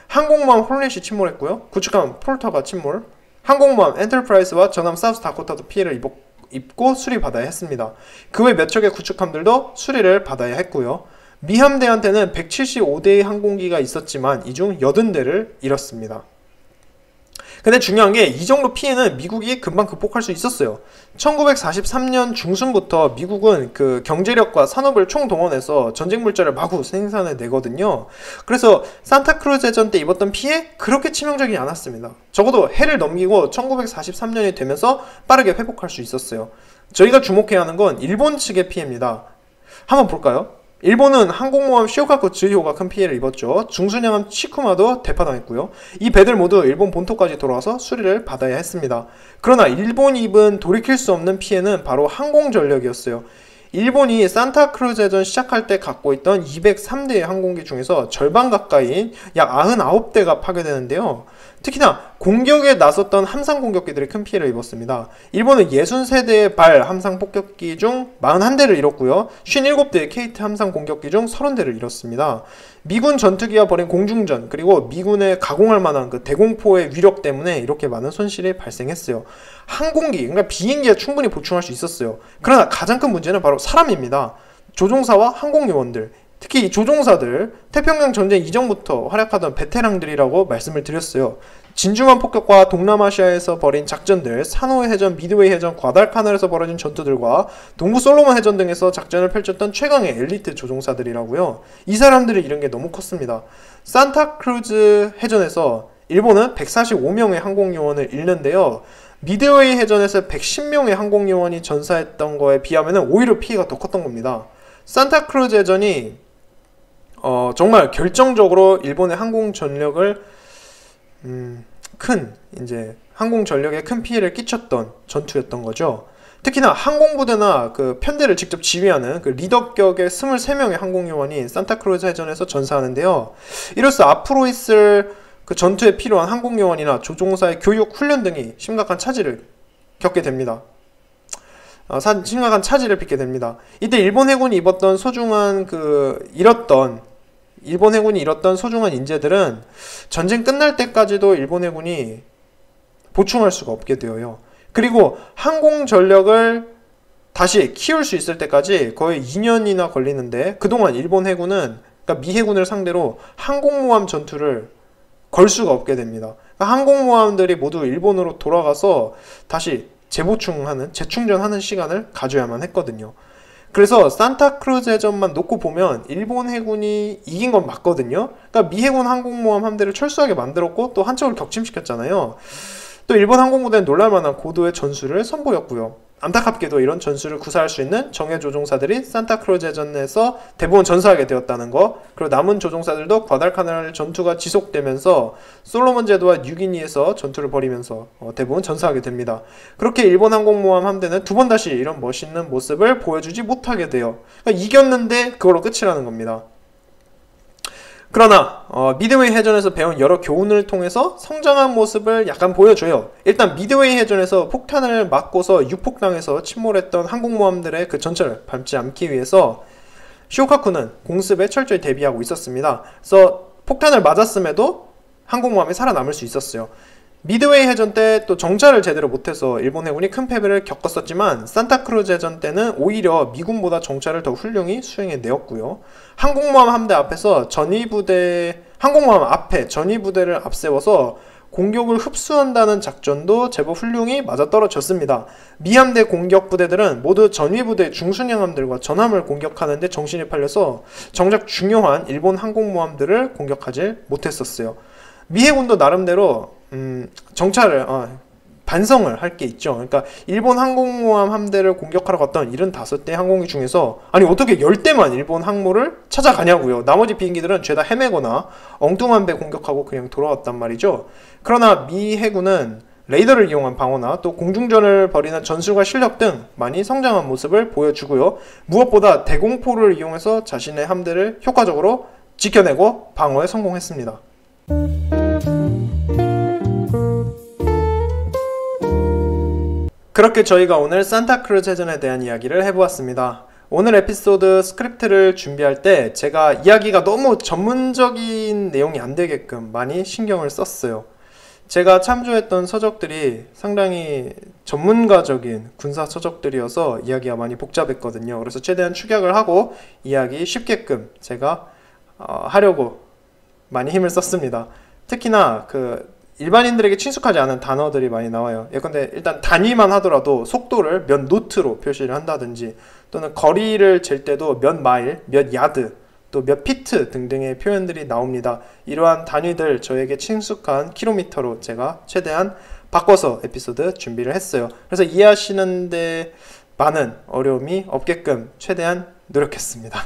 항공모함 홀렛이 침몰했고요. 구축함 폴터가 침몰, 항공모함 엔터프라이즈와 전함 사우스 다코타도 피해를 입고 수리받아야 했습니다. 그 외 몇 척의 구축함들도 수리를 받아야 했고요. 미 함대한테는 175대의 항공기가 있었지만 이 중 80대를 잃었습니다. 근데 중요한 게 이 정도 피해는 미국이 금방 극복할 수 있었어요. 1943년 중순부터 미국은 그 경제력과 산업을 총동원해서 전쟁 물자를 마구 생산해 내거든요. 그래서 산타크루즈 해전 때 입었던 피해 그렇게 치명적이지 않았습니다. 적어도 해를 넘기고 1943년이 되면서 빠르게 회복할 수 있었어요. 저희가 주목해야 하는 건 일본 측의 피해입니다. 한번 볼까요? 일본은 항공모함 시오카쿠 즈이호가 큰 피해를 입었죠. 중순양함 치쿠마도 대파당했고요. 이 배들 모두 일본 본토까지 돌아와서 수리를 받아야 했습니다. 그러나 일본이 입은 돌이킬 수 없는 피해는 바로 항공전력이었어요. 일본이 산타크루즈 해전 시작할 때 갖고 있던 203대의 항공기 중에서 절반 가까이인 약 99대가 파괴되는데요. 특히나 공격에 나섰던 함상 공격기들이 큰 피해를 입었습니다. 일본은 63대의 발 함상 폭격기 중 41대를 잃었고요. 57대의 케이트 함상 공격기 중 30대를 잃었습니다. 미군 전투기와 벌인 공중전, 그리고 미군의 가공할 만한 그 대공포의 위력 때문에 이렇게 많은 손실이 발생했어요. 항공기, 그러니까 비행기가 충분히 보충할 수 있었어요. 그러나 가장 큰 문제는 바로 사람입니다. 조종사와 항공요원들, 특히 이 조종사들, 태평양 전쟁 이전부터 활약하던 베테랑들이라고 말씀을 드렸어요. 진주만 폭격과 동남아시아에서 벌인 작전들, 산호의 해전, 미드웨이 해전, 과달카날에서 벌어진 전투들과 동부 솔로몬 해전 등에서 작전을 펼쳤던 최강의 엘리트 조종사들이라고요. 이 사람들이 잃은 게 너무 컸습니다. 산타크루즈 해전에서 일본은 145명의 항공요원을 잃는데요. 미드웨이 해전에서 110명의 항공요원이 전사했던 거에 비하면 오히려 피해가 더 컸던 겁니다. 산타크루즈 해전이 정말 결정적으로 일본의 항공 전력을 항공 전력에 큰 피해를 끼쳤던 전투였던 거죠. 특히나 항공부대나 그 편대를 직접 지휘하는 그 리더격의 23명의 항공요원이 산타크루즈 해전에서 전사하는데요. 이로써 앞으로 있을 그 전투에 필요한 항공요원이나 조종사의 교육, 훈련 등이 심각한 차질을 빚게 됩니다. 이때 일본 해군이 잃었던 소중한 인재들은 전쟁 끝날 때까지도 일본 해군이 보충할 수가 없게 되어요. 그리고 항공 전력을 다시 키울 수 있을 때까지 거의 2년이나 걸리는데, 그동안 일본 해군은, 그러니까 미 해군을 상대로 항공모함 전투를 걸 수가 없게 됩니다. 그러니까 항공모함들이 모두 일본으로 돌아가서 다시 재충전하는 시간을 가져야만 했거든요. 그래서 산타크루즈 해전만 놓고 보면 일본 해군이 이긴 건 맞거든요. 그러니까 미 해군 항공모함 함대를 철수하게 만들었고 또 한 척을 격침시켰잖아요. 또 일본 항공부대는 놀랄만한 고도의 전술을 선보였고요. 안타깝게도 이런 전술을 구사할 수 있는 정예 조종사들이 산타크루즈 해전에서 대부분 전사하게 되었다는 거, 그리고 남은 조종사들도 과달카날 전투가 지속되면서 솔로몬 제도와 뉴기니에서 전투를 벌이면서 대부분 전사하게 됩니다. 그렇게 일본 항공모함 함대는 두 번 다시 이런 멋있는 모습을 보여주지 못하게 돼요. 그러니까 이겼는데 그걸로 끝이라는 겁니다. 그러나 미드웨이 해전에서 배운 여러 교훈을 통해서 성장한 모습을 약간 보여줘요. 일단 미드웨이 해전에서 폭탄을 맞고서 유폭당해서 침몰했던 항공모함들의 그 전철을 밟지 않기 위해서 쇼카쿠는 공습에 철저히 대비하고 있었습니다. 그래서 폭탄을 맞았음에도 항공모함이 살아남을 수 있었어요. 미드웨이 해전 때 또 정찰을 제대로 못해서 일본 해군이 큰 패배를 겪었었지만 산타크루즈 해전 때는 오히려 미군보다 정찰을 더 훌륭히 수행해내었고요. 항공모함 함대 앞에서 항공모함 앞에 전위부대를 앞세워서 공격을 흡수한다는 작전도 제법 훌륭히 맞아떨어졌습니다. 미함대 공격 부대들은 모두 전위부대 중순양함들과 전함을 공격하는데 정신이 팔려서 정작 중요한 일본 항공모함들을 공격하지 못했었어요. 미 해군도 나름대로 정찰을 반성을 할 게 있죠. 그러니까 일본 항공모함 함대를 공격하러 갔던 75대 항공기 중에서 아니 어떻게 10대만 일본 항모를 찾아가냐고요. 나머지 비행기들은 죄다 헤매거나 엉뚱한 배 공격하고 그냥 돌아왔단 말이죠. 그러나 미 해군은 레이더를 이용한 방어나 또 공중전을 벌이는 전술과 실력 등 많이 성장한 모습을 보여주고요. 무엇보다 대공포를 이용해서 자신의 함대를 효과적으로 지켜내고 방어에 성공했습니다. 그렇게 저희가 오늘 산타크루즈 해전에 대한 이야기를 해보았습니다. 오늘 에피소드 스크립트를 준비할 때 제가 이야기가 너무 전문적인 내용이 안 되게끔 많이 신경을 썼어요. 제가 참조했던 서적들이 상당히 전문가적인 군사 서적들이어서 이야기가 많이 복잡했거든요. 그래서 최대한 축약을 하고 이야기 쉽게끔 제가 하려고 많이 힘을 썼습니다. 특히나 일반인들에게 친숙하지 않은 단어들이 많이 나와요. 예컨대 일단 단위만 하더라도 속도를 몇 노트로 표시를 한다든지 또는 거리를 잴 때도 몇 마일, 몇 야드, 또 몇 피트 등등의 표현들이 나옵니다. 이러한 단위들 저에게 친숙한 킬로미터로 제가 최대한 바꿔서 에피소드 준비를 했어요. 그래서 이해하시는데 많은 어려움이 없게끔 최대한 노력했습니다.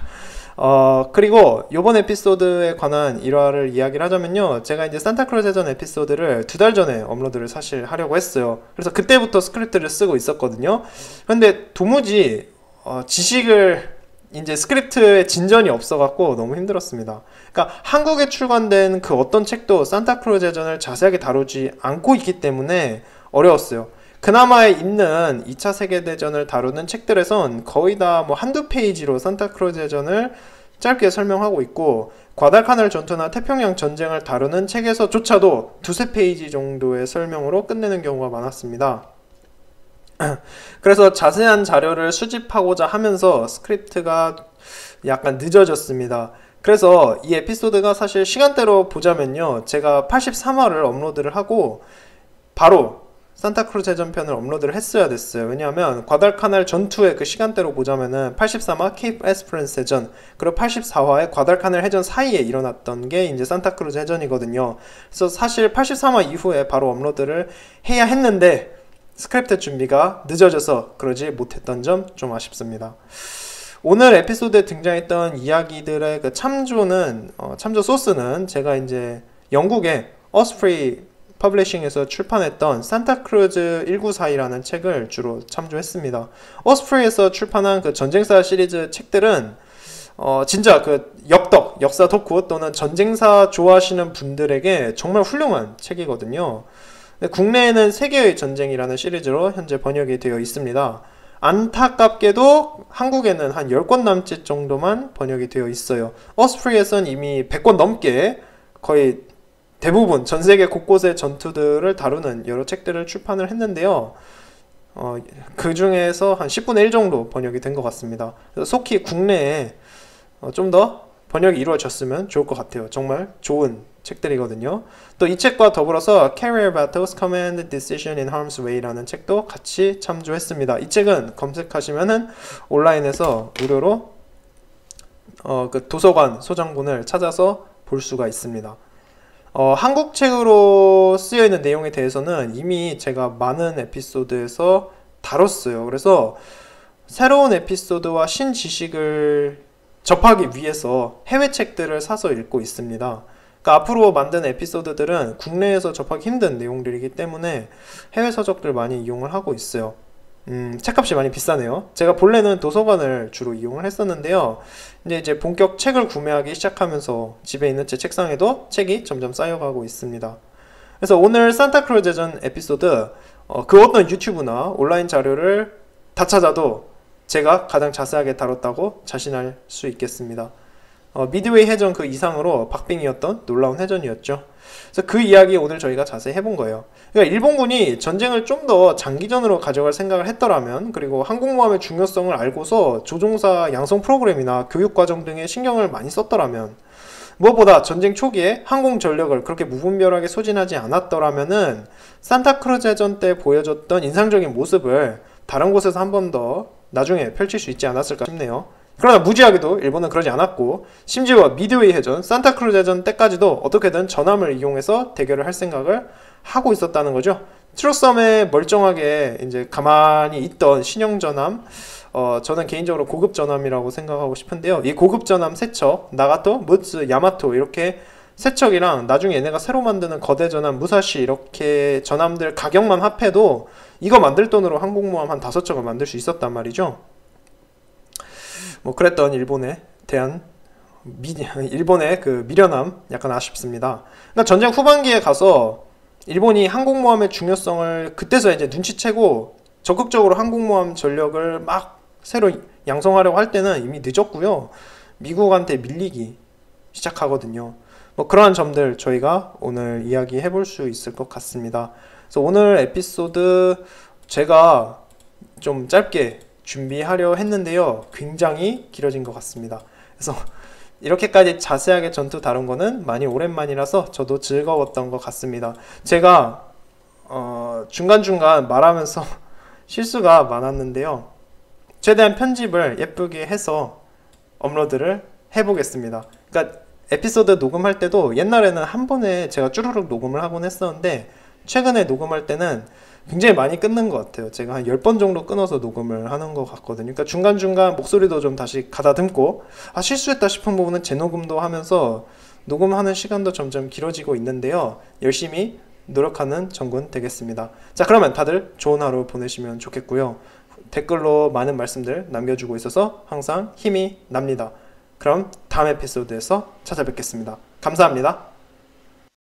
그리고 이번 에피소드에 관한 일화를 이야기를 하자면요. 제가 이제 산타크루즈 해전 에피소드를 2달 전에 업로드를 사실 하려고 했어요. 그래서 그때부터 스크립트를 쓰고 있었거든요. 근데 도무지 지식을 이제 스크립트에 진전이 없어갖고 너무 힘들었습니다. 그러니까 한국에 출간된 그 어떤 책도 산타크루즈 해전을 자세하게 다루지 않고 있기 때문에 어려웠어요. 그나마 있는 2차 세계대전을 다루는 책들에선 거의 다 뭐 한두 페이지로 산타크루즈 해전을 짧게 설명하고 있고 과달카날 전투나 태평양 전쟁을 다루는 책에서조차도 두세 페이지 정도의 설명으로 끝내는 경우가 많았습니다. 그래서 자세한 자료를 수집하고자 하면서 스크립트가 약간 늦어졌습니다. 그래서 이 에피소드가 사실 시간대로 보자면요. 제가 83화를 업로드를 하고 바로 산타크루즈 해전편을 업로드를 했어야 됐어요. 왜냐하면 과달카날 전투의 그 시간대로 보자면은 83화 케이프 에스퍼런스 해전 그리고 84화의 과달카날 해전 사이에 일어났던 게 이제 산타크루즈 해전이거든요. 그래서 사실 83화 이후에 바로 업로드를 해야 했는데 스크립트 준비가 늦어져서 그러지 못했던 점 좀 아쉽습니다. 오늘 에피소드에 등장했던 이야기들의 그 참조 소스는 제가 이제 영국의 어스프리 퍼블리싱에서 출판했던 산타크루즈 1942라는 책을 주로 참조했습니다. 어스프리에서 출판한 그 전쟁사 시리즈 책들은 진짜 그 역사 덕후 또는 전쟁사 좋아하시는 분들에게 정말 훌륭한 책이거든요. 국내에는 세계의 전쟁이라는 시리즈로 현재 번역이 되어 있습니다. 안타깝게도 한국에는 한 10권 남짓 정도만 번역이 되어 있어요. 어스프리에선 이미 100권 넘게 거의 대부분 전 세계 곳곳의 전투들을 다루는 여러 책들을 출판을 했는데요. 그 중에서 한 10분의 1 정도 번역이 된 것 같습니다. 그래서 속히 국내에 좀 더 번역이 이루어졌으면 좋을 것 같아요. 정말 좋은 책들이거든요. 또 이 책과 더불어서 Carrier Battles Command Decision in Harm's Way라는 책도 같이 참조했습니다. 이 책은 검색하시면은 온라인에서 무료로 그 도서관 소장본을 찾아서 볼 수가 있습니다. 한국 책으로 쓰여있는 내용에 대해서는 이미 제가 많은 에피소드에서 다뤘어요. 그래서 새로운 에피소드와 신지식을 접하기 위해서 해외 책들을 사서 읽고 있습니다. 그러니까 앞으로 만든 에피소드들은 국내에서 접하기 힘든 내용들이기 때문에 해외 서적들 많이 이용을 하고 있어요. 책값이 많이 비싸네요. 제가 본래는 도서관을 주로 이용을 했었는데요. 이제 본격 책을 구매하기 시작하면서 집에 있는 제 책상에도 책이 점점 쌓여가고 있습니다. 그래서 오늘 산타크루즈 해전 에피소드 그 어떤 유튜브나 온라인 자료를 다 찾아도 제가 가장 자세하게 다뤘다고 자신할 수 있겠습니다. 미드웨이 해전 그 이상으로 박빙이었던 놀라운 해전이었죠. 그래서 그 이야기 오늘 저희가 자세히 해본 거예요. 그러니까 일본군이 전쟁을 좀 더 장기전으로 가져갈 생각을 했더라면, 그리고 항공모함의 중요성을 알고서 조종사 양성 프로그램이나 교육과정 등에 신경을 많이 썼더라면, 무엇보다 전쟁 초기에 항공 전력을 그렇게 무분별하게 소진하지 않았더라면은 산타크루즈 해전 때 보여줬던 인상적인 모습을 다른 곳에서 한 번 더 나중에 펼칠 수 있지 않았을까 싶네요. 그러나 무지하게도 일본은 그러지 않았고, 심지어 미드웨이 해전, 산타크루즈 해전 때까지도 어떻게든 전함을 이용해서 대결을 할 생각을 하고 있었다는 거죠. 트루섬에 멀쩡하게 이제 가만히 있던 신형 전함, 저는 개인적으로 고급 전함이라고 생각하고 싶은데요. 이 고급 전함 3척, 나가토, 무츠, 야마토 이렇게 3척이랑 나중에 얘네가 새로 만드는 거대 전함 무사시, 이렇게 전함들 가격만 합해도 이거 만들 돈으로 항공모함 한 5척을 만들 수 있었단 말이죠. 뭐 그랬던 일본에 대한 일본의 그 미련함 약간 아쉽습니다. 그러니까 전쟁 후반기에 가서 일본이 항공모함의 중요성을 그때서야 이제 눈치채고 적극적으로 항공모함 전력을 막 새로 양성하려고 할 때는 이미 늦었고요. 미국한테 밀리기 시작하거든요. 뭐 그러한 점들 저희가 오늘 이야기해 볼 수 있을 것 같습니다. 그래서 오늘 에피소드 제가 좀 짧게 준비하려 했는데요. 굉장히 길어진 것 같습니다. 그래서 이렇게까지 자세하게 전투 다룬 거는 많이 오랜만이라서 저도 즐거웠던 것 같습니다. 제가 중간중간 말하면서 실수가 많았는데요. 최대한 편집을 예쁘게 해서 업로드를 해보겠습니다. 그러니까 에피소드 녹음할 때도 옛날에는 한 번에 제가 쭈루룩 녹음을 하곤 했었는데, 최근에 녹음할 때는 굉장히 많이 끊는 것 같아요. 제가 한 10번 정도 끊어서 녹음을 하는 것 같거든요. 그러니까 중간중간 목소리도 좀 다시 가다듬고, 실수했다 싶은 부분은 재녹음도 하면서 녹음하는 시간도 점점 길어지고 있는데요. 열심히 노력하는 정군 되겠습니다. 자, 그러면 다들 좋은 하루 보내시면 좋겠고요. 댓글로 많은 말씀들 남겨주고 있어서 항상 힘이 납니다. 그럼 다음 에피소드에서 찾아뵙겠습니다. 감사합니다.